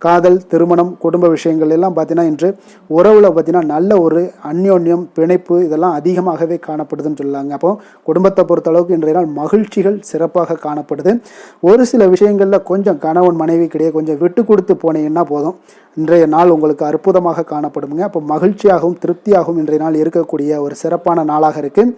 காதல், திருமணம், குடும்ப விஷயங்கள் எல்லாம் பார்த்தீங்கன்னா இன்று உறவில் பார்த்தீங்கன்னா நல்ல ஒரு அந்யோன்யம், பிணைப்பு இதெல்லாம் அதிகமாகவே காணப்படுதுன்னு சொல்லலாங்க. அப்போ குடும்பத்தை பொறுத்த அளவுக்கு இன்றைய நாள் மகிழ்ச்சிகள் சிறப்பாக காணப்படுது. ஒரு சில விஷயங்களில் கொஞ்சம் கணவன் மனைவி கிடையாது கொஞ்சம் விட்டு கொடுத்து போனீங்கன்னா போதும், இன்றைய நாள் உங்களுக்கு அற்புதமாக காணப்படுங்க. அப்போ மகிழ்ச்சியாகவும் திருப்தியாகவும் இன்றைய நாள் இருக்கக்கூடிய ஒரு சிறப்பான நாளாக இருக்குது.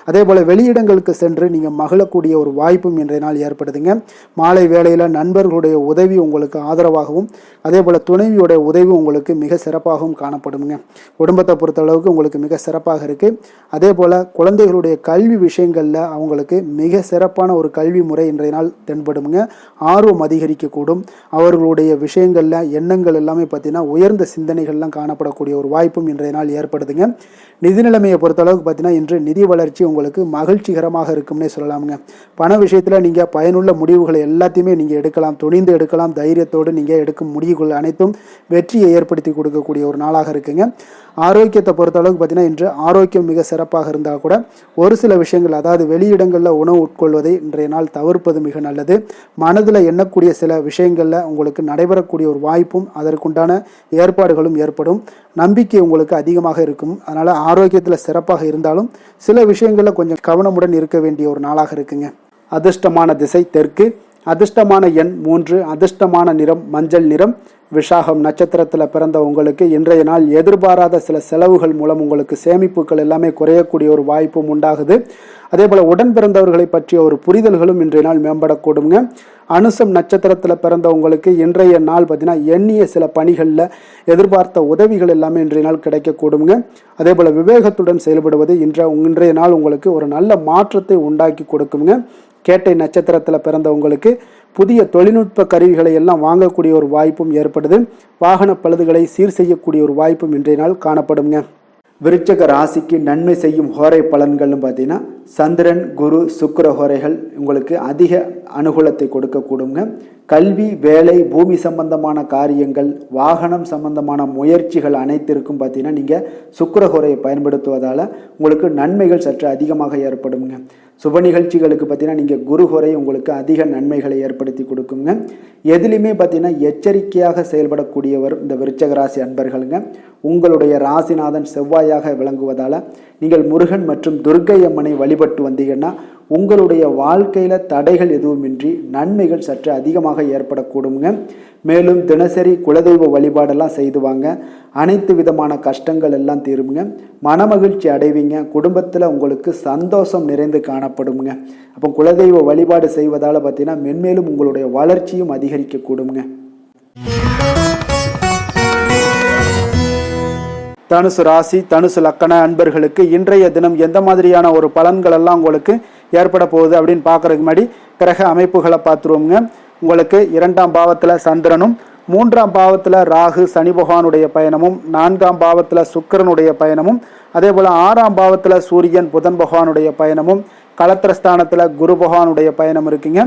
அதே போல் வெளியிடங்களுக்கு சென்று நீங்கள் மகிழக்கூடிய ஒரு வாய்ப்பும் இன்றைய நாள் ஏற்படுதுங்க. மாலை வேளையில் நண்பர்களுடைய உதவி உங்களுக்கு ஆதரவாகவும் அதே போல் துணைவியோடைய உதவி உங்களுக்கு மிக சிறப்பாகவும் காணப்படுங்க. குடும்பத்தை பொறுத்தளவுக்கு உங்களுக்கு மிக சிறப்பாக இருக்குது. அதே போல் குழந்தைகளுடைய கல்வி விஷயங்களில் அவங்களுக்கு மிக சிறப்பான ஒரு கல்வி முறை இன்றைய நாள் தென்படுங்க. ஆர்வம் அதிகரிக்கக்கூடும். அவர்களுடைய விஷயங்களில் எண்ணங்கள் எல்லாமே பார்த்தீங்கன்னா உயர்ந்த சிந்தனைகள்லாம் காணப்படக்கூடிய ஒரு வாய்ப்பும் இன்றைய நாள் ஏற்படுதுங்க. நிதி நிலைமையை பொறுத்தளவுக்கு பார்த்தீங்கன்னா இன்று நிதி வளர்ச்சி உங்களுக்கு மகிழ்ச்சிகரமாக இருக்கும்னே சொல்லலாமுங்க. பண விஷயத்தில் நீங்கள் பயனுள்ள முடிவுகளை எல்லாத்தையுமே நீங்கள் எடுக்கலாம், துணிந்து எடுக்கலாம். தைரியத்தோடு நீங்கள் எடுக்கும் முடிவுகள் அனைத்தும் வெற்றியை ஏற்படுத்தி கொடுக்கக்கூடிய ஒரு நாளாக இருக்குங்க. ஆரோக்கியத்தை பொறுத்தளவுக்கு பார்த்தீங்கன்னா இன்று ஆரோக்கியம் மிக சிறப்பாக இருந்தால் கூட ஒரு சில விஷயங்கள் அதாவது வெளியிடங்களில் உணவு உட்கொள்வதை இன்றைய நாள் தவிர்ப்பது மிக நல்லது. மனதில் எண்ணக்கூடிய சில விஷயங்களில் உங்களுக்கு நடைபெறக்கூடிய ஒரு வாய்ப்பும் அதற்குண்டான ஏற்பாடுகளும் ஏற்படும். நம்பிக்கை உங்களுக்கு அதிகமாக இருக்கும். அதனால் ஆரோக்கியத்தில் சிறப்பாக இருந்தாலும் சில விஷயங்களில் கொஞ்சம் கவனமுடன் இருக்க வேண்டிய ஒரு நாளாக இருக்குங்க. அதிர்ஷ்டமான திசை தெற்கு, அதிர்ஷ்டமான எண் 3, அதிர்ஷ்டமான நிறம் மஞ்சள் நிறம். விஷாகம் நட்சத்திரத்தில் பிறந்த உங்களுக்கு இன்றைய நாள் எதிர்பாராத சில செலவுகள் மூலம் உங்களுக்கு சேமிப்புகள் எல்லாமே குறையக்கூடிய ஒரு வாய்ப்பும் உண்டாகுது. அதே போல் உடன் பிறந்தவர்களை பற்றிய ஒரு புரிதல்களும் இன்றைய நாள் மேம்படக்கூடுங்க. அனுசம் நட்சத்திரத்தில் பிறந்த உங்களுக்கு இன்றைய நாள் பார்த்தீங்கன்னா எண்ணிய சில பணிகளில் எதிர்பார்த்த உதவிகள் எல்லாமே இன்றைய நாள் கிடைக்கக்கூடுங்க. அதே போல் விவேகத்துடன் செயல்படுவது இன்றைய நாள் உங்களுக்கு ஒரு நல்ல மாற்றத்தை உண்டாக்கி கொடுக்குங்க. கேட்டை நட்சத்திரத்தில் பிறந்த உங்களுக்கு புதிய தொழில்நுட்ப கருவிகளை எல்லாம் வாங்கக்கூடிய ஒரு வாய்ப்பும் ஏற்படுது. வாகன பழுதுகளை சீர் செய்யக்கூடிய ஒரு வாய்ப்பும் இன்றைய நாள் காணப்படுங்க. விருச்சக ராசிக்கு நன்மை செய்யும் ஹோரை பலன்கள்னு பார்த்தீங்கன்னா சந்திரன், குரு, சுக்கிர ஹோரைகள் உங்களுக்கு அதிக அனுகூலத்தை கொடுக்கக்கூடுங்க. கல்வி, வேலை, பூமி சம்பந்தமான காரியங்கள், வாகனம் சம்பந்தமான முயற்சிகள் அனைத்திற்கும் பார்த்தீங்கன்னா நீங்கள் சுக்கிர ஹோரையை பயன்படுத்துவதால் உங்களுக்கு நன்மைகள் சற்று அதிகமாக ஏற்படுங்க. சுப நிகழ்ச்சிகளுக்கு பார்த்தீங்கன்னா நீங்கள் குரு ஹோரை உங்களுக்கு அதிக நன்மைகளை ஏற்படுத்தி கொடுக்குங்க. எதுலையுமே பார்த்தீங்கன்னா எச்சரிக்கையாக செயல்படக்கூடியவர் இந்த விருச்சக ராசி அன்பர்களுங்க. உங்களுடைய ராசிநாதன் செவ்வாயாக விளங்குவதால் நீங்கள் முருகன் மற்றும் துர்க்கை அம்மனை வழிபட்டு வந்தீங்கன்னா உங்களுடைய வாழ்க்கையில் தடைகள் எதுவுமின்றி நன்மைகள் சற்று அதிகமாக ஏற்படக்கூடுங்க. மேலும் தினசரி குலதெய்வ வழிபாடெல்லாம் செய்து வாங்க. அனைத்து விதமான கஷ்டங்கள் எல்லாம் தீருங்க. மனமகிழ்ச்சி அடைவீங்க. குடும்பத்தில் உங்களுக்கு சந்தோஷம் நிறைந்து காணப்படுங்க. அப்போ குலதெய்வ வழிபாடு செய்வதால் பார்த்தீங்கன்னா மென்மேலும் உங்களுடைய வளர்ச்சியும் அதிகரிக்கக்கூடுங்க. தனுசு ராசி, தனுசு லக்கண அன்பர்களுக்கு இன்றைய தினம் எந்த மாதிரியான ஒரு பலன்கள் எல்லாம் உங்களுக்கு ஏற்பட போகுது அப்படின்னு பார்க்கறதுக்கு முன்னாடி கிரக அமைப்புகளை பார்த்துருவோங்க. உங்களுக்கு 2ஆம் பாவத்தில் சந்திரனும், 3ஆம் பாவத்தில் ராகு சனி பகவானுடைய பயணமும், 4ஆம் பாவத்தில் சுக்கிரனுடைய பயணமும், அதே போல் 6ஆம் பாவத்தில் சூரியன் புதன் பகவானுடைய பயணமும், களத்திரஸ்தானத்தில் குரு பகவானுடைய பயணம் இருக்குங்க.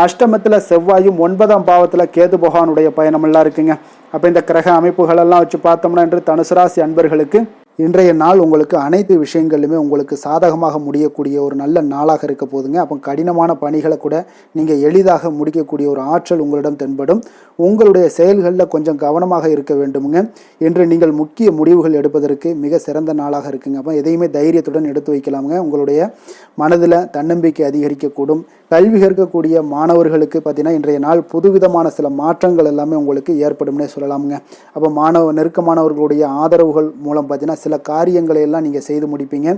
அஷ்டமத்தில் செவ்வாயும், 9ஆம் பாவத்தில் கேது பகவானுடைய பயணமெல்லாம் இருக்குங்க. அப்போ இந்த கிரக அமைப்புகளெல்லாம் வச்சு பார்த்தோம்னா என்று தனுசு ராசி அன்பர்களுக்கு இன்றைய நாள் உங்களுக்கு அனைத்து விஷயங்களிலுமே உங்களுக்கு சாதகமாக முடியக்கூடிய ஒரு நல்ல நாளாக இருக்க போதுங்க. அப்போ கடினமான பணிகளை கூட நீங்கள் எளிதாக முடிக்கக்கூடிய ஒரு ஆற்றல் உங்களிடம் தென்படும். உங்களுடைய செயல்களில் கொஞ்சம் கவனமாக இருக்க வேண்டுமுங்க. என்று நீங்கள் முக்கிய முடிவுகள் எடுப்பதற்கு மிக சிறந்த நாளாக இருக்குங்க. அப்போ எதையுமே தைரியத்துடன் எடுத்து வைக்கலாமுங்க. உங்களுடைய மனதில் தன்னம்பிக்கை அதிகரிக்கக்கூடும். கல்வி கற்கக்கூடிய மாணவர்களுக்கு பார்த்தீங்கன்னா இன்றைய நாள் புதுவிதமான சில மாற்றங்கள் எல்லாமே உங்களுக்கு ஏற்படும்னே சொல்லலாமுங்க. அப்போ நெருக்கமானவர்களுடைய ஆதரவுகள் மூலம் பார்த்தீங்கன்னா சில காரியங்களை எல்லாம் நீங்கள் செய்து முடிப்பீங்க.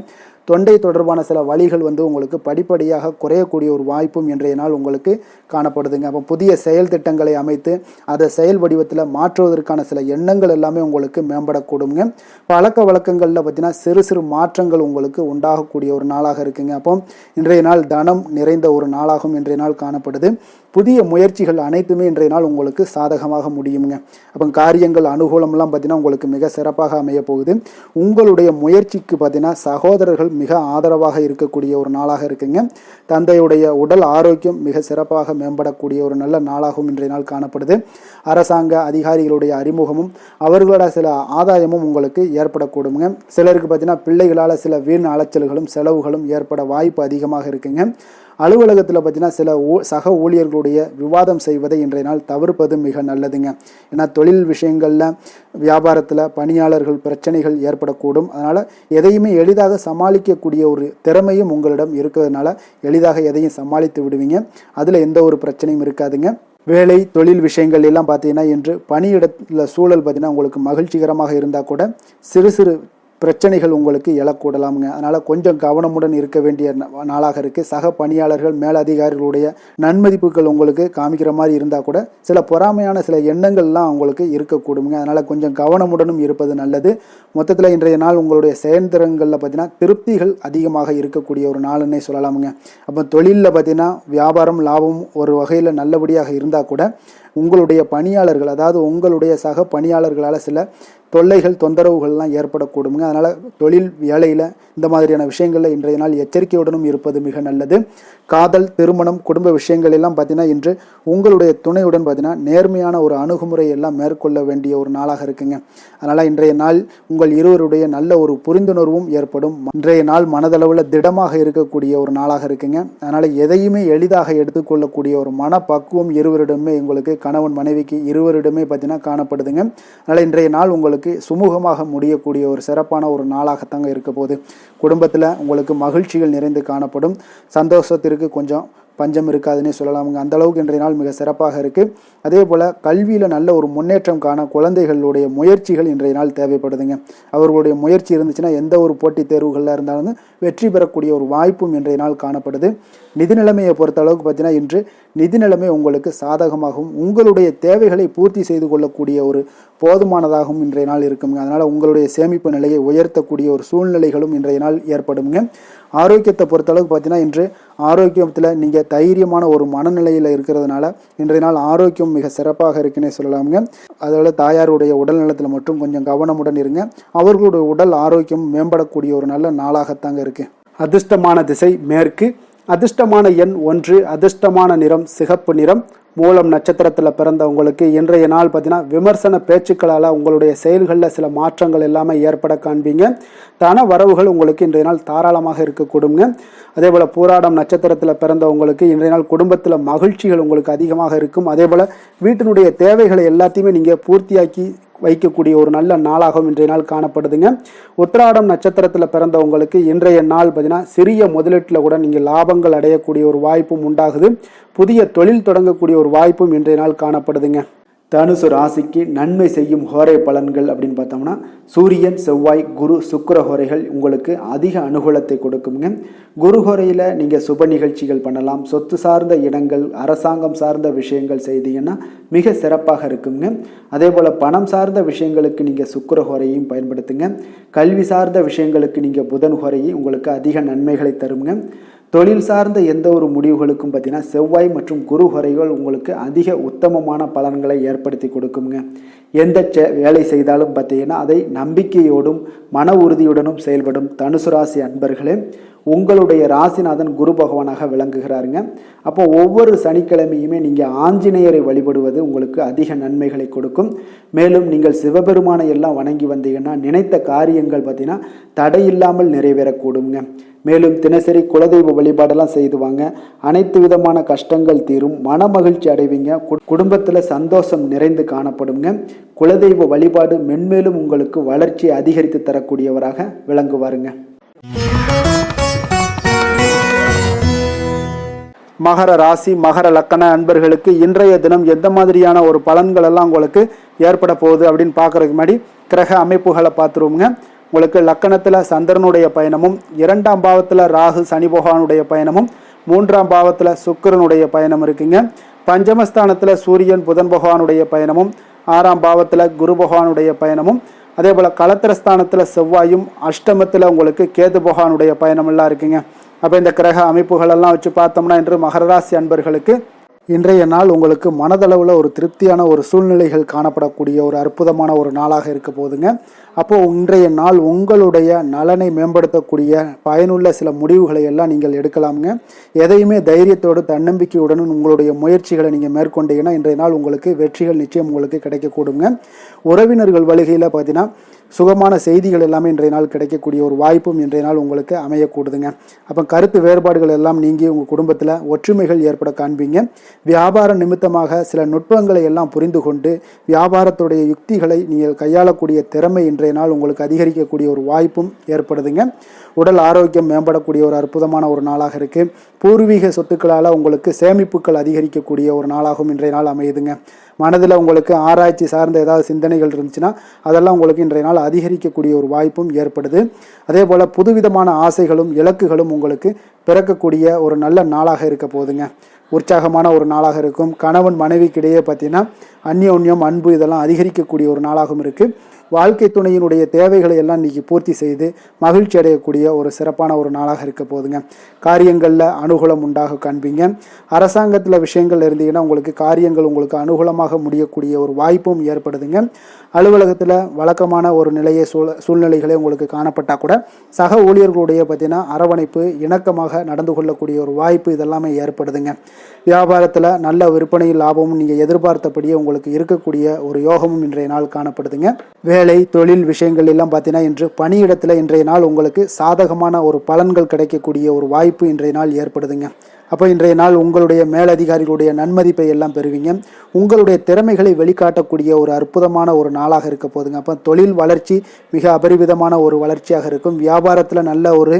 தொண்டை தொடர்பான சில வழிகள் உங்களுக்கு படிப்படியாக குறையக்கூடிய ஒரு வாய்ப்பும் இன்றைய நாள் உங்களுக்கு காணப்படுதுங்க. அப்போ புதிய செயல் திட்டங்களை அமைத்து அதை செயல் வடிவத்தில் மாற்றுவதற்கான சில எண்ணங்கள் எல்லாமே உங்களுக்கு மேம்படக்கூடுங்க. பழக்க வழக்கங்களில் பார்த்தீங்கன்னா சிறு சிறு மாற்றங்கள் உங்களுக்கு உண்டாகக்கூடிய ஒரு நாளாக இருக்குங்க. அப்போ இன்றைய நாள் தனம் நிறைந்த ஒரு நாளாகவும் இன்றைய நாள் காணப்படுது. புதிய முயற்சிகள் அனைத்துமே இன்றைய நாள் உங்களுக்கு சாதகமாக முடியுங்க. அப்போ காரியங்கள் அனுகூலம்லாம் பார்த்தீங்கன்னா உங்களுக்கு மிக சிறப்பாக அமைய போகுது. உங்களுடைய முயற்சிக்கு பார்த்தீங்கன்னா சகோதரர்கள் மிக ஆதரவாக இருக்கக்கூடிய ஒரு நாளாக இருக்குங்க. தந்தையுடைய உடல் ஆரோக்கியம் மிக சிறப்பாக மேம்படக்கூடிய ஒரு நல்ல நாளாகவும் இன்றைய நாள் காணப்படுது. அரசாங்க அதிகாரிகளுடைய அறிமுகமும் அவர்களோட சில ஆதாயமும் உங்களுக்கு ஏற்படக்கூடுங்க. சிலருக்கு பார்த்தீங்கன்னா பிள்ளைகளால் சில வீண் அலைச்சல்களும் செலவுகளும் ஏற்பட வாய்ப்பு அதிகமாக இருக்குங்க. அலுவலகத்தில் பார்த்தீங்கன்னா சில சக ஊழியர்களுடைய விவாதம் செய்வதை இன்றைய நாள் தவிர்ப்பது மிக நல்லதுங்க. ஏன்னா தொழில் விஷயங்களில் வியாபாரத்தில் பணியாளர்கள் பிரச்சனைகள் ஏற்படக்கூடும். அதனால் எதையுமே எளிதாக சமாளிக்கக்கூடிய ஒரு திறமையும் உங்களிடம் இருக்கிறதுனால எளிதாக எதையும் சமாளித்து விடுவீங்க. அதில் எந்த ஒரு பிரச்சனையும் இருக்காதுங்க. வேலை தொழில் விஷயங்கள் எல்லாம் பார்த்தீங்கன்னா இன்று பணியிடத்தில் சூழல் பார்த்தீங்கன்னா உங்களுக்கு மகிழ்ச்சிகரமாக இருந்தால் கூட சிறு சிறு பிரச்சனைகள் உங்களுக்கு எழக்கூடலாமுங்க. அதனால் கொஞ்சம் கவனமுடன் இருக்க வேண்டிய நாளாக இருக்குது. சக பணியாளர்கள் மேலதிகாரிகளுடைய நன்மதிப்புகள் உங்களுக்கு காமிக்கிற மாதிரி இருந்தால் கூட சில பொறாமையான சில எண்ணங்கள்லாம் உங்களுக்கு இருக்கக்கூடுங்க. அதனால் கொஞ்சம் கவனமுடனும் இருப்பது நல்லது. மொத்தத்தில் இன்றைய நாள் உங்களுடைய செயல்திறன்களில் பார்த்தீங்கன்னா திருப்திகள் அதிகமாக இருக்கக்கூடிய ஒரு நாளுன்னே சொல்லலாமுங்க. அப்போ தொழிலில் பார்த்தீங்கன்னா வியாபாரம் லாபம் ஒரு வகையில் நல்லபடியாக இருந்தால் கூட உங்களுடைய பணியாளர்கள் அதாவது உங்களுடைய சக பணியாளர்களால் சில தொல்லைகள் தொந்தரவுகள்லாம் ஏற்படக்கூடுங்க. அதனால் தொழில் வேலையில் இந்த மாதிரியான விஷயங்களில் இன்றைய நாள் எச்சரிக்கையுடனும் இருப்பது மிக நல்லது. காதல் திருமணம் குடும்ப விஷயங்கள் எல்லாம் பார்த்தீங்கன்னா இன்று உங்களுடைய துணையுடன் பார்த்தீங்கன்னா நேர்மையான ஒரு அணுகுமுறை எல்லாம் மேற்கொள்ள வேண்டிய ஒரு நாளாக இருக்குங்க. அதனால் இன்றைய நாள் உங்கள் இருவருடைய நல்ல ஒரு புரிந்துணர்வும் ஏற்படும். இன்றைய நாள் மனதளவில் திடமாக இருக்கக்கூடிய ஒரு நாளாக இருக்குங்க. அதனால் எதையுமே எளிதாக எடுத்துக்கொள்ளக்கூடிய ஒரு மனப்பக்குவம் இருவரிடமே உங்களுக்கு கணவன் மனைவிக்கு இருவரிடமே பார்த்தீங்கன்னா காணப்படுதுங்க. அதனால் இன்றைய நாள் உங்களுக்கு சுமூகமாக முடியக்கூடிய ஒரு சிறப்பான ஒரு நாளாகத்தாங்க இருக்க போகுது. குடும்பத்தில் உங்களுக்கு மகிழ்ச்சிகள் நிறைந்து காணப்படும். சந்தோஷத்திற்கு கொஞ்சம் பஞ்சம் இருக்காதுன்னே சொல்லலாமுங்க. அந்த அளவுக்கு இன்றைய நாள் மிக சிறப்பாக இருக்குது. அதே போல் கல்வியில் நல்ல ஒரு முன்னேற்றம் காண குழந்தைகளுடைய முயற்சிகள் இன்றைய நாள் தேவைப்படுதுங்க. அவர்களுடைய முயற்சி இருந்துச்சுன்னா எந்த ஒரு போட்டித் தேர்வுகளில் இருந்தாலும் வெற்றி பெறக்கூடிய ஒரு வாய்ப்பும் இன்றைய நாள் காணப்படுது. நிதி நிலைமையை பொறுத்த அளவுக்கு பார்த்தீங்கன்னா இன்று நிதி நிலைமை உங்களுக்கு சாதகமாகவும் உங்களுடைய தேவைகளை பூர்த்தி செய்து கொள்ளக்கூடிய ஒரு போதுமானதாகவும் இன்றைய நாள் இருக்குங்க. அதனால் உங்களுடைய சேமிப்பு நிலையை உயர்த்தக்கூடிய ஒரு சூழ்நிலைகளும் இன்றைய நாள் ஏற்படுங்க. ஆரோக்கியத்தை பொறுத்தளவுக்கு பார்த்தீங்கன்னா இன்று ஆரோக்கியத்தில் நீங்கள் தைரியமான ஒரு மனநிலையில் இருக்கிறதுனால இன்றைய நாள் ஆரோக்கியம் மிக சிறப்பாக இருக்குன்னே சொல்லலாமுங்க. அதோட தாயாருடைய உடல் நலத்தில் மட்டும் கொஞ்சம் கவனமுடன் இருங்க. அவர்களுடைய உடல் ஆரோக்கியம் மேம்படக்கூடிய ஒரு நல்ல நாளாகத்தாங்க இருக்குது. அதிர்ஷ்டமான திசை மேற்கு. அதிர்ஷ்டமான எண் 1. அதிர்ஷ்டமான நிறம் சிகப்பு நிறம். மூலம் நட்சத்திரத்தில் பிறந்தவங்களுக்கு இன்றைய நாள் பார்த்தீங்கன்னா விமர்சன பேச்சுக்களால் உங்களுடைய செயல்களில் சில மாற்றங்கள் எல்லாமே ஏற்பட காண்பீங்க. தன வரவுகள் உங்களுக்கு இன்றைய நாள் தாராளமாக இருக்கக்கூடுங்க. அதே போல் பூராடம் நட்சத்திரத்தில் பிறந்தவங்களுக்கு இன்றைய நாள் குடும்பத்தில் மகிழ்ச்சிகள் உங்களுக்கு அதிகமாக இருக்கும். அதே போல் வீட்டினுடைய தேவைகளை எல்லாத்தையுமே நீங்கள் பூர்த்தியாக்கி வைக்கக்கூடிய ஒரு நல்ல நாளாகவும் இன்றைய நாள் காணப்படுதுங்க. உத்திராடம் நட்சத்திரத்தில் பிறந்தவங்களுக்கு இன்றைய நாள் பார்த்தீங்கன்னா சிறிய முதலீட்டில் கூட நீங்கள் லாபங்கள் அடையக்கூடிய ஒரு வாய்ப்பும் உண்டாகுது. புதிய தொழில் தொடங்கக்கூடிய ஒரு வாய்ப்பும் இன்றைய நாள் காணப்படுதுங்க. தனுசு ராசிக்கு நன்மை செய்யும் ஹோரை பலன்கள் அப்படின்னு பார்த்தோம்னா சூரியன் செவ்வாய் குரு சுக்கிர ஹோரைகள் உங்களுக்கு அதிக அனுகூலத்தை கொடுக்குங்க. குரு ஹோரையில் நீங்கள் சுப நிகழ்ச்சிகள் பண்ணலாம். சொத்து சார்ந்த இடங்கள் அரசாங்கம் சார்ந்த விஷயங்கள் செய்தீங்கன்னா மிக சிறப்பாக இருக்குங்க. அதே போல் பணம் சார்ந்த விஷயங்களுக்கு நீங்கள் சுக்கிர ஹோரையையும் பயன்படுத்துங்க. கல்வி சார்ந்த விஷயங்களுக்கு நீங்கள் புதன் ஹோரையை உங்களுக்கு அதிக நன்மைகளை தருங்க. தொழில் சார்ந்த எந்த ஒரு முடிவுகளுக்கும் பார்த்தீங்கன்னா செவ்வாய் மற்றும் குரு ஹோரைகள் உங்களுக்கு அதிக உத்தமமான பலன்களை ஏற்படுத்தி கொடுக்குங்க. எந்த வேலை செய்தாலும் பார்த்தீங்கன்னா அதை நம்பிக்கையோடும் மன உறுதியுடனும் செயல்படும் தனுசு ராசி அன்பர்களே, உங்களுடைய ராசிநாதன் குரு பகவானாக விளங்குகிறாருங்க. அப்போ ஒவ்வொரு சனிக்கிழமையுமே நீங்கள் ஆஞ்சநேயரை வழிபடுவது உங்களுக்கு அதிக நன்மைகளை கொடுக்கும். மேலும் நீங்கள் சிவபெருமானை எல்லாம் வணங்கி வந்தீங்கன்னா நினைத்த காரியங்கள் பார்த்தீங்கன்னா தடையில்லாமல் நிறைவேறக்கூடுங்க. மேலும் தினசரி குலதெய்வ வழிபாடெல்லாம் செய்துவாங்க. அனைத்து விதமான கஷ்டங்கள் தீரும், மன மகிழ்ச்சி அடைவீங்க, குடும்பத்தில் சந்தோஷம் நிறைந்து காணப்படுங்க. குலதெய்வ வழிபாடு மென்மேலும் உங்களுக்கு வளர்ச்சி அதிகரித்து தரக்கூடியவராக விளங்குவாருங்க. மகர ராசி மகர லக்கண அன்பர்களுக்கு இன்றைய தினம் எந்த மாதிரியான ஒரு பலன்கள் எல்லாம் உங்களுக்கு ஏற்பட போகுது அப்படின்னு பார்க்கறதுக்கு முன்னாடி கிரக அமைப்புகளை பார்த்துருவோங்க. உங்களுக்கு லக்கணத்தில் சந்திரனுடைய பயணமும், 2ஆம் பாவத்தில் ராகு சனி பகவானுடைய பயணமும், 3ஆம் பாவத்தில் சுக்கிரனுடைய பயணம் இருக்குங்க. பஞ்சமஸ்தானத்தில் சூரியன் புதன் பகவானுடைய பயணமும், 6ஆம் பாவத்தில் குரு பகவானுடைய பயணமும், அதே போல் களத்திரஸ்தானத்தில் செவ்வாயும், அஷ்டமத்தில் உங்களுக்கு கேது பகவானுடைய பயணமெல்லாம் இருக்குங்க. அப்போ இந்த கிரக அமைப்புகளெல்லாம் வச்சு பார்த்தோம்னா இன்று மகர ராசி அன்பர்களுக்கு இன்றைய நாள் உங்களுக்கு மனதளவில் ஒரு திருப்தியான ஒரு சூழ்நிலைகள் காணப்படக்கூடிய ஒரு அற்புதமான ஒரு நாளாக இருக்க போதுங்க. அப்போது இன்றைய நாள் உங்களுடைய நலனை மேம்படுத்தக்கூடிய பயனுள்ள சில முடிவுகளை எல்லாம் நீங்கள் எடுக்கலாமுங்க. எதையுமே தைரியத்தோடு தன்னம்பிக்கையுடன் உங்களுடைய முயற்சிகளை நீங்கள் மேற்கொண்டீங்கன்னா இன்றைய நாள் உங்களுக்கு வெற்றிகள் நிச்சயம் உங்களுக்கு கிடைக்கக்கூடுங்க. உறவினர்கள் வழிகையில் பார்த்தீங்கன்னா சுகமான செய்திகள் எல்லாமே இன்றைய நாள் கிடைக்கக்கூடிய ஒரு வாய்ப்பும் இன்றைய நாள் உங்களுக்கு அமையக்கூடுதுங்க. அப்போ கருத்து வேறுபாடுகள் எல்லாம் நீங்கி உங்கள் குடும்பத்தில் ஒற்றுமைகள் ஏற்பட காண்பீங்க. வியாபார நிமித்தமாக சில நுட்பங்களை எல்லாம் புரிந்து கொண்டு வியாபாரத்துடைய யுக்திகளை நீங்கள் கையாளக்கூடிய திறமை இன்றைய நாள் உங்களுக்கு அதிகரிக்கக்கூடிய ஒரு வாய்ப்பும் ஏற்படுதுங்க. உடல் ஆரோக்கியம் மேம்படக்கூடிய ஒரு அற்புதமான ஒரு நாளாக இருக்குது. பூர்வீக சொத்துக்களால் உங்களுக்கு சேமிப்புகள் அதிகரிக்கக்கூடிய ஒரு நாளாகவும் இன்றைய நாள் அமையுதுங்க. மனதில் உங்களுக்கு ஆராய்ச்சி சார்ந்த ஏதாவது சிந்தனைகள் இருந்துச்சுன்னா அதெல்லாம் உங்களுக்கு இன்றைய நாள் அதிகரிக்கக்கூடிய ஒரு வாய்ப்பும் ஏற்படுது. அதே போல் புதுவிதமான ஆசைகளும் இலக்குகளும் உங்களுக்கு பிறக்கக்கூடிய ஒரு நல்ல நாளாக இருக்க போகுதுங்க. உற்சாகமான ஒரு நாளாக இருக்கும். கணவன் மனைவிக்கிடையே பார்த்தீங்கன்னா அந்யோன்யம் அன்பு இதெல்லாம் அதிகரிக்கக்கூடிய ஒரு நாளாகவும் இருக்குது. வாழ்க்கை துணையினுடைய தேவைகளை எல்லாம் இன்றைக்கி பூர்த்தி செய்து மகிழ்ச்சி அடையக்கூடிய ஒரு சிறப்பான ஒரு நாளாக இருக்க போதுங்க. காரியங்களில் அனுகூலம் உண்டாக காண்பீங்க. அரசாங்கத்தில் விஷயங்கள் இருந்தீங்கன்னா உங்களுக்கு காரியங்கள் உங்களுக்கு அனுகூலமாக முடியக்கூடிய ஒரு வாய்ப்பும் ஏற்படுதுங்க. அலுவலகத்தில் வழக்கமான ஒரு நிலையை சூழ்நிலைகளே உங்களுக்கு காணப்பட்டால் கூட சக ஊழியர்களுடைய பார்த்தீங்கன்னா அரவணைப்பு இணக்கமாக நடந்து கொள்ளக்கூடிய ஒரு வாய்ப்பு இதெல்லாமே ஏற்படுதுங்க. வியாபாரத்தில் நல்ல விற்பனை லாபமும் நீங்கள் எதிர்பார்த்தபடியே உங்களுக்கு இருக்கக்கூடிய ஒரு யோகமும் இன்றைய நாள் காணப்படுதுங்க. வேலை தொழில் விஷயங்கள் எல்லாம் பார்த்தீங்கன்னா இன்று பணியிடத்தில் இன்றைய நாள் உங்களுக்கு சாதகமான ஒரு பலன்கள் கிடைக்கக்கூடிய ஒரு வாய்ப்பு இன்றைய நாள் ஏற்படுதுங்க. அப்போ இன்றைய நாள் உங்களுடைய மேலதிகாரிகளுடைய நன்மதிப்பை எல்லாம் பெறுவீங்க. உங்களுடைய திறமைகளை வெளிக்காட்டக்கூடிய ஒரு அற்புதமான ஒரு நாளாக இருக்க போதுங்க. அப்போ தொழில் வளர்ச்சி மிக அபரிவிதமான ஒரு வளர்ச்சியாக இருக்கும். வியாபாரத்தில் நல்ல ஒரு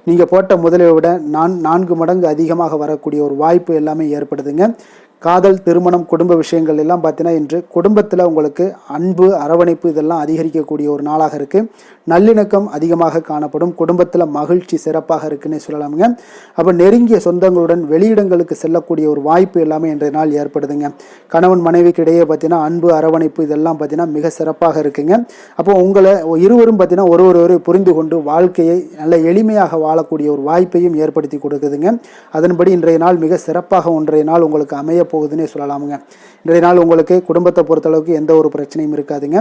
நீங்கள் போட்ட முதலை விட 4 மடங்கு அதிகமாக வரக்கூடிய ஒரு வாய்ப்பு எல்லாமே ஏற்படுதுங்க. காதல் திருமணம் குடும்ப விஷயங்கள் எல்லாம் பார்த்தீங்கன்னா இன்று குடும்பத்தில் உங்களுக்கு அன்பு அரவணைப்பு இதெல்லாம் அதிகரிக்கக்கூடிய ஒரு நாளாக இருக்குது. நல்லிணக்கம் அதிகமாக காணப்படும். குடும்பத்தில் மகிழ்ச்சி சிறப்பாக இருக்குன்னு சொல்லலாமுங்க. அப்போ நெருங்கிய சொந்தங்களுடன் வெளியிடங்களுக்கு செல்லக்கூடிய ஒரு வாய்ப்பு எல்லாமே இன்றைய நாள் ஏற்படுதுங்க. கணவன் மனைவிக்கு இடையே பார்த்தீங்கன்னா அன்பு அரவணைப்பு இதெல்லாம் பார்த்தீங்கன்னா மிக சிறப்பாக இருக்குங்க. அப்போ உங்களை இருவரும் பார்த்தீங்கன்னா ஒருவரை புரிந்து கொண்டு வாழ்க்கையை நல்ல எளிமையாக வாழக்கூடிய ஒரு வாய்ப்பையும் ஏற்படுத்தி கொடுக்குதுங்க. அதன்படி இன்றைய நாள் மிக சிறப்பாக ஒன்றைய நாள் உங்களுக்கு அமைய போகுதுன்னே சொல்லலாமுங்க. இன்றைய நாள் உங்களுக்கு குடும்பத்தை பொறுத்தளவுக்கு எந்த ஒரு பிரச்சனையும் இருக்காதுங்க.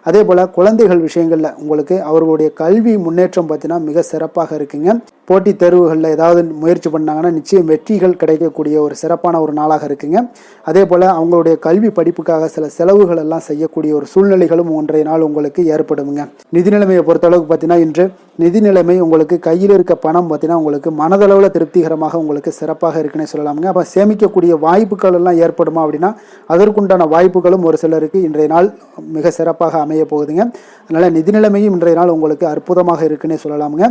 அதே போல் குழந்தைகள் விஷயங்களில் உங்களுக்கு அவர்களுடைய கல்வி முன்னேற்றம் பார்த்தீங்கன்னா மிக சிறப்பாக இருக்குங்க. போட்டித் தேர்வுகளில் ஏதாவது முயற்சி பண்ணாங்கன்னா நிச்சயம் வெற்றிகள் கிடைக்கக்கூடிய ஒரு சிறப்பான ஒரு நாளாக இருக்குங்க. அதே போல் அவங்களுடைய கல்வி படிப்புக்காக சில செலவுகள் எல்லாம் செய்யக்கூடிய ஒரு சூழ்நிலைகளும் ஒன்றைய நாள் உங்களுக்கு ஏற்படுங்க. நிதி நிலைமையை பொறுத்தளவுக்கு பார்த்தீங்கன்னா இன்று நிதி நிலைமை உங்களுக்கு கையில் இருக்க பணம் பார்த்தீங்கன்னா உங்களுக்கு மனதளவில் திருப்திகரமாக உங்களுக்கு சிறப்பாக இருக்குன்னு சொல்லலாமுங்க. அப்போ சேமிக்கக்கூடிய வாய்ப்புகள் எல்லாம் ஏற்படுமா அப்படின்னா அதற்குண்டான வாய்ப்புகளும் ஒரு சிலருக்கு இன்றைய நாள் மிக சிறப்பாக அமைய போகுதுங்க. அதனால் நிதி நிலைமையும் இன்றைய நாள் உங்களுக்கு அற்புதமாக இருக்குன்னே சொல்லலாமுங்க.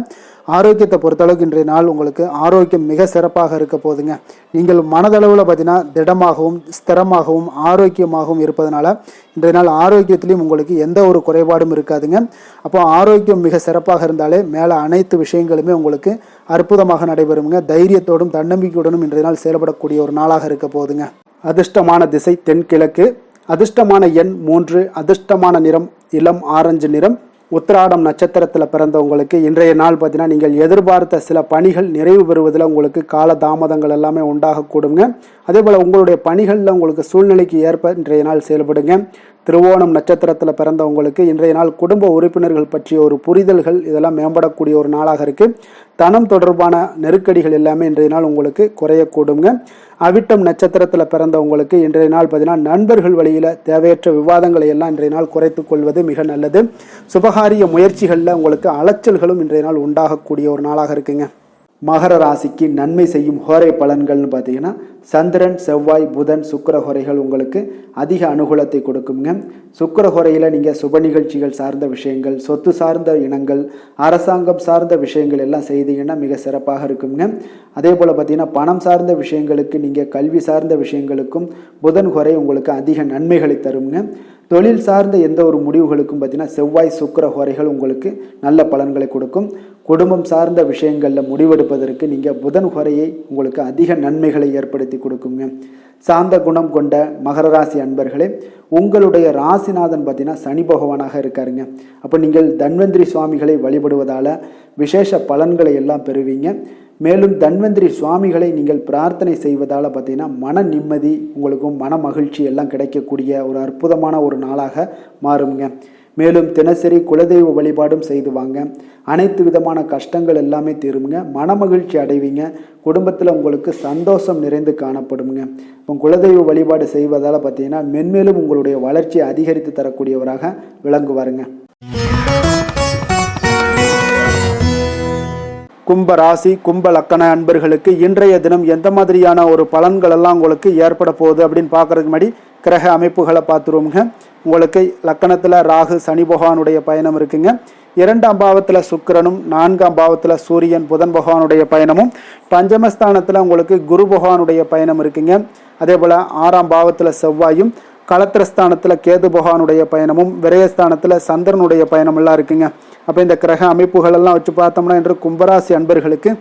ஆரோக்கியத்தை பொறுத்தளவுக்கு இன்றைய நாள் உங்களுக்கு ஆரோக்கியம் மிக சிறப்பாக இருக்க போகுதுங்க. நீங்கள் மனதளவில் பார்த்தீங்கன்னா திடமாகவும் ஸ்திரமாகவும் ஆரோக்கியமாகவும் இருப்பதனால இன்றைய நாள் ஆரோக்கியத்திலையும் உங்களுக்கு எந்த ஒரு குறைபாடும் இருக்காதுங்க. அப்போ ஆரோக்கியம் மிக சிறப்பாக இருந்தாலே மேலே அனைத்து விஷயங்களுமே உங்களுக்கு அற்புதமாக நடைபெறுங்க. தைரியத்தோடும் தன்னம்பிக்கையுடனும் இன்றைய நாள் செயல்படக்கூடிய ஒரு நாளாக இருக்க போகுதுங்க. அதிர்ஷ்டமான திசை தென்கிழக்கு. அதிர்ஷ்டமான எண் 3. அதிர்ஷ்டமான நிறம் இளம் ஆரஞ்சு நிறம். உத்திராடம் நட்சத்திரத்தில் பிறந்தவங்களுக்கு இன்றைய நாள் பார்த்தீங்கன்னா நீங்கள் எதிர்பார்த்த சில பணிகள் நிறைவு பெறுவதில் உங்களுக்கு கால தாமதங்கள் எல்லாமே உண்டாகக்கூடுங்க. அதே போல் உங்களுடைய பணிகளில் உங்களுக்கு சூழ்நிலைக்கு ஏற்ப இன்றைய நாள் செயல்படுங்க. திருவோணம் நட்சத்திரத்தில் பிறந்தவங்களுக்கு இன்றைய நாள் குடும்ப உறுப்பினர்கள் பற்றிய ஒரு புரிதல்கள் இதெல்லாம் மேம்படக்கூடிய ஒரு நாளாக இருக்குது. தனம் தொடர்பான நெருக்கடிகள் எல்லாமே இன்றைய நாள் உங்களுக்கு குறையக்கூடுங்க. அவிட்டம் நட்சத்திரத்தில் பிறந்தவங்களுக்கு இன்றைய நாள் பார்த்தீங்கன்னா நண்பர்கள் வழியில் தேவையற்ற விவாதங்களை எல்லாம் இன்றைய நாள் குறைத்து கொள்வது மிக நல்லது. சுபகாரிய முயற்சிகளில் உங்களுக்கு அலைச்சல்களும் இன்றைய நாள் உண்டாகக்கூடிய ஒரு நாளாக இருக்குங்க. மகர ராசிக்கு நன்மை செய்யும் ஹோரை பலன்கள்னு பார்த்தீங்கன்னா சந்திரன், செவ்வாய், புதன், சுக்கிர ஹோரைகள் உங்களுக்கு அதிக அனுகூலத்தை கொடுக்குங்க. சுக்கிர ஹோரையில் நீங்கள் சுப நிகழ்ச்சிகள் சார்ந்த விஷயங்கள், சொத்து சார்ந்த இனங்கள், அரசாங்கம் சார்ந்த விஷயங்கள் எல்லாம் செய்தீங்கன்னா மிக சிறப்பாக இருக்குங்க. அதே போல் பார்த்தீங்கன்னா பணம் சார்ந்த விஷயங்களுக்கு, நீங்கள் கல்வி சார்ந்த விஷயங்களுக்கும் புதன் ஹோரை உங்களுக்கு அதிக நன்மைகளை தருங்க. தொழில் சார்ந்த எந்த ஒரு முடிவுகளுக்கும் பார்த்தீங்கன்னா செவ்வாய், சுக்கிர ஹோரைகள் உங்களுக்கு நல்ல பலன்களை கொடுக்கும். குடும்பம் சார்ந்த விஷயங்களில் முடிவெடுப்பதற்கு நீங்கள் புதன் ஹோரையை உங்களுக்கு அதிக நன்மைகளை ஏற்படுத்தி கொடுக்குங்க. சாந்த குணம் கொண்ட மகர ராசி அன்பர்களே, உங்களுடைய ராசிநாதன் பார்த்தீங்கன்னா சனி பகவானாக இருக்காருங்க. அப்போ நீங்கள் தன்வந்திரி சுவாமிகளை வழிபடுவதால் விசேஷ பலன்களை எல்லாம் பெறுவீங்க. மேலும் தன்வந்திரி சுவாமிகளை நீங்கள் பிரார்த்தனை செய்வதால் பார்த்தீங்கன்னா மன நிம்மதி, உங்களுக்கும் மன மகிழ்ச்சி எல்லாம் கிடைக்கக்கூடிய ஒரு அற்புதமான ஒரு நாளாக மாறுங்க. மேலும் தினசரி குலதெய்வ வழிபாடும் செய்து வாங்க. அனைத்து விதமான கஷ்டங்கள் எல்லாமே தீருங்க. மன மகிழ்ச்சி அடைவீங்க. குடும்பத்தில் உங்களுக்கு சந்தோஷம் நிறைந்து காணப்படுங்க. இப்போ குலதெய்வ வழிபாடு செய்வதால் பார்த்தீங்கன்னா மென்மேலும் உங்களுடைய வளர்ச்சியை அதிகரித்து தரக்கூடியவராக விளங்குவாருங்க. கும்ப ராசி, கும்ப லக்கண அன்பர்களுக்கு இன்றைய தினம் எந்த மாதிரியான ஒரு பலன்கள் எல்லாம் உங்களுக்கு ஏற்பட போகுது அப்படின்னு பார்க்கறதுக்கு முன்னாடி கிரக அமைப்புகளை பார்த்துருவோங்க. உங்களுக்கு லக்கணத்தில் ராகு, சனி பகவானுடைய பயணம் இருக்குங்க. 2ஆம் பாவத்தில் சுக்கிரனும், 4ஆம் பாவத்தில் சூரியன், புதன் பகவானுடைய பயணமும், பஞ்சமஸ்தானத்தில் உங்களுக்கு குரு பகவானுடைய பயணம் இருக்குங்க. அதே போல் 6ஆம் பாவத்தில் செவ்வாயும், களத்திரஸ்தானத்தில் கேது பகவானுடைய பயணமும், விரயஸ்தானத்தில் சந்திரனுடைய பயணமெல்லாம் இருக்குங்க. அப்போ இந்த கிரக அமைப்புகள் எல்லாம் வச்சு பார்த்தோம்னா இன்று கும்பராசி அன்பர்களுக்கு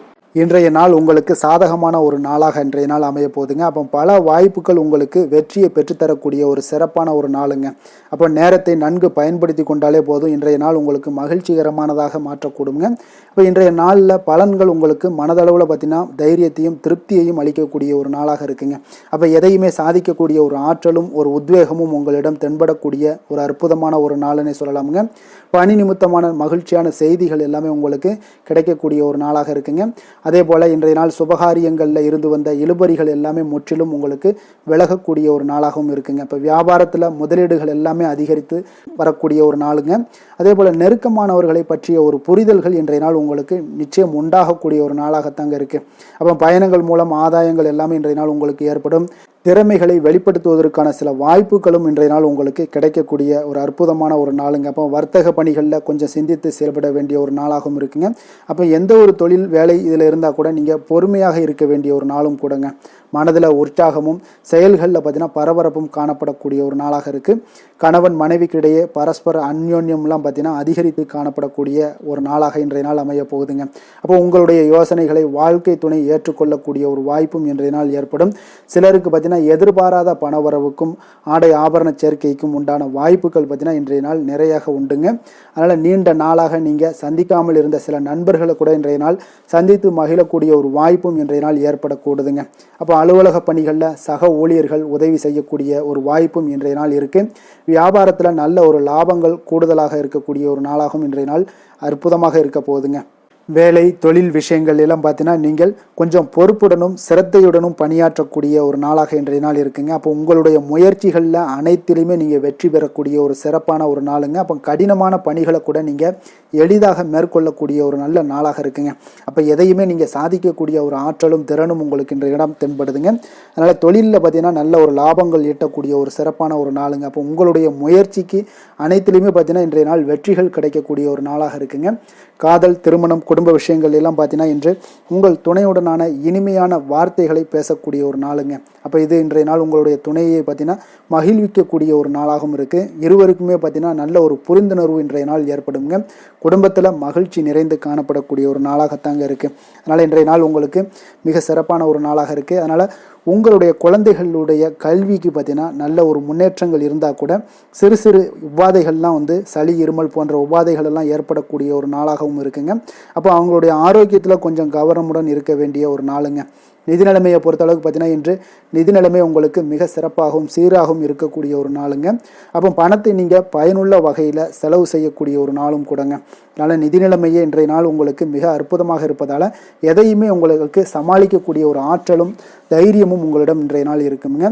இன்றைய நாள் உங்களுக்கு சாதகமான ஒரு நாளாக இன்றைய நாள் அமைய போகுதுங்க. அப்போ பல வாய்ப்புகள் உங்களுக்கு வெற்றியை பெற்றுத்தரக்கூடிய ஒரு சிறப்பான ஒரு நாளுங்க. அப்போ நேரத்தை நன்கு பயன்படுத்தி கொண்டாலே போதும், இன்றைய நாள் உங்களுக்கு மகிழ்ச்சிகரமானதாக மாற்றக்கூடுங்க. இப்போ இன்றைய நாளில் பலன்கள் உங்களுக்கு மனதளவில் பார்த்தீங்கன்னா தைரியத்தையும் திருப்தியையும் அளிக்கக்கூடிய ஒரு நாளாக இருக்குங்க. அப்போ எதையுமே சாதிக்கக்கூடிய ஒரு ஆற்றலும் ஒரு உத்வேகமும் உங்களிடம் தென்படக்கூடிய ஒரு அற்புதமான ஒரு நாளுன்னே சொல்லலாமுங்க. பணி நிமித்தமான மகிழ்ச்சியான செய்திகள் எல்லாமே உங்களுக்கு கிடைக்கக்கூடிய ஒரு நாளாக இருக்குங்க. அதே போல் இன்றைய நாள் சுபகாரியங்களில் இருந்து வந்த இழுபறிகள் எல்லாமே முற்றிலும் உங்களுக்கு விலகக்கூடிய ஒரு நாளாகவும் இருக்குங்க. இப்போ வியாபாரத்தில் முதலீடுகள் எல்லாமே அதிகரித்து வரக்கூடிய ஒரு நாளுங்க. அதே போல் நெருக்கமானவர்களை பற்றிய ஒரு புரிதல்கள் இன்றைய நாள் உங்களுக்கு நிச்சயம் உண்டாகக்கூடிய ஒரு நாளாகத்தாங்க இருக்குது. அப்போ பயணங்கள் மூலம் ஆதாயங்கள் எல்லாமே இன்றைய நாள் உங்களுக்கு ஏற்படும். திறமைகளை வெளிப்படுத்துவதற்கான சில வாய்ப்புகளும் இன்றைய நாள் உங்களுக்கு கிடைக்கக்கூடிய ஒரு அற்புதமான ஒரு நாளுங்க. அப்போ வர்த்தக பணிகளில் கொஞ்சம் சிந்தித்து செயல்பட வேண்டிய ஒரு நாளாகவும் இருக்குங்க. அப்போ எந்த ஒரு தொழில் வேலை இதில் இருந்தால் கூட நீங்கள் பொறுமையாக இருக்க வேண்டிய ஒரு நாளும் கூடங்க. மனதில் உற்சாகமும் செயல்களில் பார்த்தீங்கன்னா பரபரப்பும் காணப்படக்கூடிய ஒரு நாளாக இருக்குது. கணவன் மனைவிக்கிடையே பரஸ்பர அந்யோன்யம்லாம் பார்த்தீங்கன்னா அதிகரித்து காணப்படக்கூடிய ஒரு நாளாக இன்றைய நாள் அமைய போகுதுங்க. அப்போ உங்களுடைய யோசனைகளை வாழ்க்கை துணை ஏற்றுக்கொள்ளக்கூடிய ஒரு வாய்ப்பும் இன்றைய நாள் ஏற்படும். சிலருக்கு பார்த்தீங்கன்னா எதிர்பாராத பணவரவுக்கும் ஆடை ஆபரண சேர்க்கைக்கும் உண்டான வாய்ப்புகள் பார்த்தீங்கன்னா இன்றைய நாள் நிறையாக உண்டுங்க. அதனால் நீண்ட நாளாக நீங்கள் சந்திக்காமல் இருந்த சில நண்பர்களை கூட இன்றைய நாள் சந்தித்து மகிழக்கூடிய ஒரு வாய்ப்பும் இன்றைய நாள் ஏற்படக்கூடுதுங்க. அப்போ அலுவலக பணிகளில் சக ஊழியர்கள் உதவி செய்யக்கூடிய ஒரு வாய்ப்பும் இன்றைய நாள் இருக்குது. வியாபாரத்தில் நல்ல ஒரு லாபங்கள் கூடுதலாக இருக்கக்கூடிய ஒரு நாளாகவும் இன்றைய நாள் அற்புதமாக இருக்க போகுதுங்க. வேலை தொழில் விஷயங்கள் எல்லாம் பார்த்தீங்கன்னா நீங்கள் கொஞ்சம் பொறுப்புடனும் சிரத்தையுடனும் பணியாற்றக்கூடிய ஒரு நாளாக இன்றைய நாள் இருக்குங்க. அப்போ உங்களுடைய முயற்சிகளில் அனைத்திலுமே நீங்கள் வெற்றி பெறக்கூடிய ஒரு சிறப்பான ஒரு நாளுங்க. அப்போ கடினமான பணிகளை கூட நீங்கள் எளிதாக மேற்கொள்ளக்கூடிய ஒரு நல்ல நாளாக இருக்குங்க. அப்போ எதையுமே நீங்கள் சாதிக்கக்கூடிய ஒரு ஆற்றலும் திறனும் உங்களுக்கு இன்றைய இடம் தென்படுதுங்க. அதனால் தொழிலில் பார்த்தீங்கன்னா நல்ல ஒரு லாபங்கள் ஈட்டக்கூடிய ஒரு சிறப்பான ஒரு நாளுங்க. அப்போ உங்களுடைய முயற்சிக்கு அனைத்திலுமே பார்த்தீங்கன்னா இன்றைய நாள் வெற்றிகள் கிடைக்கக்கூடிய ஒரு நாளாக இருக்குங்க. காதல், திருமணம், குடும்ப விஷயங்கள் எல்லாம் பார்த்தீங்கன்னா இன்று உங்கள் துணையுடனான இனிமையான வார்த்தைகளை பேசக்கூடிய ஒரு நாளுங்க. அப்போ இது இன்றைய நாள் உங்களுடைய துணையை பார்த்தீங்கன்னா மகிழ்விக்கக்கூடிய ஒரு நாளாகவும் இருக்குது. இருவருக்குமே பார்த்தீங்கன்னா நல்ல ஒரு புரிந்துணர்வு இன்றைய நாள் ஏற்படுங்க. குடும்பத்தில் மகிழ்ச்சி நிறைந்து காணப்படக்கூடிய ஒரு நாளாகத்தாங்க இருக்குது. அதனால் இன்றைய நாள் உங்களுக்கு மிக சிறப்பான ஒரு நாளாக இருக்குது. அதனால் உங்களுடைய குழந்தைகளுடைய கல்விக்கு பார்த்தீங்கன்னா நல்ல ஒரு முன்னேற்றங்கள் இருந்தால் கூட சிறு சிறு உபாதைகள்லாம் வந்து சளி இருமல் போன்ற உபாதைகள் எல்லாம் ஏற்படக்கூடிய ஒரு நாளாகவும் இருக்குங்க. அப்போ அவங்களுடைய ஆரோக்கியத்தில் கொஞ்சம் கவனமுடன் இருக்க வேண்டிய ஒரு நாளுங்க. நிதி நிலைமையை பொறுத்தளவுக்கு பார்த்தீங்கன்னா இன்று நிதி நிலைமை உங்களுக்கு மிக சிறப்பாகவும் சீராகவும் இருக்கக்கூடிய ஒரு நாளுங்க. அப்போ பணத்தை நீங்கள் பயனுள்ள வகையில் செலவு செய்யக்கூடிய ஒரு நாளும் கூடங்க. அதனால் நிதி நிலைமையே இன்றைய நாள் உங்களுக்கு மிக அற்புதமாக இருப்பதால் எதையுமே உங்களுக்கு சமாளிக்கக்கூடிய ஒரு ஆற்றலும் தைரியமும் உங்களிடம் இன்றைய நாள் இருக்குங்க.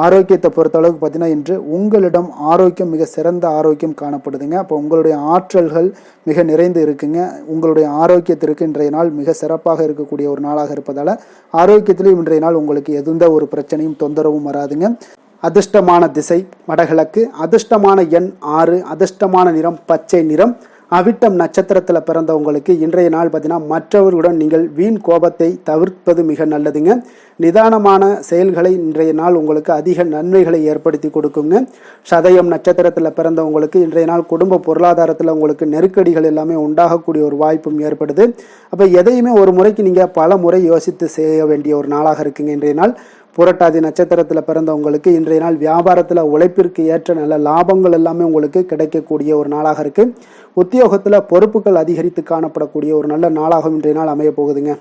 ஆரோக்கியத்தை பொறுத்தளவுக்கு பார்த்தீங்கன்னா இன்று உங்களிடம் ஆரோக்கியம் மிக சிறந்த ஆரோக்கியம் காணப்படுதுங்க. அப்போ உங்களுடைய ஆற்றல்கள் மிக நிறைந்து இருக்குங்க. உங்களுடைய ஆரோக்கியத்திற்கு இன்றைய நாள் மிக சிறப்பாக இருக்கக்கூடிய ஒரு நாளாக இருப்பதால் ஆரோக்கியத்திலும் இன்றைய நாள் உங்களுக்கு எந்த ஒரு பிரச்சனையும் தொந்தரவும் வராதுங்க. அதிர்ஷ்டமான திசை வடகிழக்கு, அதிர்ஷ்டமான எண் 6, அதிர்ஷ்டமான நிறம் பச்சை நிறம். அவிட்டம் நட்சத்திரத்தில் பிறந்தவங்களுக்கு இன்றைய நாள் பார்த்தீங்கன்னா மற்றவர்களுடன் நீங்கள் வீண் கோபத்தை தவிர்ப்பது மிக நல்லதுங்க. நிதானமான செயல்களை இன்றைய நாள் உங்களுக்கு அதிக நன்மைகளை ஏற்படுத்தி கொடுக்குங்க. சதயம் நட்சத்திரத்தில் பிறந்தவங்களுக்கு இன்றைய நாள் குடும்ப பொருளாதாரத்தில் உங்களுக்கு நெருக்கடிகள் எல்லாமே உண்டாகக்கூடிய ஒரு வாய்ப்பும் ஏற்படுது. அப்போ எதையுமே ஒரு முறைக்கு நீங்கள் பல முறை யோசித்து செய்ய வேண்டிய ஒரு நாளாக இருக்குங்க இன்றைய நாள். புரட்டாதி நட்சத்திரத்தில் பிறந்தவங்களுக்கு இன்றைய நாள் வியாபாரத்தில் உழைப்பிற்கு ஏற்ற நல்ல லாபங்கள் எல்லாமே உங்களுக்கு கிடைக்கக்கூடிய ஒரு நாளாக இருக்கு. உத்தியோகத்தில் பொறுப்புகள் அதிகரித்து காணப்படக்கூடிய ஒரு நல்ல நாளாகவும் இன்றைய நாள் அமைய போகுதுங்க.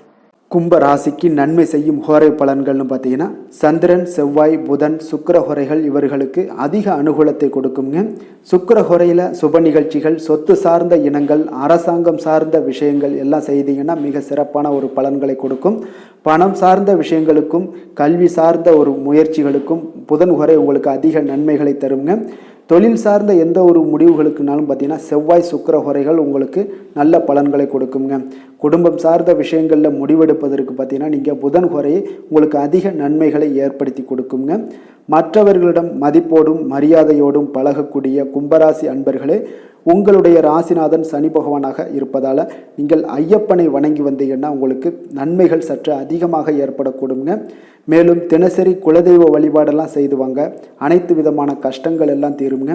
கும்ப ராசிக்கு நன்மை செய்யும் ஹோரை பலன்கள்னு பார்த்தீங்கன்னா சந்திரன், செவ்வாய், புதன், சுக்கிர ஹோரைகள் இவர்களுக்கு அதிக அனுகூலத்தை கொடுக்குங்க. சுக்கிர ஹோரையில் சுப நிகழ்ச்சிகள், சொத்து சார்ந்த இனங்கள், அரசாங்கம் சார்ந்த விஷயங்கள் எல்லாம் செய்தீங்கன்னா மிக சிறப்பான ஒரு பலன்களை கொடுக்கும். பணம் சார்ந்த விஷயங்களுக்கும் கல்வி சார்ந்த ஒரு முயற்சிகளுக்கும் புதன் ஹோரை உங்களுக்கு அதிக நன்மைகளை தருங்க. தொழில் சார்ந்த எந்த ஒரு முடிவுகளுக்குனாலும் பார்த்தீங்கன்னா செவ்வாய், சுக்கிர ஹோரைகள் உங்களுக்கு நல்ல பலன்களை கொடுக்குங்க. குடும்பம் சார்ந்த விஷயங்களில் முடிவெடுப்பதற்கு பார்த்தீங்கன்னா நீங்கள் புதன் ஹோரையை உங்களுக்கு அதிக நன்மைகளை ஏற்படுத்தி கொடுக்குங்க. மற்றவர்களிடம் மதிப்போடும் மரியாதையோடும் பழகக்கூடிய கும்பராசி அன்பர்களே, உங்களுடைய ராசிநாதன் சனி பகவானாக இருப்பதால் நீங்கள் ஐயப்பனை வணங்கி வந்தீங்கன்னா உங்களுக்கு நன்மைகள் சற்று அதிகமாக ஏற்படக்கூடுங்க. மேலும் தினசரி குலதெய்வ வழிபாடெல்லாம் செய்து வாங்க, அனைத்து விதமான கஷ்டங்கள் எல்லாம் தீருங்க.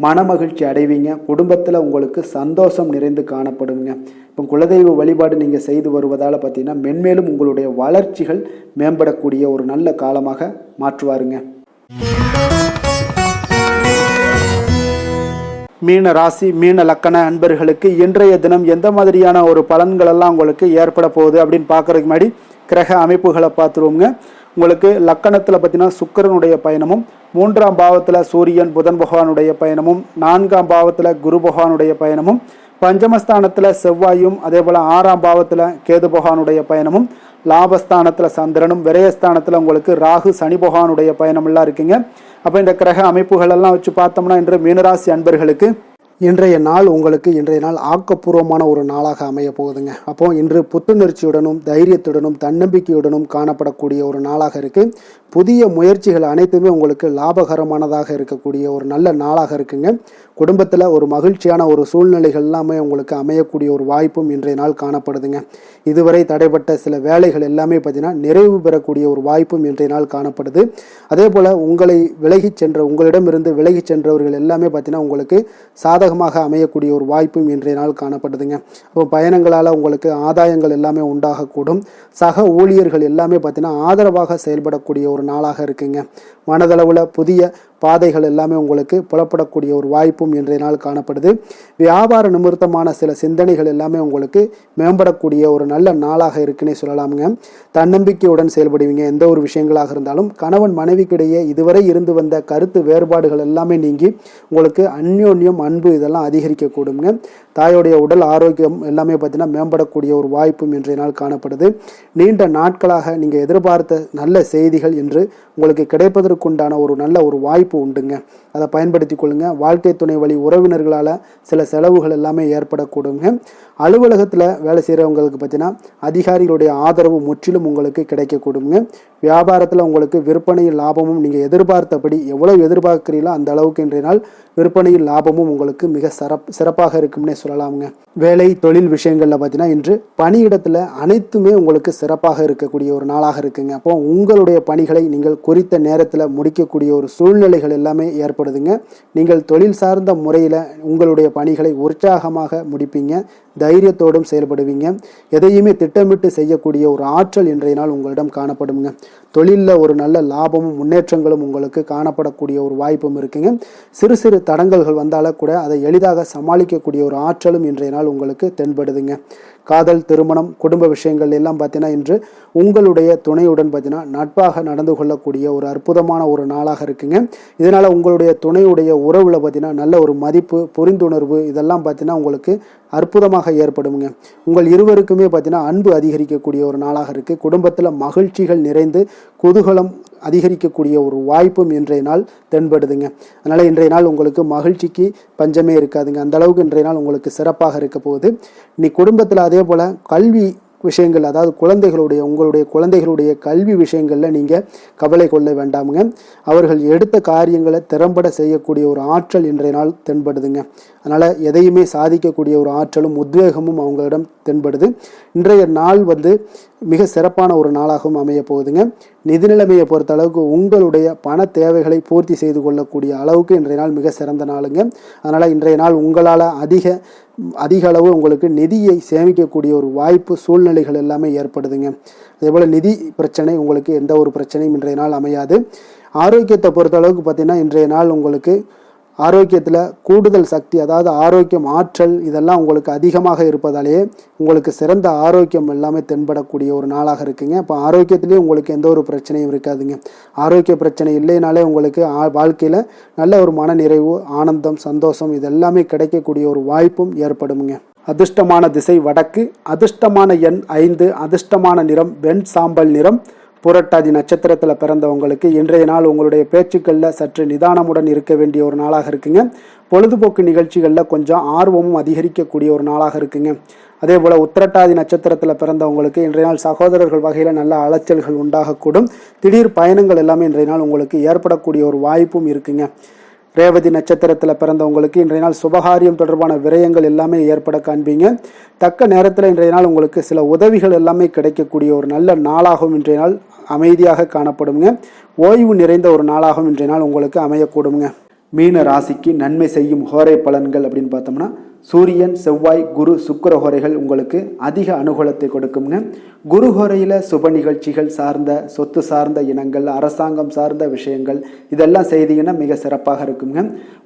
மனமகிழ்ச்சி அடைவீங்க. குடும்பத்தில் உங்களுக்கு சந்தோஷம் நிறைந்து காணப்படுங்க. இப்போ குலதெய்வ வழிபாடு நீங்கள் செய்து வருவதால் பார்த்தீங்கன்னா மென்மேலும் உங்களுடைய வளர்ச்சிகள் மேம்படக்கூடிய ஒரு நல்ல காலமாக மாற்றுவாருங்க. மீன ராசி, மீன லக்கண அன்பர்களுக்கு இன்றைய தினம் எந்த மாதிரியான ஒரு பலன்கள் எல்லாம் உங்களுக்கு ஏற்பட போகுது அப்படின்னு பார்க்கறதுக்கு முன்னாடி கிரக அமைப்புகளை பார்த்துருவோங்க. உங்களுக்கு லக்கணத்தில் பார்த்தீங்கன்னா சுக்கிரனுடைய பயணமும், 3ஆம் பாவத்தில் சூரியன் புதன் பகவானுடைய பயணமும், 4ஆம் பாவத்தில் குரு பகவானுடைய பயணமும், பஞ்சமஸ்தானத்தில் செவ்வாயும், அதே போல் 6ஆம் பாவத்தில் கேது பகவானுடைய பயணமும், லாபஸ்தானத்தில் சந்திரனும், விரயஸ்தானத்தில் உங்களுக்கு ராகு சனி பகவானுடைய பயணமெல்லாம் இருக்குங்க. அப்போ இந்த கிரக அமைப்புகள் எல்லாம் வச்சு பார்த்தோம்னா இன்று மீனராசி அன்பர்களுக்கு இன்றைய நாள் உங்களுக்கு இன்றைய நாள் ஆக்கப்பூர்வமான ஒரு நாளாக அமைய போகுதுங்க. அப்போ இன்று புத்துணர்ச்சியுடனும் தைரியத்துடனும் தன்னம்பிக்கையுடனும் காணப்படக்கூடிய ஒரு நாளாக இருக்கு. புதிய முயற்சிகள் அனைத்துமே உங்களுக்கு லாபகரமானதாக இருக்கக்கூடிய ஒரு நல்ல நாளாக இருக்குங்க. குடும்பத்தில் ஒரு மகிழ்ச்சியான ஒரு சூழ்நிலைகள் எல்லாமே உங்களுக்கு அமையக்கூடிய ஒரு வாய்ப்பும் இன்றைய நாள் காணப்படுதுங்க. இதுவரை தடைப்பட்ட சில வேலைகள் எல்லாமே பார்த்தீங்கன்னா நிறைவு பெறக்கூடிய ஒரு வாய்ப்பும் இன்றைய நாள் காணப்படுது. அதே போல் உங்களிடமிருந்து விலகி சென்றவர்கள் எல்லாமே பார்த்தீங்கன்னா உங்களுக்கு சாதகமாக அமையக்கூடிய ஒரு வாய்ப்பும் இன்றைய நாள் காணப்படுதுங்க. அப்போ பயணங்களால் உங்களுக்கு ஆதாயங்கள் எல்லாமே உண்டாகக்கூடும். சக ஊழியர்கள் எல்லாமே பார்த்தீங்கன்னா ஆதரவாக செயல்படக்கூடிய ஒரு நாளாக இருக்குங்க. மனதளவில் புதிய பாதைகள் எல்லாமே உங்களுக்கு புலப்படக்கூடிய ஒரு வாய்ப்பும் இன்றைய நாள் காணப்படுது. வியாபார நிமித்தமான சில சிந்தனைகள் எல்லாமே உங்களுக்கு மேம்படக்கூடிய ஒரு நல்ல நாளாக இருக்குன்னே சொல்லலாமுங்க. தன்னம்பிக்கையுடன் செயல்படுவீங்க. எந்த ஒரு விஷயங்களாக இருந்தாலும் கணவன் மனைவிக்கிடையே இதுவரை இருந்து வந்த கருத்து வேறுபாடுகள் எல்லாமே நீங்கி உங்களுக்கு அந்யோன்யம் அன்பு இதெல்லாம் அதிகரிக்கக்கூடுங்க. தாயோடைய உடல் ஆரோக்கியம் எல்லாமே பார்த்தீங்கன்னா மேம்படக்கூடிய ஒரு வாய்ப்பும் இன்றைய நாள் காணப்படுது. நீண்ட நாட்களாக நீங்கள் எதிர்பார்த்த நல்ல செய்திகள் இன்று உங்களுக்கு கிடைப்பதற்குண்டான ஒரு நல்ல ஒரு வாய்ப்பு உண்டுங்க. அதை பயன்படுத்தி கொள்ளுங்க. வாழ்க்கை துணை வழி உறவினர்களால் சில செலவுகள் எல்லாமே ஏற்படக்கூடுங்க. அலுவலகத்தில் வேலை செய்கிறவங்களுக்கு பார்த்தீங்கன்னா அதிகாரிகளுடைய ஆதரவு முற்றிலும் உங்களுக்கு கிடைக்கக்கூடுங்க. வியாபாரத்தில் உங்களுக்கு விற்பனையில் லாபமும் நீங்கள் எதிர்பார்த்தபடி எவ்வளவு எதிர்பார்க்கிறீங்களோ அந்த அளவுக்கு இன்றைய நாள் விற்பனையில் லாபமும் உங்களுக்கு மிக சிறப்பாக இருக்கும்னே சொல்லலாமுங்க. வேலை தொழில் விஷயங்களில் பார்த்தீங்கன்னா இன்று பணியிடத்தில் அனைத்துமே உங்களுக்கு சிறப்பாக இருக்கக்கூடிய ஒரு நாளாக இருக்குங்க. அப்போ உங்களுடைய பணிகளை நீங்கள் குறித்த நேரத்தில் முடிக்கக்கூடிய ஒரு சூழ்நிலைகள் எல்லாமே ஏற்படுதுங்க. நீங்கள் தொழில் சார்ந்த முறையில் உங்களுடைய பணிகளை உற்சாகமாக முடிப்பீங்க. தைரியத்தோடும் செயல்படுவீங்க. எதையுமே திட்டமிட்டு செய்யக்கூடிய ஒரு ஆற்றல் இன்றைய நாள் உங்களிடம் காணப்படுங்க. தொழிலில் ஒரு நல்ல லாபமும் முன்னேற்றங்களும் உங்களுக்கு காணப்படக்கூடிய ஒரு வாய்ப்பும் இருக்குங்க. சிறு சிறு தடங்கல்கள் வந்தாலும் கூட அதை எளிதாக சமாளிக்கக்கூடிய ஒரு ஆற்றலும் இன்றைய நாள் உங்களுக்கு தென்படுதுங்க. காதல், திருமணம், குடும்ப விஷயங்கள் எல்லாம் பார்த்தீங்கன்னா இன்று உங்களுடைய துணையுடன் பார்த்தீங்கன்னா நட்பாக நடந்து கொள்ளக்கூடிய ஒரு அற்புதமான ஒரு நாளாக இருக்குங்க. இதனால் உங்களுடைய துணையுடைய உறவில் பார்த்தீங்கன்னா நல்ல ஒரு மதிப்பு, புரிந்துணர்வு இதெல்லாம் பார்த்தீங்கன்னா உங்களுக்கு அற்புதமாக ஏற்படுங்க. உங்கள் இருவருக்குமே பார்த்தீங்கன்னா அன்பு அதிகரிக்கக்கூடிய ஒரு நாளாக இருக்குது. குடும்பத்தில் மகிழ்ச்சிகள் நிறைந்து குதூகலம் அதிகரிக்கக்கூடிய ஒரு வாய்ப்பும் இன்றைய நாள் தென்படுதுங்க. அதனால் இன்றைய நாள் உங்களுக்கு மகிழ்ச்சிக்கு பஞ்சமே இருக்காதுங்க. அந்த அளவுக்கு இன்றைய நாள் உங்களுக்கு சிறப்பாக இருக்க போகுது. இன்னைக்கு குடும்பத்தில் அதே போல் கல்வி விஷயங்கள், அதாவது உங்களுடைய குழந்தைகளுடைய கல்வி விஷயங்களில் நீங்கள் கவலை கொள்ள வேண்டாமுங்க. அவர்கள் எடுத்த காரியங்களை திறம்பட செய்யக்கூடிய ஒரு ஆற்றல் இன்றைய நாள் தென்படுதுங்க. அதனால் எதையுமே சாதிக்கக்கூடிய ஒரு ஆற்றலும் உத்வேகமும் அவங்களிடம் தென்படுது. இன்றைய நாள் மிக சிறப்பான ஒரு நாளாகவும் அமைய போகுதுங்க. நிதி நிலைமையை பொறுத்த அளவுக்கு உங்களுடைய பண தேவைகளை பூர்த்தி செய்து கொள்ளக்கூடிய அளவுக்கு இன்றைய நாள் மிக சிறந்த நாளுங்க. அதனால் இன்றைய நாள் உங்களால் அதிக அளவு உங்களுக்கு நிதியை சேமிக்கக்கூடிய ஒரு வாய்ப்பு, சூழ்நிலைகள் எல்லாமே ஏற்படுதுங்க. அதேபோல் நிதி பிரச்சனை உங்களுக்கு எந்த ஒரு பிரச்சனையும் இன்றைய நாள் அமையாது. ஆரோக்கியத்தை பொறுத்த அளவுக்கு பார்த்தீங்கன்னா இன்றைய நாள் உங்களுக்கு ஆரோக்கியத்தில் கூடுதல் சக்தி, அதாவது ஆரோக்கியம், ஆற்றல் இதெல்லாம் உங்களுக்கு அதிகமாக இருப்பதாலேயே உங்களுக்கு சிறந்த ஆரோக்கியம் எல்லாமே தென்படக்கூடிய ஒரு நாளாக இருக்குங்க. இப்போ ஆரோக்கியத்திலேயே உங்களுக்கு எந்த ஒரு பிரச்சனையும் இருக்காதுங்க. ஆரோக்கிய பிரச்சனை இல்லைனாலே உங்களுக்கு வாழ்க்கையில் நல்ல ஒரு மன நிறைவு, ஆனந்தம், சந்தோஷம் இதெல்லாமே கிடைக்கக்கூடிய ஒரு வாய்ப்பும் ஏற்படுமுங்க. அதிர்ஷ்டமான திசை வடக்கு, அதிர்ஷ்டமான எண் 5, அதிர்ஷ்டமான நிறம் வெண் சாம்பல் நிறம். புரட்டாதி நட்சத்திரத்தில் பிறந்தவங்களுக்கு இன்றைய நாள் உங்களுடைய பேச்சுக்களில் சற்று நிதானமுடன் இருக்க வேண்டிய ஒரு நாளாக இருக்குங்க. பொழுதுபோக்கு நிகழ்ச்சிகளில் கொஞ்சம் ஆர்வமும் அதிகரிக்கக்கூடிய ஒரு நாளாக இருக்குங்க. அதே போல் உத்திரட்டாதி நட்சத்திரத்தில் பிறந்தவங்களுக்கு இன்றைய நாள் சகோதரர்கள் வகையில் நல்ல அலைச்சல்கள் உண்டாகக்கூடும். திடீர் பயணங்கள் எல்லாமே இன்றைய நாள் உங்களுக்கு ஏற்படக்கூடிய ஒரு வாய்ப்பும் இருக்குங்க. ரேவதி நட்சத்திரத்தில் பிறந்தவங்களுக்கு இன்றைய நாள் சுபகாரியம் தொடர்பான விரயங்கள் எல்லாமே ஏற்பட காண்பீங்க. தக்க நேரத்தில் இன்றைய நாள் உங்களுக்கு சில உதவிகள் எல்லாமே கிடைக்கக்கூடிய ஒரு நல்ல நாளாகவும் இன்றைய நாள் அமைதியாக காணப்படுங்க. ஓய்வு நிறைந்த ஒரு நாளாகவும் இன்றைய நாள் உங்களுக்கு அமையக்கூடுங்க. மீன ராசிக்கு நன்மை செய்யும் ஹோரை பலன்கள் அப்படின்னு பார்த்தோம்னா சூரியன், செவ்வாய், குரு, சுக்கிர ஹோரைகள் உங்களுக்கு அதிக அனுகூலத்தை கொடுக்குங்க. குரு ஹோரையில் சுப நிகழ்ச்சிகள் சார்ந்த, சொத்து சார்ந்த இனங்கள், அரசாங்கம் சார்ந்த விஷயங்கள் இதெல்லாம் செய்தீங்கன்னா மிக சிறப்பாக இருக்குங்க.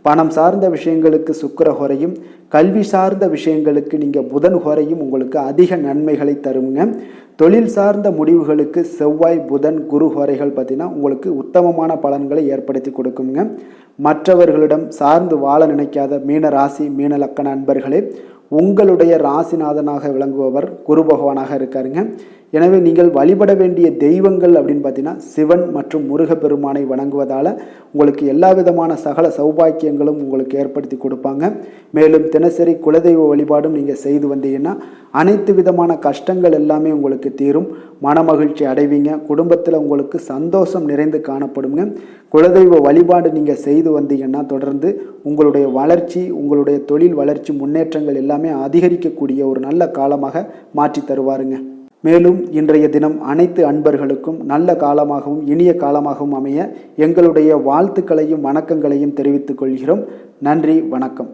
பணம் சார்ந்த விஷயங்களுக்கு சுக்கிர ஹோரையும், கல்வி சார்ந்த விஷயங்களுக்கு நீங்கள் புதன் ஹோரையும் உங்களுக்கு அதிக நன்மைகளை தருங்க. தொழில் சார்ந்த முடிவுகளுக்கு செவ்வாய், புதன், குரு ஹோரைகள் பார்த்தீங்கன்னா உங்களுக்கு உத்தமமான பலன்களை ஏற்படுத்தி கொடுக்குங்க. மற்றவர்களிடம் சார்ந்து வாழ நினைக்காத மீன ராசி, மீன லக்கண அன்பர்களே, உங்களுடைய ராசிநாதனாக விளங்குபவர் குரு பகவானாக இருக்காருங்க. எனவே நீங்கள் வழிபட வேண்டிய தெய்வங்கள் அப்படின்னு பார்த்தீங்கன்னா சிவன் மற்றும் முருகப்பெருமானை வணங்குவதால் உங்களுக்கு எல்லா விதமான சகல சௌபாக்கியங்களும் உங்களுக்கு ஏற்படுத்தி கொடுப்பாங்க. மேலும் தினசரி குலதெய்வ வழிபாடும் நீங்கள் செய்து வந்தீங்கன்னா அனைத்து விதமான கஷ்டங்கள் எல்லாமே உங்களுக்கு தீரும். மனமகிழ்ச்சி அடைவீங்க. குடும்பத்தில் உங்களுக்கு சந்தோஷம் நிறைந்து காணப்படுங்க. குலதெய்வ வழிபாடு நீங்கள் செய்து வந்தீங்கன்னா தொடர்ந்து உங்களுடைய வளர்ச்சி, உங்களுடைய தொழில் வளர்ச்சி, முன்னேற்றங்கள் எல்லாமே அதிகரிக்கக்கூடிய ஒரு நல்ல காலமாக மாற்றி தருவாருங்க. மேலும் இன்றைய தினம் அனைத்து அன்பர்களுக்கும் நல்ல காலமாகவும் இனிய காலமாகவும் அமைய எங்களுடைய வாழ்த்துக்களையும் வணக்கங்களையும் தெரிவித்துக் கொள்கிறோம். நன்றி, வணக்கம்.